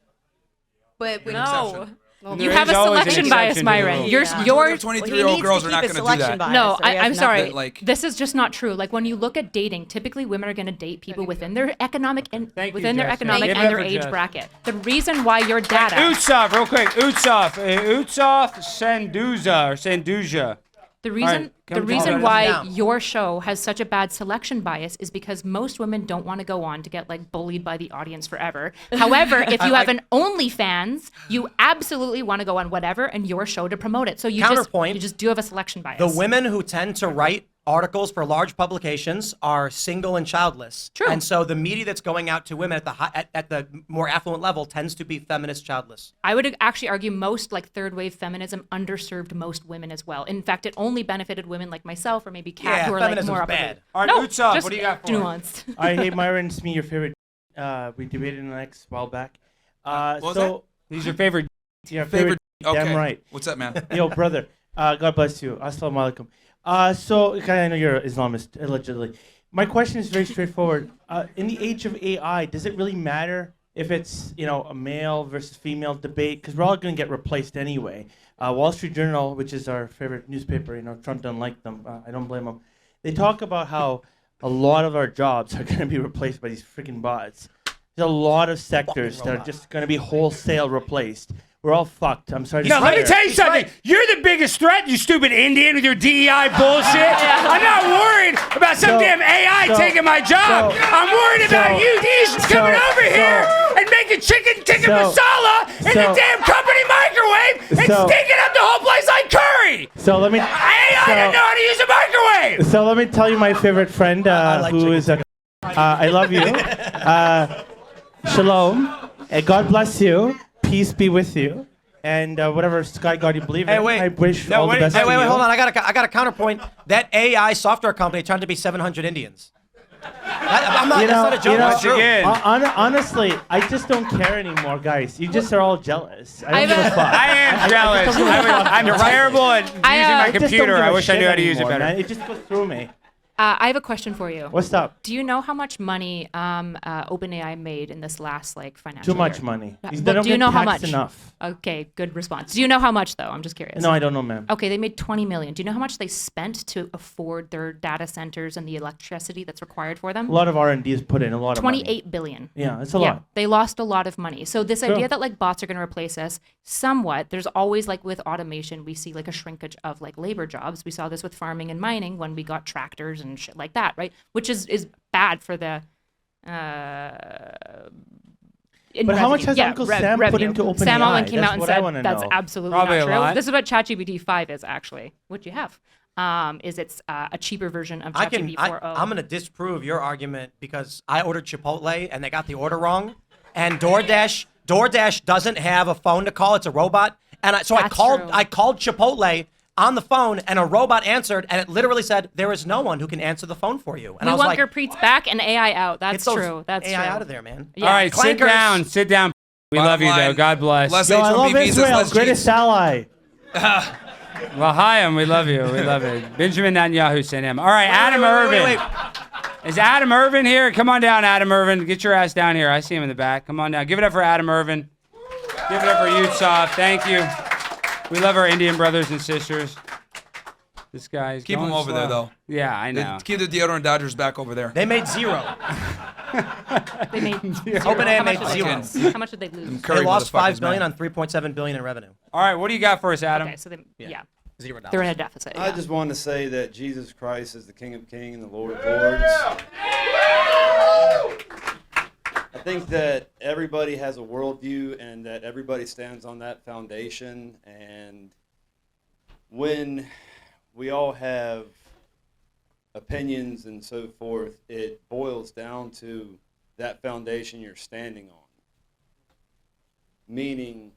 but when You're an exception. well, You There have a is always an selection bias, exception to the Myron. rule. Your Yeah. your 23-year-old girls are not going to do that. no, I'm sorry. But, like- This is just not true. Like when you look at dating, typically women are going to date people within their economic and Thank you, within their Jess. economic Give it and up their for age Jess. bracket. The reason why your data. Utsov, real quick. Utsov Sanduza or Sanduja. The All reason right, come the reason down. why Down. your show has such a bad selection bias is because most women don't want to go on to get like bullied by the audience forever. However, if you have an OnlyFans, you absolutely want to go on whatever and your show to promote it. So you Counterpoint, just do have a selection bias. The women who tend to write articles for large publications are single and childless. True. And so the media that's going out to women at the more affluent level tends to be feminist childless. I would actually argue most like third wave feminism underserved most women as well. In fact, it only benefited women like myself or maybe Kat Yeah, who are like feminism's more upper. bad. All right, No, Utsov, just what do you got for nuanced. I hate Myron. It's me, your favorite. We debated in the next while back. What was So These are favorite. yeah, Favorite. Okay. Damn right. What's up, man? Yo, brother. God bless you. Assalamu alaikum. So I know you're an Islamist, allegedly. My question is very straightforward. In the age of AI, does it really matter if it's a male versus female debate? Because we're all going to get replaced anyway. Wall Street Journal, which is our favorite newspaper, Trump doesn't like them. I don't blame him. They talk about how a lot of our jobs are going to be replaced by these freaking bots. There's a lot of sectors that are just going to be wholesale replaced. We're all fucked. I'm sorry to Now, let me swear. tell you something. You're the biggest threat, you stupid Indian with your DEI bullshit. I'm not worried about some damn AI taking my job. I'm worried about you Asians coming over here and making chicken tikka masala in the damn company microwave and stinking up the whole place like curry. So let me. AI didn't know how to use a microwave. So let me tell you my favorite friend, who is a. I love you. Shalom. God bless you. Peace be with you. And whatever sky god you believe in, Hey, wait. I wish all the best Hey, to wait, you. hold on. I got a counterpoint. That AI software company turned to be 700 Indians. That's not a joke. That's true. Honestly, I just don't care anymore, guys. You just are all jealous. I don't give a fuck. I am jealous. I'm terrible at using my computer. I wish I knew how to use it better. Man. It just goes through me. I have a question for you. What's up? Do you know how much money OpenAI made in this last financial Too much year? money. Well, They don't do you get know how taxed much? enough. Okay, good response. Do you know how much though? I'm just curious. No, I don't know, ma'am. Okay, they made 20 million. Do you know how much they spent to afford their data centers and the electricity that's required for them? A lot of R&D is put in. A lot of money. 28 billion. Yeah, that's a lot. They lost a lot of money. So this Sure. idea that bots are going to replace us, somewhat. There's always with automation, we see a shrinkage of labor jobs. We saw this with farming and mining when we got tractors and shit like that, right? Which is bad for the. But how much has Uncle Sam put revenue. into Sam OpenAI? Allen came That's out and what I said wanna that's know. absolutely Probably not a true. lot. This is what ChatGPT 5 is actually. What you have. is it's a cheaper version of I'm ChatGPT 4.0. going to disprove your argument because I ordered Chipotle and they got the order wrong. And DoorDash doesn't have a phone to call. It's a robot. And I called Chipotle on the phone and a robot answered and it literally said, there is no one who can answer the phone for you. And we I was want like, your preets back and AI out. That's those true. That's AI true. out of there, man. Yeah. All right, Clankers. sit down. We Bottom love you, though. line, God bless. less Yo, I love H-1B visas, Israel, less greatest ally. Well, hi, we love you. We love it. Benjamin Netanyahu sent him. All right, Adam Irvin. Wait. Is Adam Irvin here? Come on down, Adam Irvin. Get your ass down here. I see him in the back. Come on down. Give it up for Adam Irvin. Give it up for Utah. Thank you. We love our Indian brothers and sisters. This guy's Keep going him over there, slow. though. Yeah, I know. Keep the deodorant Dodgers back over there. They made zero. They made OpenAI made zero. zero. How much did they lose? They lost $5 billion on $3.7 billion in revenue. All right, what do you got for us, Adam? Okay, so yeah. $0. They're in a deficit. I yeah. just wanted to say that Jesus Christ is the King of Kings and the Lord of Lords. I think that everybody has a worldview and that everybody stands on that foundation. And when we all have opinions and so forth, it boils down to that foundation you're standing on. Meaning,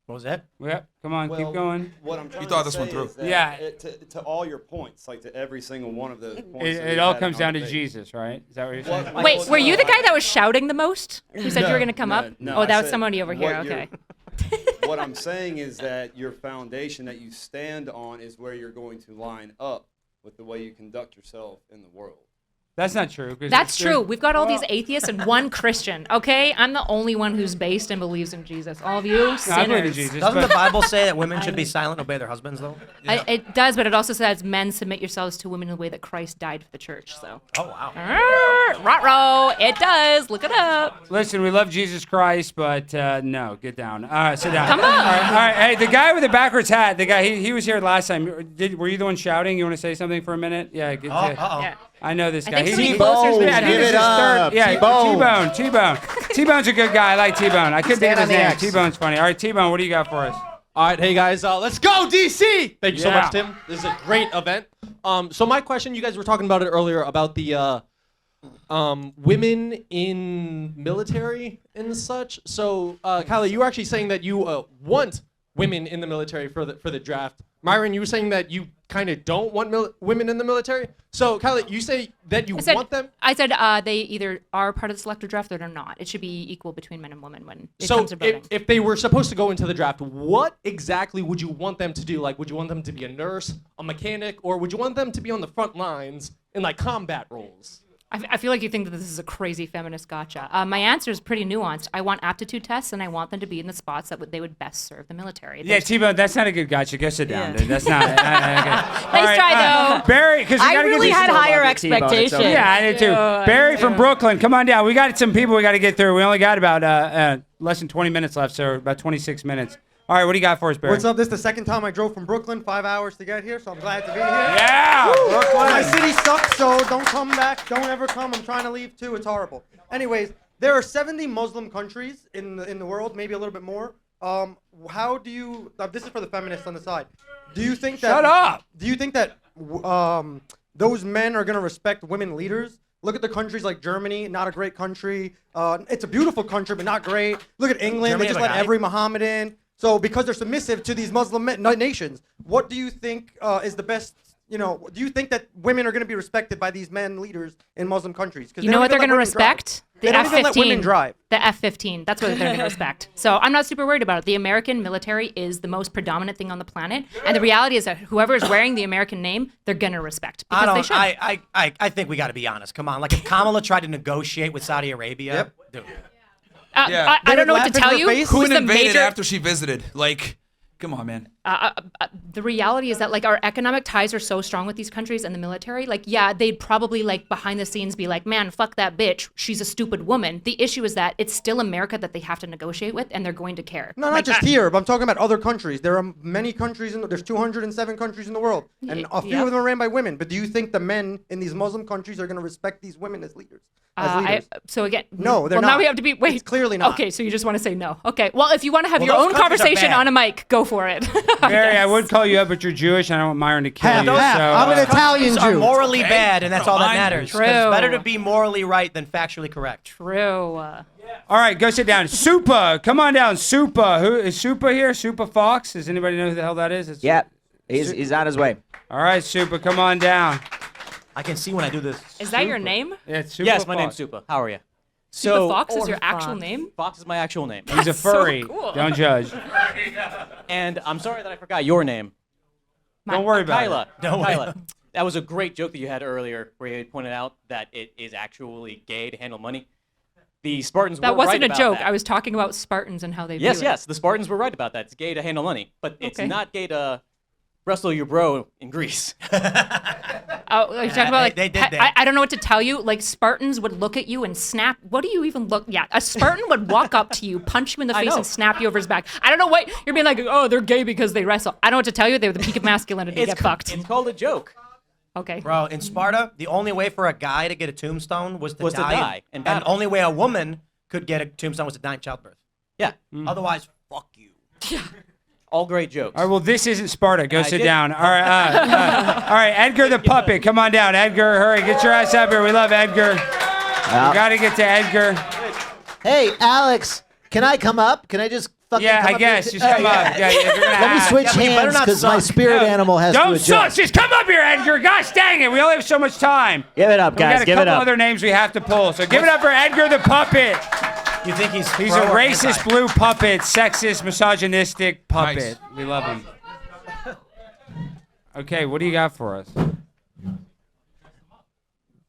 What was that? Yep, come on, keep going. What I'm trying You thought to this one say through. is that Yeah. to all your points, like to every single one of those points. that It we've all had comes in our down to debate. Jesus, right? Is that what you're saying? Wait, were you the guy that was shouting the most? Who said you were going to come No, up? no, Oh, I that was said somebody over here. what you're- Okay. What I'm saying is that your foundation that you stand on is where you're going to line up with the way you conduct yourself in the world. That's not true. 'cause That's there's- true. We've got all these atheists and one Christian. Okay, I'm the only one who's based and believes in Jesus. All of you No, I believe in sinners. Jesus. Doesn't but- the Bible say that women should be silent and obey their husbands, though? It does, but it also says, "Men, submit yourselves to women in the way that Christ died for the church." So, Oh, wow. Rot-row. It does. Look it up. Listen, we love Jesus Christ, but no, get down. All right, sit down. Come on. All right. Hey, the guy with the backwards hat, the guy, he was here last time. Were you the one shouting? You want to say something for a minute? Yeah. Yeah. I know this I guy. think He's- somebody he- closer's been I think shouting. this is Give it third. up. Yeah, T-Bone. T-Bone. T-Bone's a good guy. I like T-Bone. I couldn't think of his Stand on the name. X. T-Bone's funny. All right, T-Bone, what do you got for us? All right, hey guys, let's go DC! Thank you so Yeah. much, Tim. This is a great event. So my question, you guys were talking about it earlier about the women in military and such. So, Kylie, you were actually saying that you want women in the military for the draft. Myron, you were saying that you kind of don't want women in the military. So, Kylie, you say that you want them. I said they either are part of the selective draft or they're not. It should be equal between men and women when it So comes to voting. if they were supposed to go into the draft, what exactly would you want them to do? Like, would you want them to be a nurse, a mechanic, or would you want them to be on the front lines in like combat roles? I feel like you think that this is a crazy feminist gotcha. My answer is pretty nuanced. I want aptitude tests, and I want them to be in the spots that they would best serve the military. Yeah, There's- T-Bone, that's not a good gotcha. Go sit down, dude. That's not. Nice try, though. Barry, because I really had higher expectations. Yeah, I did too. Barry from Brooklyn, come on down. We got some people we got to get through. We only got about less than 20 minutes left, so about 26 minutes. All right, what do you got for us, Barry? What's up? This is the second time I drove from Brooklyn, 5 hours to get here, so I'm glad to be here. Yeah, Brooklyn. My city sucks, so don't come back. Don't ever come. I'm trying to leave too. It's horrible. Anyways, there are 70 Muslim countries in the world, maybe a little bit more. How do you? This is for the feminists on the side. Do you think that? Shut up. Do you think that those men are gonna respect women leaders? Look at the countries like Germany, not a great country. It's a beautiful country, but not great. Look at England. Germany They just have a let guy? every Mohammedan. So because they're submissive to these Muslim nations, what do you think is the best? Do you think that women are going to be respected by these men leaders in Muslim countries? You know what they're going to respect? They The don't even let women F-15. drive. The F-15. That's what they're going to respect. So I'm not super worried about it. The American military is the most predominant thing on the planet, and the reality is that whoever is wearing the American name, they're going to respect because they should. I think we got to be honest. Come on, like if Kamala tried to negotiate with Saudi Arabia, dude. Yeah. I don't know what to tell you. Who Who's the invaded major? after she visited? Like, come on, man. The reality is that like our economic ties are so strong with these countries and the military. Like, yeah, they'd probably like behind the scenes be like, man, fuck that bitch. She's a stupid woman. The issue is that it's still America that they have to negotiate with, and they're going to care. No, not just here, but I'm talking about other countries. There are many countries, there's 207 countries in the world, and a few yeah. of them are ran by women. But do you think the men in these Muslim countries are going to respect these women as leaders? as leaders? So again, No, they're well, now not. we have to be. Wait, It's clearly not. Okay, so you just want to say no. Okay, well, if you want to have Well, your those own countries are conversation bad. on a mic, go for it. Barry, I would call you up, but you're Jewish, and I don't want Myron to kill you. So, I'm an Italian Countries are Jew. morally bad, and that's all that Fine. matters. 'Cause True. It's better to be morally right than factually correct. True. All right, go sit down. Supa, come on down. Supa, who is Supa here? Supa Fox. Does anybody know who the hell that is? It's, Yeah, he's on his way. All right, Supa, come on down. I can see when I do this. Is that your name? Yeah, it's Supa Yes, my Fox. name's Supa. How are you? Supa Fox is your actual name? Fox is my actual name. He's a furry. So cool. Don't judge. And I'm sorry that I forgot your name. Don't worry about Kyla. it. Kyla. That was a great joke that you had earlier where you had pointed out that it is actually gay to handle money. The Spartans That were wasn't right a about joke. that. I was talking about Spartans and how they Yes, view it. yes. The Spartans were right about that. It's gay to handle money. But it's Okay. not gay to wrestle your bro in Greece. Oh, are you talking about like they did that. I don't know what to tell you. Like Spartans would look at you and snap. What do you even look? Yeah, a Spartan would walk up to you, punch you in the I face, know. and snap you over his back. I don't know what you're being like. Oh, they're gay because they wrestle. I don't know what to tell you. They were the peak of masculinity. Get fucked. It's called a joke. Okay. Bro, in Sparta, the only way for a guy to get a tombstone was to die. in And the battle. only way a woman could get a tombstone was to die in childbirth. Yeah. Otherwise, fuck you. All great jokes. All right, well, this isn't Sparta. Go I sit did- down. All right, all right, Edgar the puppet, come on down. Edgar, hurry, get your ass up here. We love Edgar. We got to get to Edgar. Hey, Alex, can I come up? Can I just fucking Yeah, come I up guess. here? Just come up. Yeah, if you're gonna Let me ask. switch Yeah, but you better hands not because my suck. spirit animal has to Don't adjust. suck. Just come up here, Edgar. Gosh dang it. We only have so much time. Give it up, We guys. got a Give it couple up. other names we have to pull. So give it up for Edgar the puppet. You think he's He's pro a or racist anti? blue puppet, sexist, misogynistic puppet. Nice. We love him. Okay, what do you got for us?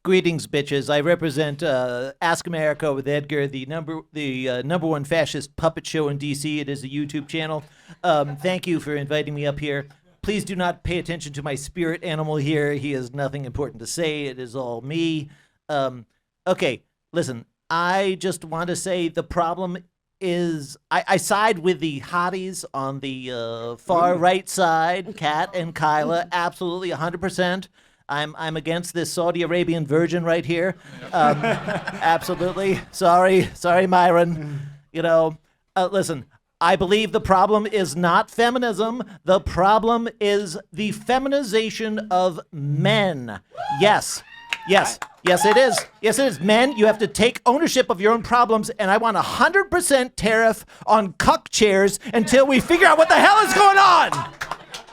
Greetings, bitches. I represent Ask America with Edgar, the number one fascist puppet show in D.C. It is a YouTube channel. Thank you for inviting me up here. Please do not pay attention to my spirit animal here. He has nothing important to say. It is all me. Okay, listen. I just want to say the problem is I side with the hotties on the far right side, Kat and Kyla, absolutely 100%. I'm against this Saudi Arabian virgin right here. Absolutely. Sorry, Myron. You know, listen, I believe the problem is not feminism. The problem is the feminization of men. Yes, it is. Yes, it is. Men, you have to take ownership of your own problems, and I want 100% tariff on cuck chairs until we figure out what the hell is going on.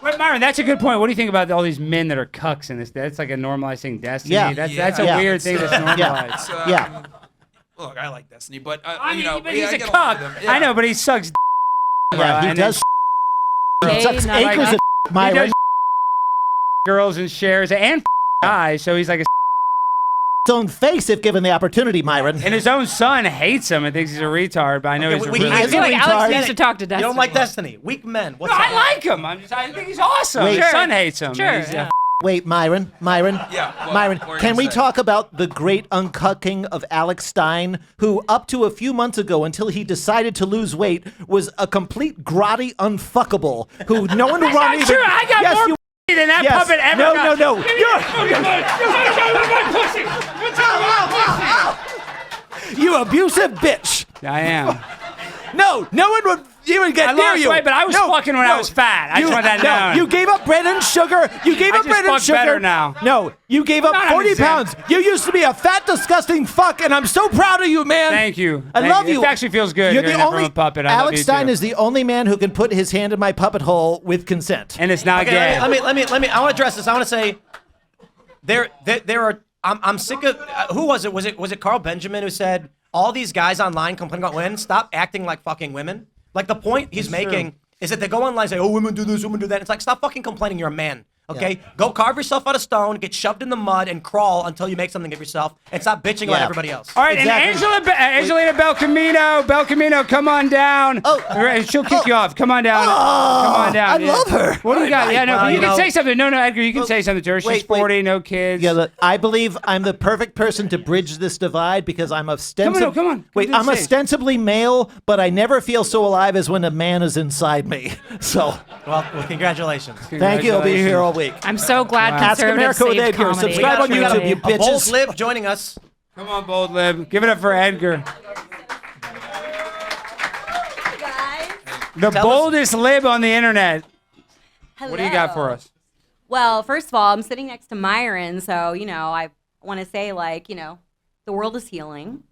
Wait, Myron, that's a good point. What do you think about all these men that are cucks in this? That's like a normalized thing. Destiny. Yeah. That's a Yeah. weird thing that's normalized. It's, Yeah. Look, I like Destiny, but I mean, you know, but yeah, he's I a get along cuck. with him. I know, but he sucks. Yeah, he and does. then- He sucks not acres like- of He Myron. does girls and shares and guys, so he's like a His own face if given the opportunity, Myron. and his own son hates him and thinks he's a retard. But I know Okay, he's a we- really. I is feel a like retard. Alex needs to talk to Destiny. You don't like Destiny. Weak men. What's No, up? I like him. I think he's awesome. Wait. His Sure. son hates him. Sure, He's, yeah. Wait, Myron. Yeah, Myron, what were you can gonna we say? talk about the great uncucking of Alex Stein, who up to a few months ago, until he decided to lose weight, was a complete grotty unfuckable, who no one That's run not even. true. I got yes, more you, than that yes. puppet ever No, got. no, no. You abusive bitch. I am. No one would even get I near lost you. weight, but I was fucking when I was fat. I just want that known. You gave up bread and sugar. You gave I up just bread and fuck sugar. better now. No, you gave up Not 40 understand. pounds. You used to be a fat, disgusting fuck, and I'm so proud of you, man. Thank you. I Thank love you. It actually feels good. You're hearing the that from only a puppet. I love Alex you Stein too. is the only man who can put his hand in my puppet hole with consent. And it's not Okay, gay. let me. I want to address this. I want to say, there are. I'm sick of. Who was it? Was it Carl Benjamin who said all these guys online complaining about women? Stop acting like fucking women. Like the point he's making is that they go online and say, "Oh, women do this, women do that." It's like, stop fucking complaining. You're a man. Okay, go carve yourself out of stone, get shoved in the mud, and crawl until you make something of yourself, and stop bitching about everybody else. All right, Exactly. and Angelina Belcamino, come on down. Oh. She'll kick you off. Come on down. Come on down. I Yeah. love her. What do you got? Yeah, no, Well, but you you can know- say something. No, Edgar, you can say something to her. She's wait. 40, no kids. Yeah, look, I believe I'm the perfect person to bridge this divide because I'm ostensibly. Come on. Wait, to the I'm stage. ostensibly male, but I never feel so alive as when a man is inside me. So, Well, congratulations. thank you. I'll be here all week. I'm so glad Ask conservatives America with saved Edgar. comedy. Subscribe on We got YouTube, you a bold bitches. lib joining us. Come on, bold lib. Give it up for Edgar. The boldest lib on the internet. What do you got for us? Well, first of all, I'm sitting next to Myron, so, I want to say, the world is healing.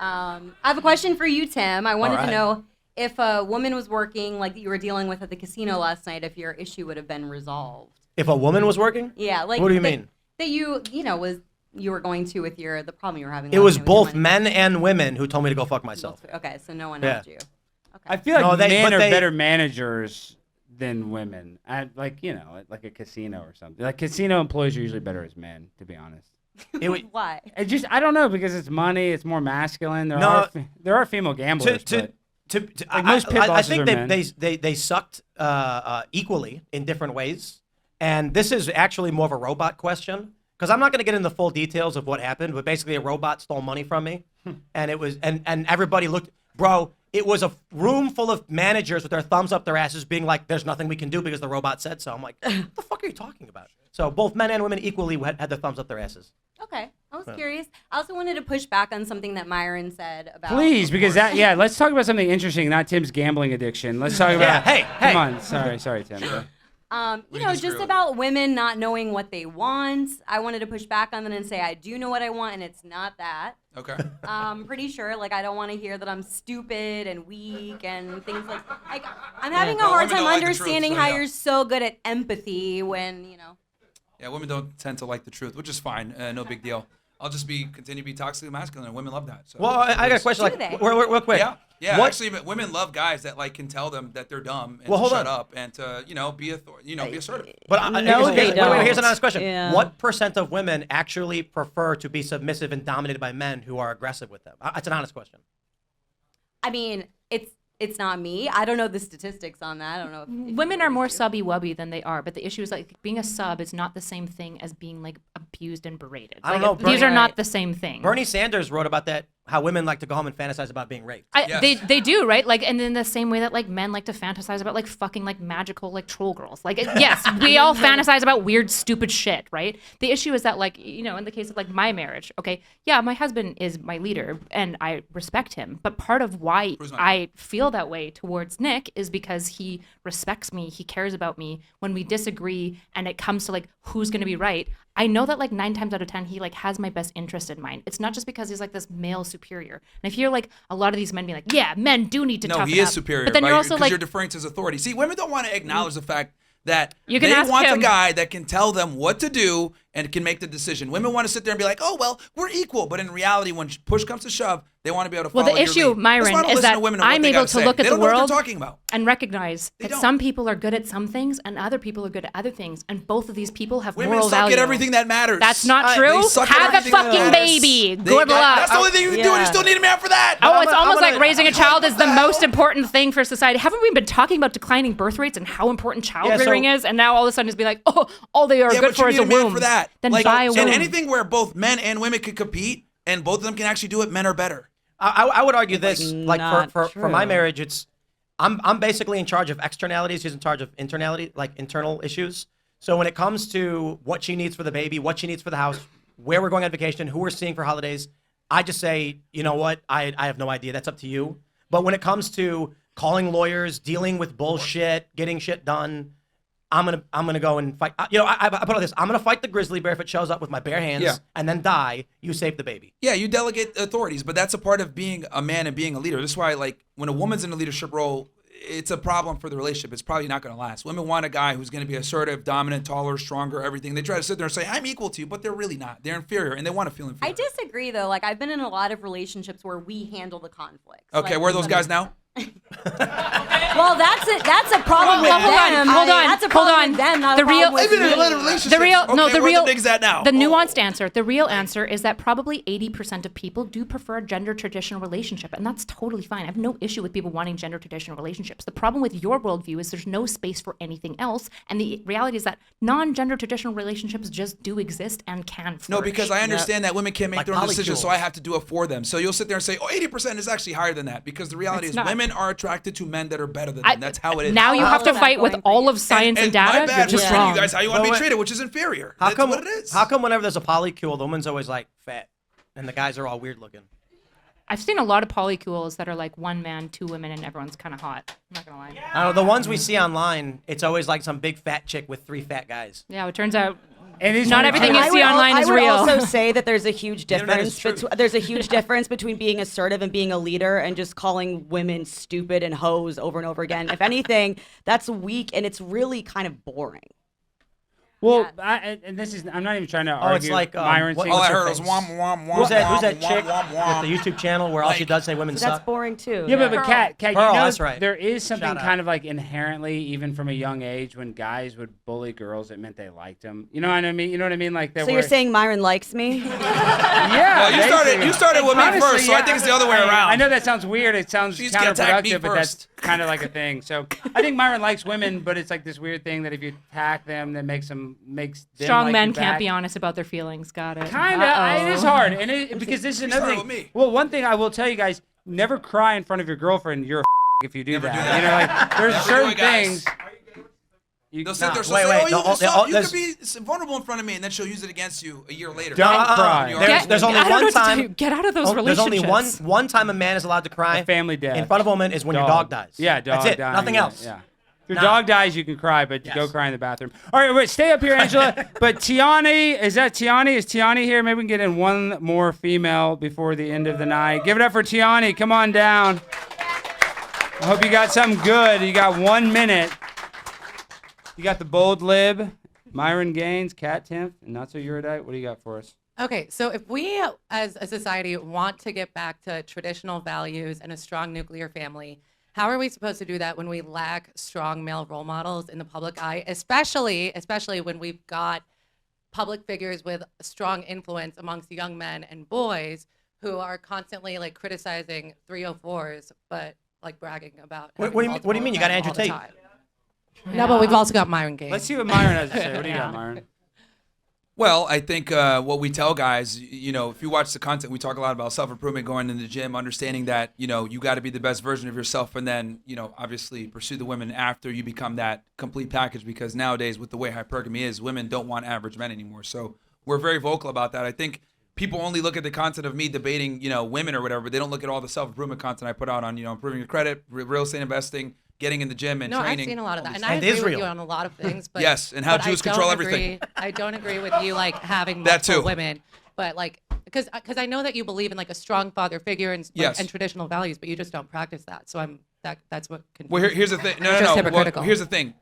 I have a question for you, Tim. I wanted to know if a woman was working like you were dealing with at the casino last night, if your issue would have been resolved. If a woman was working? Yeah, like what do you mean? That you were going to with the problem you were having. It was both men and women who told me to go fuck myself. Okay, so no one helped you. I feel like men are better managers than women. Like a casino or something. Like casino employees are usually better as men, to be honest. Why? I don't know, because it's money. It's more masculine. There are female gamblers. Most pit I bosses think are men. they sucked equally in different ways, and this is actually more of a robot question, because I'm not going to get into the full details of what happened, but basically a robot stole money from me, and it was and everybody looked, bro. It was a room full of managers with their thumbs up their asses, being like, "There's nothing we can do because the robot said so." I'm like, "What the fuck are you talking about?" So both men and women equally had their thumbs up their asses. Okay, I was curious. I also wanted to push back on something that Myron said about. Please, because let's talk about something interesting, not Tim's gambling addiction. Let's talk about. Hey, come on. Sorry, Tim. Just about women not knowing what they want. I wanted to push back on that and say I do know what I want, and it's not that. Okay. I'm pretty sure. I don't want to hear that I'm stupid and weak and things like. I'm having a hard time understanding how you're so good at empathy when Yeah, women don't tend to like the truth, which is fine. No big deal. I'll just continue to be toxically masculine, and women love that. So well, I got a question. Real quick. Yeah. Actually, women love guys that can tell them that they're dumb and to shut up and to be be assertive. But here's an honest question: What % of women actually prefer to be submissive and dominated by men who are aggressive with them? That's an honest question. I mean, it's not me. I don't know the statistics on that. I don't know if Women are more subby-wubby than they are, but the issue is being a sub is not the same thing as being abused and berated. I don't know. These are not the same thing. Bernie Sanders wrote about that, how women like to go home and fantasize about being raped. They do, right? And in the same way that men like to fantasize about fucking magical troll girls. Yes, we all fantasize about weird, stupid shit, right? The issue is that in the case of my marriage, okay, yeah, my husband is my leader and I respect him, but part of why I feel that way towards Nick is because he respects me, he cares about me. When we disagree and it comes to who's going to be right, I know that 9 times out of 10 he has my best interest in mind. It's not just because he's this male superior. And I hear a lot of these men be yeah, men do need to toughen up. No, he is superior. But then you're also you're deferring to his authority. See, women don't want to acknowledge the fact that you can they want him. a guy that can tell them what to do and can make the decision. Women want to sit there and be like, oh, well, we're equal. But in reality, when push comes to shove, they want to be able to follow Well, the your issue, lead. Myron, is that I'm able to look at the world and recognize that some people are good at some things and other people are good at other things. And both of these people have women moral suck value. at everything that matters. That's not true. Have a fucking baby. Good luck. That's the only thing you can do, and you still need a man for that. Oh, it's almost like raising a child is the most important thing for society. Haven't we been talking about declining birth rates and how important child rearing is? And now all of a sudden it's be all they are good for is a womb. For that. Then buy a womb. And anything where both men and women can compete and both of them can actually do it, men are better. I would argue this, for my marriage, I'm basically in charge of externalities, he's in charge of internal issues. So when it comes to what she needs for the baby, what she needs for the house, where we're going on vacation, who we're seeing for holidays, I just say, you know what, I have no idea, that's up to you. But when it comes to calling lawyers, dealing with bullshit, getting shit done, I'm gonna go and fight. I put all this. I'm gonna fight the grizzly bear if it shows up with my bare hands, and then die. You save the baby. Yeah, you delegate authorities, but that's a part of being a man and being a leader. That's why, when a woman's in a leadership role, it's a problem for the relationship. It's probably not gonna last. Women want a guy who's gonna be assertive, dominant, taller, stronger, everything. They try to sit there and say, "I'm equul to you," but they're really not. They're inferior, and they want to feel inferior. I disagree, though. I've been in a lot of relationships where we handle the conflicts. Okay, where are those guys now? Well, that's a problem with them. That's a problem with them, not a problem with me. The nuanced answer, the real answer is that probably 80% of people do prefer a gender traditional relationship, and that's totally fine. I have no issue with people wanting gender traditional relationships. The problem with your worldview is there's no space for anything else, and the reality is that non-gender traditional relationships just do exist and can flourish. No, because I understand that women can't make their own decisions, so I have to do it for them. So you'll sit there and say, 80% is actually higher than that, because the reality is women are attracted to men that are better than them. That's how it is. Now you have to fight with all of science and data. My bad You're for just treating wrong. you guys how you want to be treated, which is inferior. That's what it is. How come whenever there's a polycule, the woman's always fat? and the guys are all weird looking. I've seen a lot of polycules that are like one man, 2 women, and everyone's kind of hot. I'm not gonna lie. I don't know, the ones we see online, it's always like some big fat chick with 3 fat guys. Yeah, it turns out And not everything you see online is I would real. also say that there's a huge internet is difference. true. There's a huge difference between being assertive and being a leader, and just calling women stupid and hoes over and over again. If anything, that's weak, and it's really kind of boring. Well, and this is, I'm not even trying to argue. it's like, Myron what- saying- All I what's her heard was face? womp womp womp. Who's that womp, chick womp, womp, with the YouTube channel where all she does say women So that's suck? boring too. Yeah, but Kat, you Pearl, know, that's right. there is something Shout out. kind of like inherently, even from a young age, when guys would bully girls, it meant they liked them. You know what I mean? You know what I mean? Like, So you're saying Myron likes me? yeah. Well, you started with me Honestly, first, so I think it's the other way around. I know that sounds weird. It sounds She's gonna attack me counterproductive, but that's first. kind of like a thing. So I think Myron likes women, but it's like this weird thing that if you attack them, that makes them Strong like men you can't back. be honest about their feelings. Got it. Kind of. It is hard, and because this is another started thing. with me. Well, one thing I will tell you guys: never cry in front of your girlfriend. You're a if you do that. You know, like there's Never certain do it, guys. things. They'll sit there, Wait, say, wait, oh, you there's- could be vulnerable in front of me, and then she'll use it against you a year later. Don't cry. There's only I don't know one what to time. do. Get out of those There's only relationships. one time a man is allowed to cry A family death. in front of a woman is when your dog dies. Yeah, dog That's it. dying, Nothing yeah, else. Yeah. If your dog dies, you can cry, but go cry in the bathroom. All right, wait, stay up here, Angela. But Tiani, is that Tiani? Is Tiani here? Maybe we can get in one more female before the end of the night. Give it up for Tiani. Come on down. I hope you got something good. You got 1 minute. You got the bold lib, Myron Gaines, Kat Timpf, and NotSoErudite. What do you got for us? Okay, so if we as a society want to get back to traditional values and a strong nuclear family, how are we supposed to do that when we lack strong male role models in the public eye, especially when we've got public figures with strong influence amongst young men and boys who are constantly like criticizing 304s, but like bragging about. What do you mean? You got Andrew Tate. No, but we've also got Myron Gaines. Let's see what Myron has to say. What do you got, Myron? Well, I think what we tell guys, you know, if you watch the content, we talk a lot about self-improvement, going in the gym, understanding that, you know, you got to be the best version of yourself, and then, you know, obviously pursue the women after you become that complete package, because nowadays with the way hypergamy is, women don't want average men anymore. So we're very vocal about that. I think people only look at the content of me debating, you know, women or whatever, but they don't look at all the self-improvement content I put out on, you know, improving your credit, real estate investing, getting in the gym and no, training. I've seen a lot of that, and I And agree with Israel. you on a lot of things. But Yes, and how but Jews I don't control agree- everything. I don't agree with you like having That multiple too. women, but like because I know that you believe in like a strong father figure and Yes. and traditional values, but you just don't practice that. So that's what. Well, here's the thing. It's No. just Well, hypocritical. here's the thing.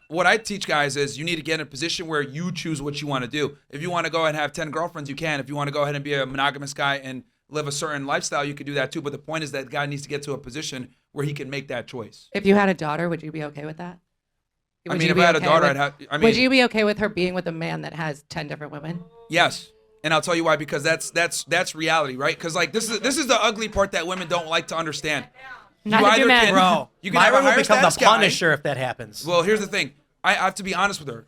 What I teach guys is you need to get in a position where you choose what you want to do. If you want to go ahead and have 10 girlfriends, you can. If you want to go ahead and be a monogamous guy and live a certain lifestyle, you could do that too. But the point is that the guy needs to get to a position where he can make that choice. If you had a daughter, would you be okay with that? I Would mean, you if be I had a okay daughter, with- I'd have. I mean, would you be okay with her being with a man that has 10 different women? Yes. And I'll tell you why, because that's reality, right? Because like this is the ugly part that women don't like to understand. Neither do men. Bro, you can have a Myron will higher become the status guy. Punisher if that happens. Well, here's the thing. I have to be honest with her.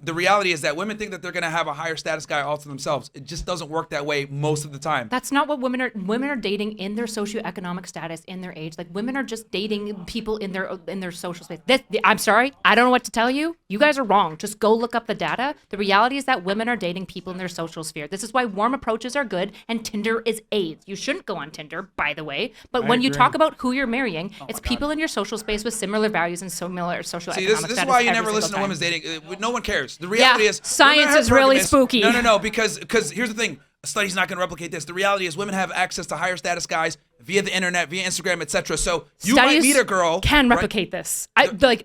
The reality is that women think that they're going to have a higher status guy all to themselves. It just doesn't work that way most of the time. That's not what women are. Women are dating in their socioeconomic status, in their age. Like women are just dating people in their social space. I'm sorry, I don't know what to tell you. You guys are wrong. Just go look up the data. The reality is that women are dating people in their social sphere. This is why warm approaches are good and Tinder is AIDS. You shouldn't go on Tinder, by the way. But I when you agree. talk about who you're marrying, it's people in your social space with similar values and similar socioeconomic See, status. this is why you every never single listen to time. women's dating. No one cares. The reality is science women are is really hypergamous. spooky. No, because here's the thing. A study's not going to replicate this. The reality is women have access to higher status guys via the internet, via Instagram, etc. So you might Studies meet a girl can right? replicate this.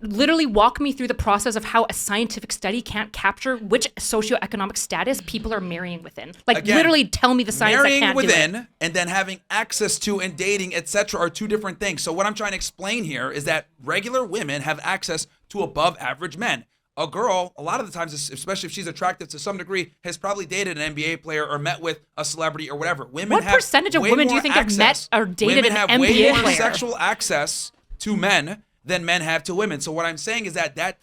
Literally walk me through the process of how a scientific study can't capture which socioeconomic status people are marrying within. Again, Literally tell me the science that marrying can't within do it. and then having access to and dating, etc., are two different things. So what I'm trying to explain here is that regular women have access to above average men. A girl, a lot of the times, especially if she's attractive to some degree, has probably dated an NBA player or met with a celebrity or whatever. Women What have percentage of way women do you more think have met access. or dated women an have NBA way more player? sexual access to men than men have to women. So what I'm saying is that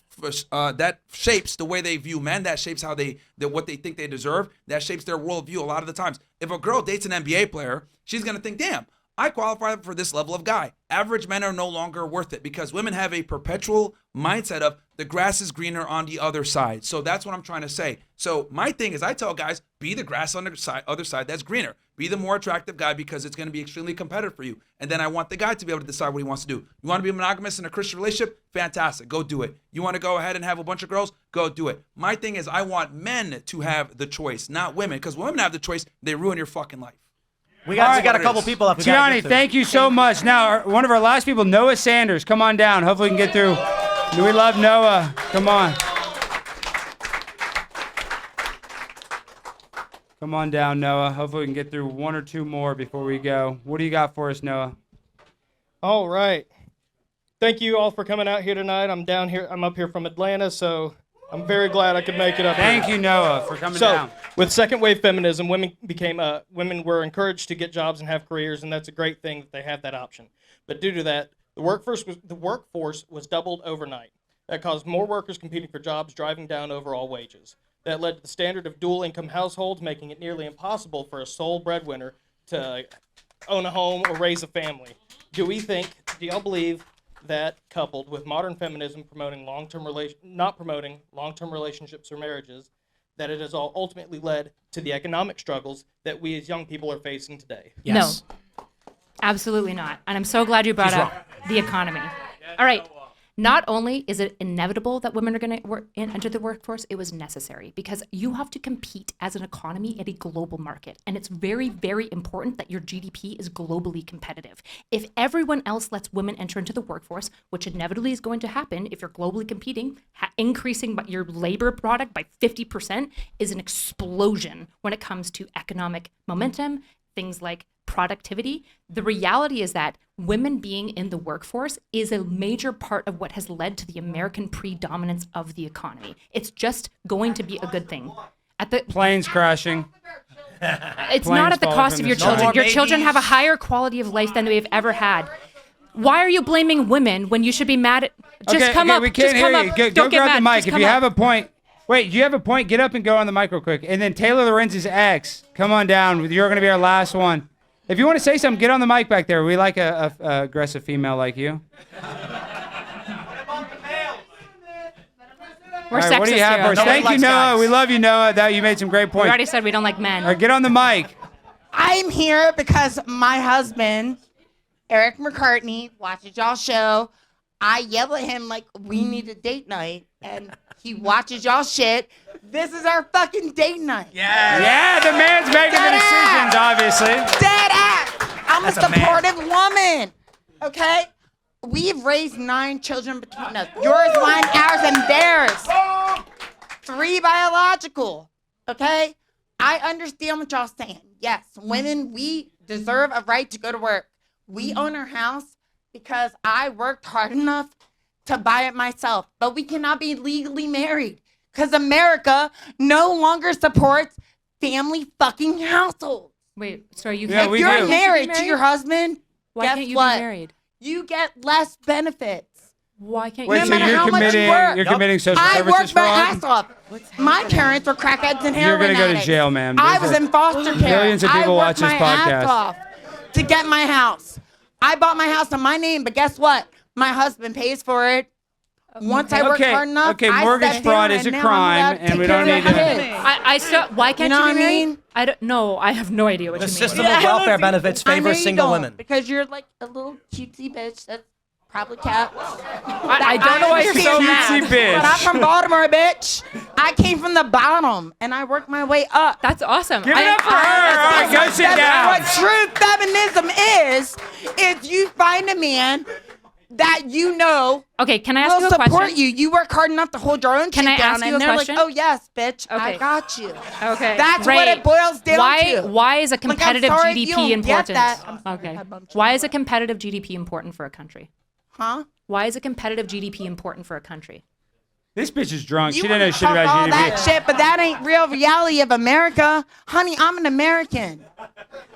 shapes the way they view men. That shapes how what they think they deserve. That shapes their worldview a lot of the times. If a girl dates an NBA player, she's gonna think, damn, I qualify for this level of guy. Average men are no longer worth it because women have a perpetual mindset of the grass is greener on the other side. So that's what I'm trying to say. So my thing is I tell guys, be the grass on the other side that's greener. Be the more attractive guy because it's going to be extremely competitive for you. And then I want the guy to be able to decide what he wants to do. You want to be monogamous in a Christian relationship? Fantastic. Go do it. You want to go ahead and have a bunch of girls? Go do it. My thing is I want men to have the choice, not women. Because when women have the choice, they ruin your fucking life. We got a couple people up. Tiani, thank you so much. Now, one of our last people, Noah Sanders, come on down. Hopefully we can get through. We love Noah. Come on. Come on down, Noah. Hopefully we can get through one or two more before we go. What do you got for us, Noah? All right. Thank you all for coming out here tonight. I'm down here. I'm up here from Atlanta, so I'm very glad I could make it up. Thank you, Noah, for coming down. With second wave feminism, women were encouraged to get jobs and have careers, and that's a great thing that they have that option. But due to that, the workforce was doubled overnight. That caused more workers competing for jobs, driving down overall wages. That led to the standard of dual-income households, making it nearly impossible for a sole breadwinner to own a home or raise a family. Do y'all believe that, coupled with modern feminism not promoting long-term relationships or marriages, that it has all ultimately led to the economic struggles that we as young people are facing today? Yes. No, absolutely not. And I'm so glad you brought up the economy. All right. Not only is it inevitable that women are going to enter the workforce, it was necessary because you have to compete as an economy at a global market. And it's very, very important that your GDP is globally competitive. If everyone else lets women enter into the workforce, which inevitably is going to happen if you're globally competing, increasing your labor product by 50% is an explosion when it comes to economic momentum, things like productivity. The reality is that women being in the workforce is a major part of what has led to the American predominance of the economy. It's just going to be a good thing. Planes crashing. It's not at the cost of your children. Your children have a higher quality of life than they've ever had. Why are you blaming women when you should be mad at... Just come up. We can't hear you. Go grab the mic. If you have a point... Wait, do you have a point? Get up and go on the mic real quick. And then Taylor Lorenz's ex, come on down. You're going to be our last one. If you want to say something, get on the mic back there. We like a aggressive female like you. We're sexist. What do you have for us? Thank you, Noah. Guys. We love you, Noah. You made some great points. We already said we don't like men. All right, get on the mic. I'm here because my husband, Eric McCartney, watches y'all show. I yell at him like, we need a date night. And he watches y'all shit. This is our fucking date night. Yeah, the man's making the decisions, obviously. Dead ass. I'm a supportive woman. Okay? We've raised 9 children between us. Yours, mine, ours, and theirs. 3 biological. Okay? I understand what y'all saying. Yes, women, we deserve a right to go to work. We own our house because I worked hard enough to buy it myself. But we cannot be legally married because America no longer supports family fucking households. Wait, so you if you're married to your husband, why guess can't you what? be married? You get less benefits. Why can't Wait, no so matter you're how much you work. You're committing social I services worked my fraud? ass off. My parents were crackheads and You're heroin going to go to addicts. jail, man. I was in foster care. Millions of people watch this I worked my ass podcast. off to get my house. I bought my house in my name, but guess what? My husband pays for it. Once I worked hard enough, Okay, I mortgage stepped fraud in is a and now crime, I'm allowed to and take we care don't of need my to. kids. I still. Why can't You know you what be I married? mean? I don't know. I have no idea what The you mean. system of welfare benefits I know favors you single don't, women. because you're like a little cutesy bitch that's probably cat. I don't know why you're so mad. But I'm from Baltimore, bitch. I came from the bottom and I worked my way up. That's awesome. Give it up for her. All right, go sit down. What true feminism is you find a man that you know Okay, can I ask you will a question? support you. You work hard enough to hold your own Can shit I down, ask you and a they're question? like, "Oh yes, bitch, I Okay. got you." Okay. That's great. what it boils down to. Why is a Like, I'm competitive sorry if you GDP don't get important? that. Okay. Why is a competitive GDP important for a country? Huh? Why is a competitive GDP important for a country? This bitch is drunk. You She didn't know wanna shit talk about all GDP. that shit, but that ain't real reality of America, honey. I'm an American.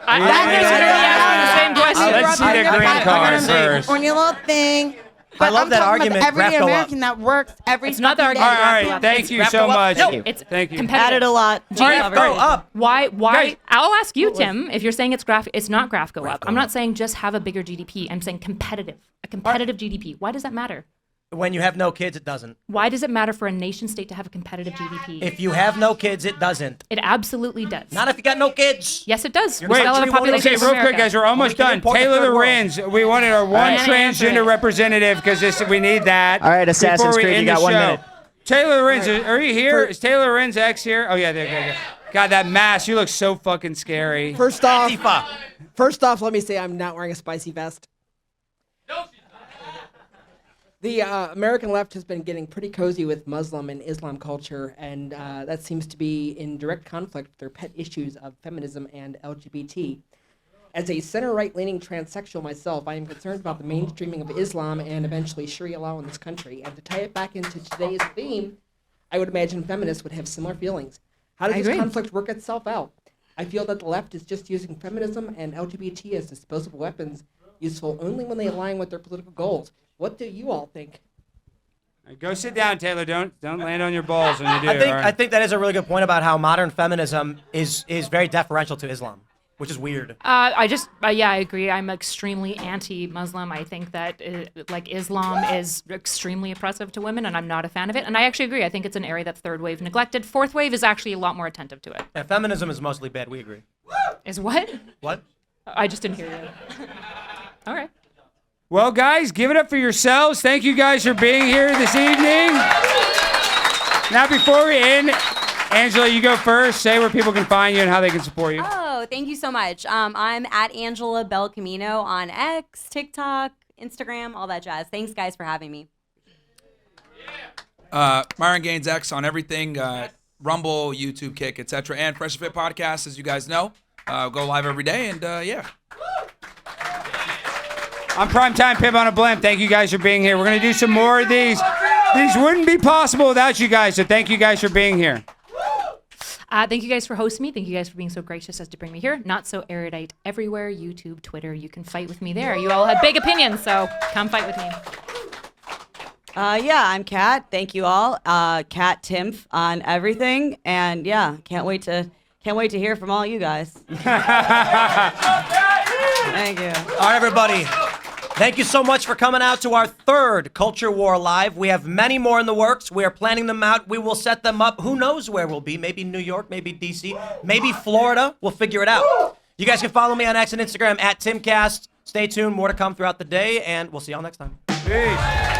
I was literally asking the same question. Let's see the green card first. On your little thing, I love I'm that talking argument. about every Graph go up. American that works every It's not the fucking argument. day. All right, thank you so much. No, it's Thank you. competitive. Added a lot. Graph go up. Why? Guys, I'll ask you, Tim. If you're saying it's graph, it's not graph go up. I'm not saying just have a bigger GDP. I'm saying competitive. A competitive GDP. Why does that matter? When you have no kids, it doesn't. Why does it matter for a nation state to have a competitive GDP? If you have no kids, it doesn't. It absolutely does. Not if you got no kids. Yes, it does. Wait, okay, real quick, guys, we're almost done. Taylor the Rins, we wanted our one transgender representative because we need that. All right, Assassin's before we Creed, end you got the 1 show. minute. Taylor Rins, are you here? Is Taylor Rins X here? Oh, yeah, there you go. God, that mask, you look so fucking scary. First off, let me say I'm not wearing a spicy vest. The American left has been getting pretty cozy with Muslim and Islam culture, and that seems to be in direct conflict with their pet issues of feminism and LGBT. As a center-right leaning transsexual myself, I am concerned about the mainstreaming of Islam and eventually Sharia law in this country. And to tie it back into today's theme, I would imagine feminists would have similar feelings. How does this conflict work itself out? I feel that the left is just using feminism and LGBT as disposable weapons, useful only when they align with their political goals. What do you all think? Go sit down, Taylor. Don't land on your balls when you do. I think that is a really good point about how modern feminism is very deferential to Islam, which is weird. I agree. I'm extremely anti-Muslim. I think that Islam is extremely oppressive to women, and I'm not a fan of it. And I actually agree. I think it's an area that's third wave neglected. Fourth wave is actually a lot more attentive to it. Yeah, feminism is mostly bad. We agree. Is what? What? I just didn't hear you. All right. Well, guys, give it up for yourselves. Thank you guys for being here this evening. Now, before we end, Angela, you go first. Say where people can find you and how they can support you. Oh, thank you so much. I'm at Angela Bel Camino on X, TikTok, Instagram, all that jazz. Thanks, guys, for having me. Myron Gaines X on everything, Rumble, YouTube, Kick, etc. And Fresh Fit Podcast, as you guys know. Go live every day, and yeah. I'm Primetime Pimp on a Blimp. Thank you guys for being here. We're going to do some more of these. These wouldn't be possible without you guys, so thank you guys for being here. Thank you guys for hosting me. Thank you guys for being so gracious as to bring me here. NotSoErudite everywhere, YouTube, Twitter. You can fight with me there. You all have big opinions, so come fight with me. Yeah, I'm Kat. Thank you all. Kat Timpf on everything, and yeah, can't wait to hear from all you guys. Thank you. All right, everybody. Thank you so much for coming out to our third Culture War Live. We have many more in the works. We are planning them out. We will set them up. Who knows where we'll be? Maybe New York, maybe DC, maybe Florida. We'll figure it out. You guys can follow me on X and Instagram at TimCast. Stay tuned. More to come throughout the day, and we'll see y'all next time. Peace.